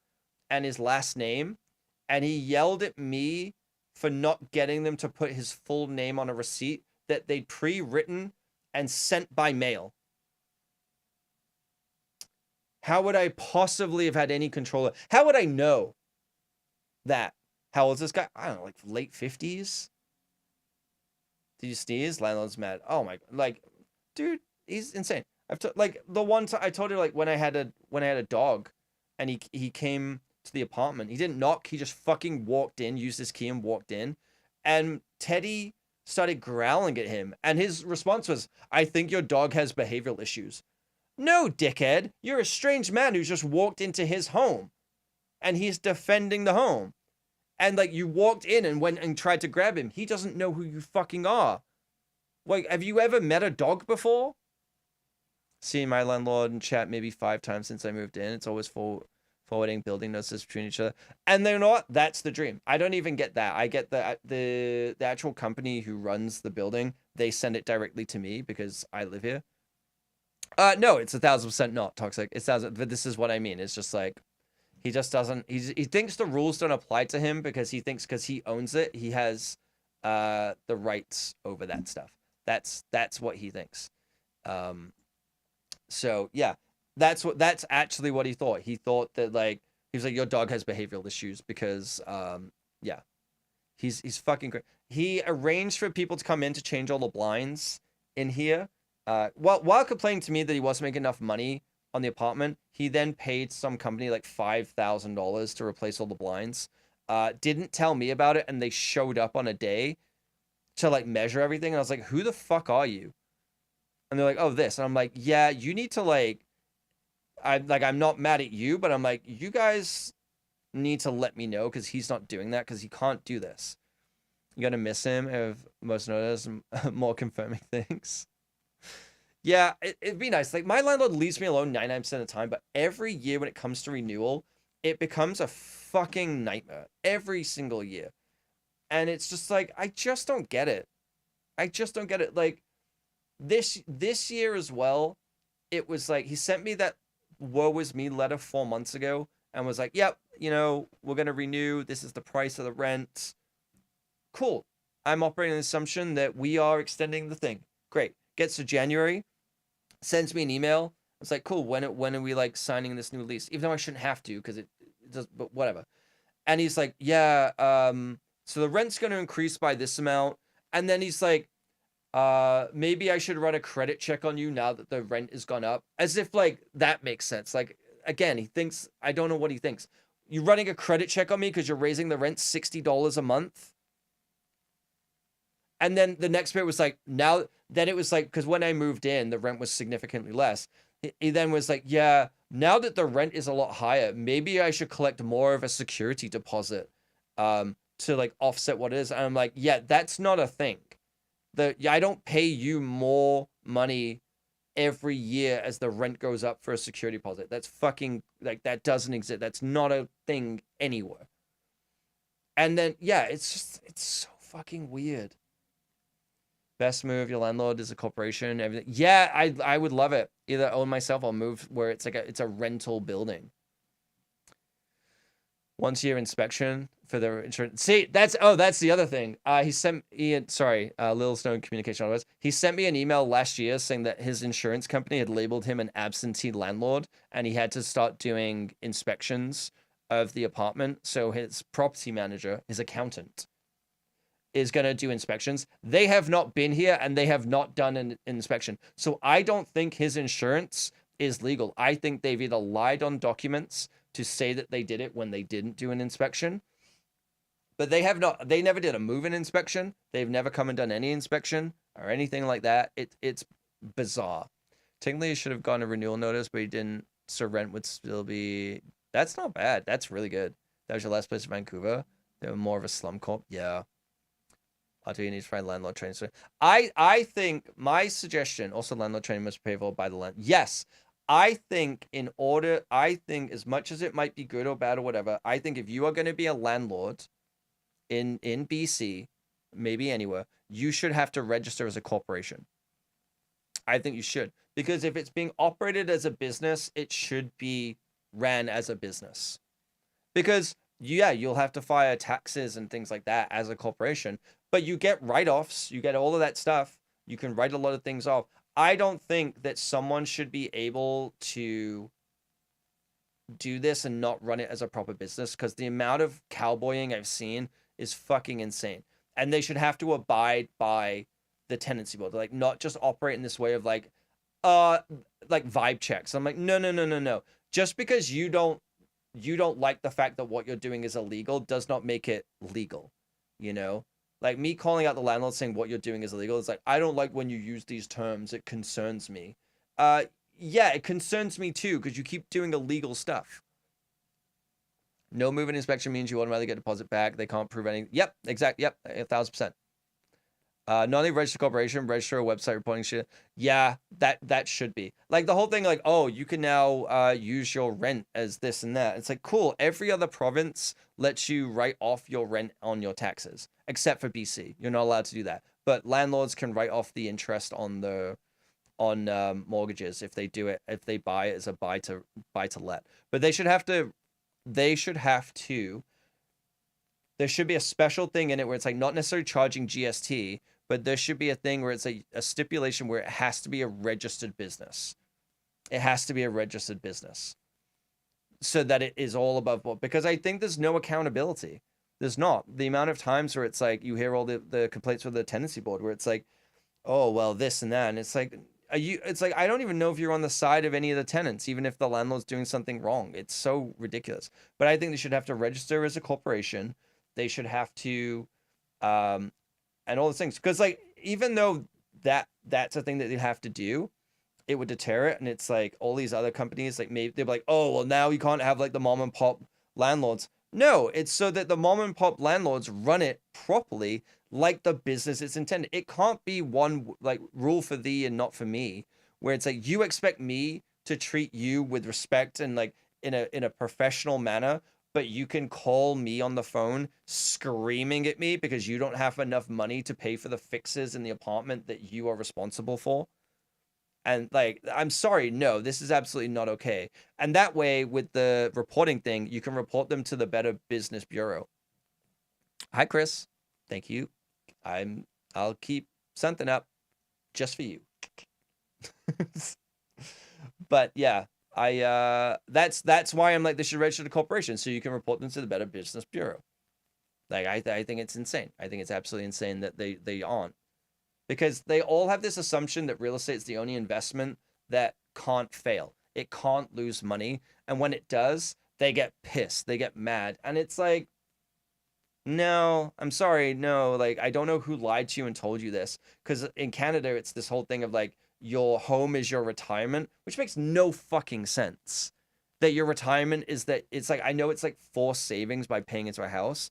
and his last name, and he yelled at me for not getting them to put his full name on a receipt that they'd pre-written and sent by mail. How would I possibly have had any control? How would I know that? How old is this guy? I don't know, like late 50s? Did you sneeze? Landlord's mad. Oh my, like, dude, he's insane. Like the one time I told her, like when I had a dog and he came to the apartment. He didn't knock. He just fucking walked in, used his key and walked in. And Teddy started growling at him. And his response was, I think your dog has behavioral issues. No, dickhead. You're a strange man who's just walked into his home. And he's defending the home. And like you walked in and went and tried to grab him. He doesn't know who you fucking are. Like, have you ever met a dog before? Seeing my landlord in chat maybe 5 times since I moved in. It's always forwarding building notices between each other. And they're not. That's the dream. I don't even get that. I get the actual company who runs the building. They send it directly to me because I live here. No, it's 1,000% not toxic. It's thousand, but this is what I mean. It's just like he just doesn't. He thinks the rules don't apply to him because he thinks because he owns it, he has the rights over that stuff. That's what he thinks. Um, so yeah, that's actually what he thought. He thought that like he was like your dog has behavioral issues because yeah, he's fucking great. He arranged for people to come in to change all the blinds in here. While complaining to me that he wasn't making enough money on the apartment, he then paid some company like $5,000 to replace all the blinds. Didn't tell me about it, and they showed up on a day to like measure everything. And I was like, "Who the fuck are you?" And they're like, "Oh, this." And I'm like, "Yeah, you need to like." I'm not mad at you, but I'm like, you guys need to let me know because he's not doing that because he can't do this. You're gonna miss him if most notice more confirming things. Yeah, it'd be nice. Like my landlord leaves me alone 99% of the time, but every year when it comes to renewal, it becomes a fucking nightmare every single year. And it's just like I just don't get it. I just don't get it. Like this year as well, it was like he sent me that woe is me letter 4 months ago and was like, "Yep, we're gonna renew. This is the price of the rent." Cool. I'm operating on the assumption that we are extending the thing. Great. Gets to January, sends me an email. It's like, cool. When are we like signing this new lease? Even though I shouldn't have to because it does, but whatever. And he's like, yeah, so the rent's going to increase by this amount. And then he's like, maybe I should run a credit check on you now that the rent has gone up. As if like that makes sense. Like again, he thinks I don't know what he thinks. You running a credit check on me because you're raising the rent $60 a month? And then the next bit was like, then it was like, because when I moved in, the rent was significantly less. He then was like, yeah, now that the rent is a lot higher, maybe I should collect more of a security deposit to like offset what it is. And I'm like, yeah, that's not a thing. I don't pay you more money every year as the rent goes up for a security deposit. That's fucking like that doesn't exist. That's not a thing anywhere. And then yeah, it's so fucking weird. Best move, your landlord is a corporation, everything. Yeah, I would love it. Either own myself or move where it's like it's a rental building. Once year inspection for the insurance. See, that's the other thing. He sent Ian, sorry, Little Stone Communication otherwise. He sent me an email last year saying that his insurance company had labeled him an absentee landlord and he had to start doing inspections of the apartment. So his property manager, his accountant, is going to do inspections. They have not been here and they have not done an inspection. So I don't think his insurance is legal. I think they've either lied on documents to say that they did it when they didn't do an inspection. But they never did a move-in inspection. They've never come and done any inspection or anything like that. It's bizarre. Technically, he should have gotten a renewal notice, but he didn't. So rent would still be. That's not bad. That's really good. That was your last place in Vancouver. They were more of a slum corp. Yeah. I'll do you need to find landlord training. So I think my suggestion, also landlord training must be paid for by the land. Yes. I think as much as it might be good or bad or whatever, I think if you are going to be a landlord in BC, maybe anywhere, you should have to register as a corporation. I think you should. Because if it's being operated as a business, it should be ran as a business. Because yeah, you'll have to file taxes and things like that as a corporation, but you get write-offs, you get all of that stuff. You can write a lot of things off. I don't think that someone should be able to do this and not run it as a proper business because the amount of cowboying I've seen is fucking insane. And they should have to abide by the tenancy board. Like not just operate in this way of like vibe checks. I'm like, no. Just because you don't like the fact that what you're doing is illegal does not make it legal, Like me calling out the landlord saying what you're doing is illegal. It's like, I don't like when you use these terms. It concerns me. Yeah, it concerns me too because you keep doing illegal stuff. No move-in inspection means you automatically get deposit back. They can't prove anything. Yep, exactly. Yep, 1,000%. Not only register corporation, register a website reporting shit. Yeah, that should be like the whole thing. Like, oh, you can now use your rent as this and that. It's like cool. Every other province lets you write off your rent on your taxes, except for BC. You're not allowed to do that. But landlords can write off the interest on mortgages if they do it, if they buy it as a buy to let. But they should have to there should be a special thing in it where it's like not necessarily charging GST, but there should be a thing where it's a stipulation where it has to be a registered business. It has to be a registered business so that it is all above board, because I think there's no accountability. There's not. The amount of times where it's like you hear all the complaints with the tenancy board where it's like, oh, well, this and that. And it's like, it's like, I don't even know if you're on the side of any of the tenants, even if the landlord's doing something wrong. It's so ridiculous. But I think they should have to register as a corporation. They should have to, and all those things. Because like, even though that's a thing that they have to do, it would deter it. And it's like all these other companies, like maybe they're like, oh, well, now you can't have like the mom and pop landlords. No, it's so that the mom and pop landlords run it properly, like the business is intended. It can't be one like rule for thee and not for me, where it's like you expect me to treat you with respect and like in a professional manner, but you can call me on the phone screaming at me because you don't have enough money to pay for the fixes in the apartment that you are responsible for. And like, I'm sorry, no, this is absolutely not okay. And that way, with the reporting thing, you can report them to the Better Business Bureau. Hi, Chris. Thank you. I'll keep something up just for you. But yeah, that's why I'm like, they should register the corporation so you can report them to the Better Business Bureau. Like, I think it's insane. I think it's absolutely insane that they aren't. Because they all have this assumption that real estate is the only investment that can't fail. It can't lose money. And when it does, they get pissed. They get mad. And it's like, no, I'm sorry. No, like, I don't know who lied to you and told you this. Because in Canada, it's this whole thing of like, your home is your retirement, which makes no fucking sense. That your retirement is that it's like, I know it's like forced savings by paying into a house,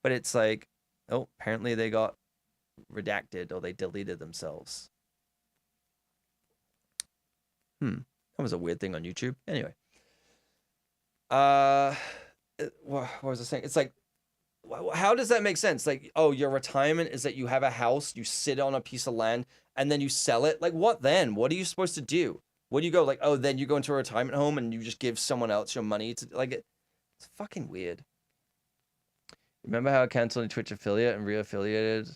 but it's like, oh, apparently they got redacted or they deleted themselves. That was a weird thing on YouTube. Anyway, what was I saying? It's like, how does that make sense? Like, oh, your retirement is that you have a house, you sit on a piece of land, and then you sell it. Like, what then? What are you supposed to do? What do you go like? Oh, then you go into a retirement home and you just give someone else your money to like it. It's fucking weird. Remember how I canceled a Twitch affiliate and re-affiliated?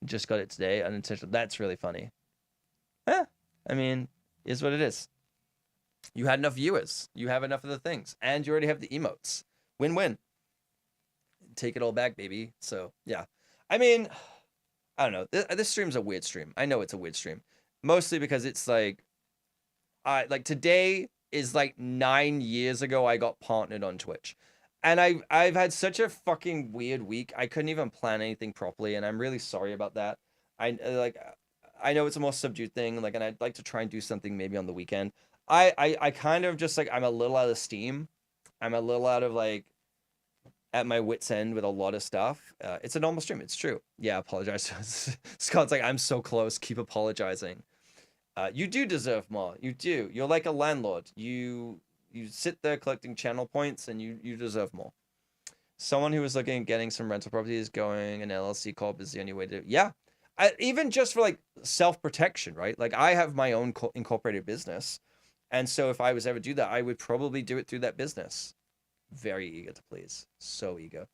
Just got it today, unintentional. That's really funny. Yeah, I mean, is what it is. You had enough viewers. You have enough of the things. And you already have the emotes. Win-win. Take it all back, baby. So, yeah. I mean, I don't know. This stream's a weird stream. I know it's a weird stream. Mostly because it's like, like today is like 9 years ago I got partnered on Twitch. And I've had such a fucking weird week. I couldn't even plan anything properly, and I'm really sorry about that. I know it's a more subdued thing, like, and I'd like to try and do something maybe on the weekend. I kind of just like I'm a little out of steam. I'm a little out of like at my wit's end with a lot of stuff. It's a normal stream. It's true. Yeah, apologize. Scott's like, I'm so close. Keep apologizing. You do deserve more. You do. You're like a landlord. You sit there collecting channel points and you deserve more. Someone who was looking at getting some rental properties going, an LLC corp is the only way to, yeah. Even just for like self-protection, right? Like I have my own incorporated business. And so if I was ever do that, I would probably do it through that business. Very eager to please. So eager.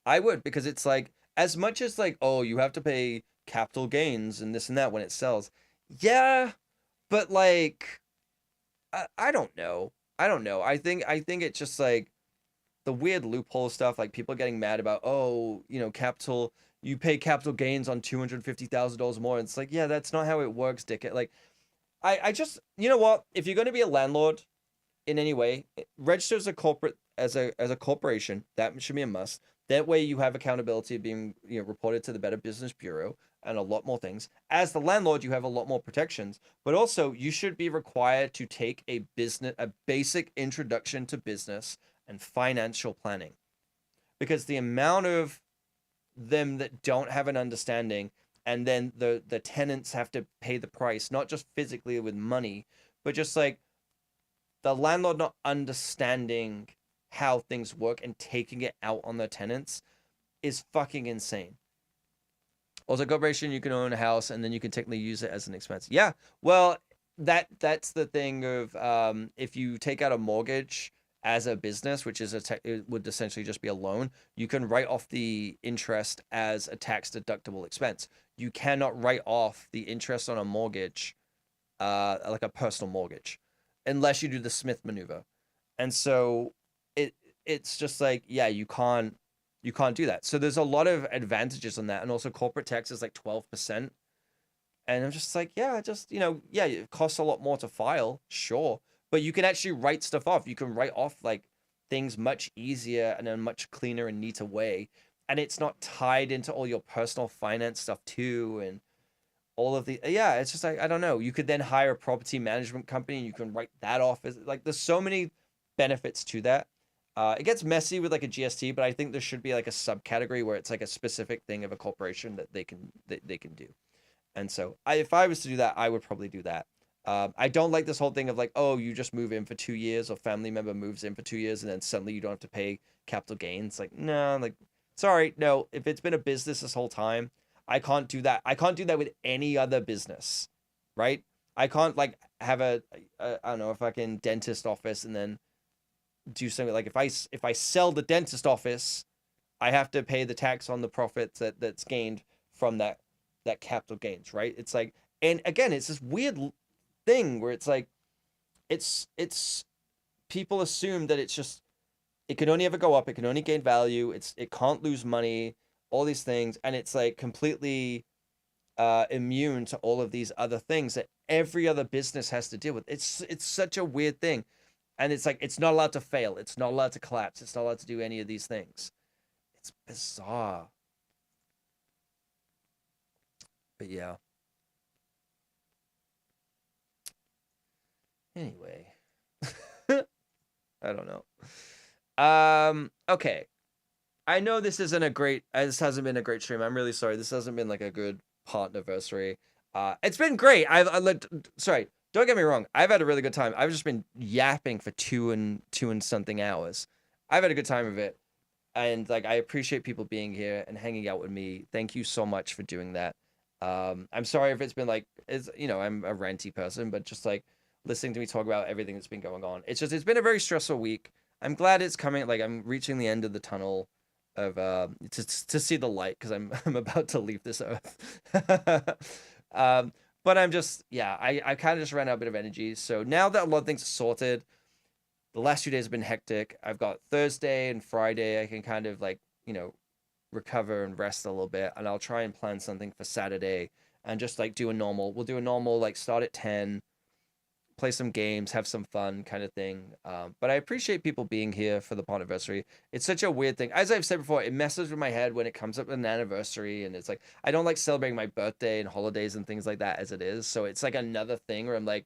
I would, because it's like, as much as like, oh, you have to pay capital gains and this and that when it sells. Yeah, but like, I don't know. I don't know. I think it's just like the weird loophole stuff, like people getting mad about, oh, you know, you pay capital gains on $250,000 more. And it's like, yeah, that's not how it works, dickhead. Like, I just, you know what? If you're going to be a landlord in any way, register as a corporate, as a corporation. That should be a must. That way you have accountability being, you know, reported to the Better Business Bureau and a lot more things. As the landlord, you have a lot more protections, but also you should be required to take a basic introduction to business and financial planning, because the amount of them that don't have an understanding, and then the tenants have to pay the price, not just physically with money, but just like the landlord not understanding how things work and taking it out on the tenants is fucking insane. Also, corporation, you can own a house and then you can technically use it as an expense. Yeah, well, that's the thing of if you take out a mortgage as a business, which is it would essentially just be a loan, you can write off the interest as a tax deductible expense. You cannot write off the interest on a mortgage, like a personal mortgage, unless you do the Smith maneuver. And so it it's just like, yeah, you can't do that. So there's a lot of advantages on that, and also corporate tax is like 12%. And I'm just like, yeah, just, yeah, it costs a lot more to file, sure. But you can actually write stuff off. You can write off like things much easier and in a much cleaner and neater way. And it's not tied into all your personal finance stuff too. And all of the, yeah, it's just like, I don't know. You could then hire a property management company and you can write that off as like, there's so many benefits to that. It gets messy with like a GST, but I think there should be like a subcategory where it's like a specific thing of a corporation that they can do. And so, if I was to do that, I would probably do that. I don't like this whole thing of like, oh, you just move in for 2 years, or family member moves in for 2 years, and then suddenly you don't have to pay capital gains. Like, no, like, sorry, no. If it's been a business this whole time, I can't do that. I can't do that with any other business, right? I can't like have a I don't know, if I can dentist office and then do something like if I sell the dentist office, I have to pay the tax on the profits that's gained from that capital gains, right? It's like, and again, it's this weird thing where it's like, it's people assume that it's just, it can only ever go up, it can only gain value, it can't lose money, all these things, and it's like completely immune to all of these other things that every other business has to deal with. It's such a weird thing, and it's like it's not allowed to fail, it's not allowed to collapse, it's not allowed to do any of these things. It's bizarre. But yeah. Anyway, I don't know. Okay. I know this isn't a great. This hasn't been a great stream. I'm really sorry. This hasn't been like a good partnerversary. It's been great. Sorry. Don't get me wrong. I've had a really good time. I've just been yapping for two and something hours. I've had a good time of it, and like I appreciate people being here and hanging out with me. Thank you so much for doing that. I'm sorry if it's been like, I'm a ranty person, but just like listening to me talk about everything that's been going on. It's been a very stressful week. I'm glad it's coming. Like I'm reaching the end of the tunnel of to see the light, because I'm about to leave this earth. But I'm just, yeah, I kind of just ran out a bit of energy. So now that a lot of things are sorted, the last 2 days have been hectic. I've got Thursday and Friday. I can kind of like, recover and rest a little bit, and I'll try and plan something for Saturday and just like we'll do a normal like start at 10, play some games, have some fun kind of thing. But I appreciate people being here for the anniversary. It's such a weird thing. As I've said before, it messes with my head when it comes up with an anniversary, and it's like I don't like celebrating my birthday and holidays and things like that as it is. So it's like another thing where I'm like,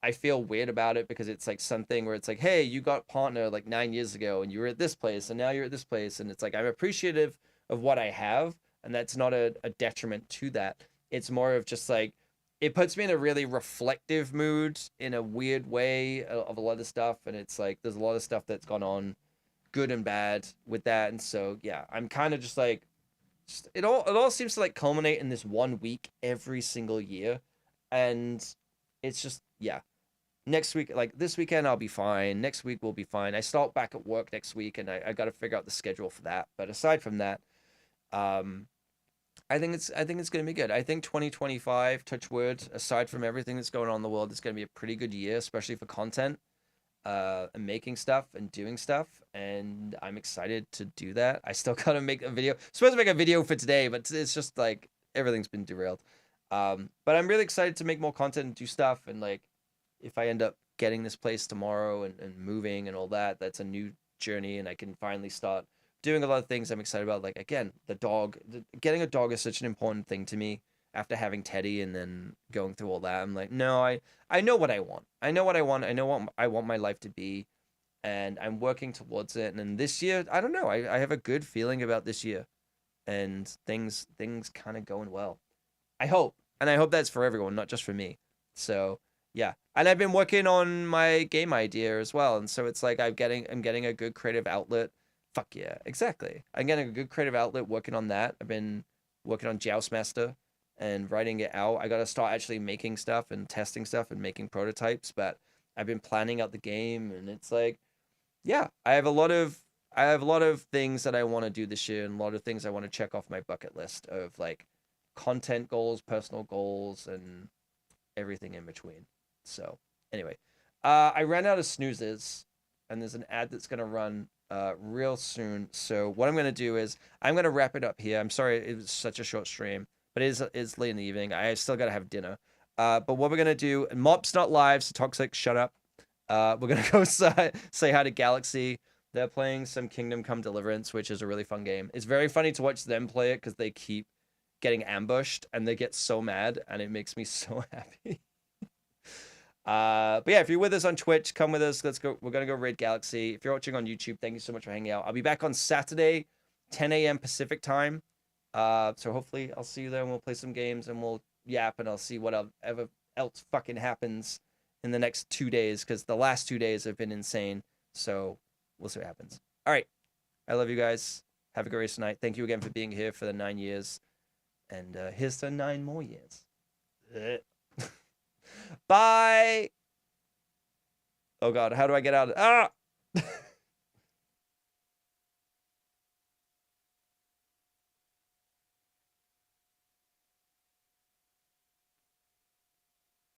I feel weird about it, because it's like something where it's like, hey, you got partner like 9 years ago and you were at this place and now you're at this place. And it's like, I'm appreciative of what I have. And that's not a detriment to that. It's more of just like, it puts me in a really reflective mood in a weird way of a lot of stuff. And it's like, there's a lot of stuff that's gone on, good and bad, with that. And so, yeah, I'm kind of just like, it all seems to like culminate in this 1 week every single year. And it's just, yeah, next week, like this weekend, I'll be fine. Next week will be fine. I start back at work next week, and I got to figure out the schedule for that. But aside from that, um, I think it's gonna be good. I think 2025, touch wood, aside from everything that's going on in the world, it's gonna be a pretty good year, especially for content, and making stuff and doing stuff. And I'm excited to do that. I still gotta make a video. Supposed to make a video for today, but it's just like everything's been derailed. But I'm really excited to make more content and do stuff, and like if I end up getting this place tomorrow and moving and all that, that's a new journey, and I can finally start doing a lot of things I'm excited about. Like again, getting a dog is such an important thing to me. After having Teddy and then going through all that, I'm like, no, I know what I want. I know what I want. I know what I want my life to be, and I'm working towards it. And then this year, I don't know. I have a good feeling about this year, and things kind of going well. I hope. And I hope that's for everyone, not just for me. So yeah. And I've been working on my game idea as well. And so it's like I'm getting a good creative outlet. Fuck yeah, exactly. I'm getting a good creative outlet working on that. I've been working on Joustmaster and writing it out. I got to start actually making stuff and testing stuff and making prototypes, but I've been planning out the game, and it's like, yeah, I have a lot of things that I want to do this year, and a lot of things I want to check off my bucket list of like content goals, personal goals, and everything in between. So anyway, I ran out of snoozes, and there's an ad that's gonna run real soon. So what I'm gonna do is I'm gonna wrap it up here. I'm sorry it was such a short stream, but it's late in the evening. I still gotta have dinner. But what we're gonna do, Mop's not live, so Toxic, shut up. We're gonna go say hi to Galaxy. They're playing some Kingdom Come Deliverance, which is a really fun game. It's very funny to watch them play it because they keep getting ambushed and they get so mad, and it makes me so happy. But yeah, if you're with us on Twitch, come with us. Let's go. We're gonna go raid Galaxy. If you're watching on YouTube, thank you so much for hanging out. I'll be back on Saturday, 10 a.m. Pacific time. So hopefully I'll see you there, and we'll play some games, and we'll yap, and I'll see whatever else fucking happens in the next 2 days, because the last 2 days have been insane. So we'll see what happens. All right, I love you guys. Have a great rest of the night. Thank you again for being here for the 9 years, and here's to 9 more years. Bye. Oh God, how do I get out of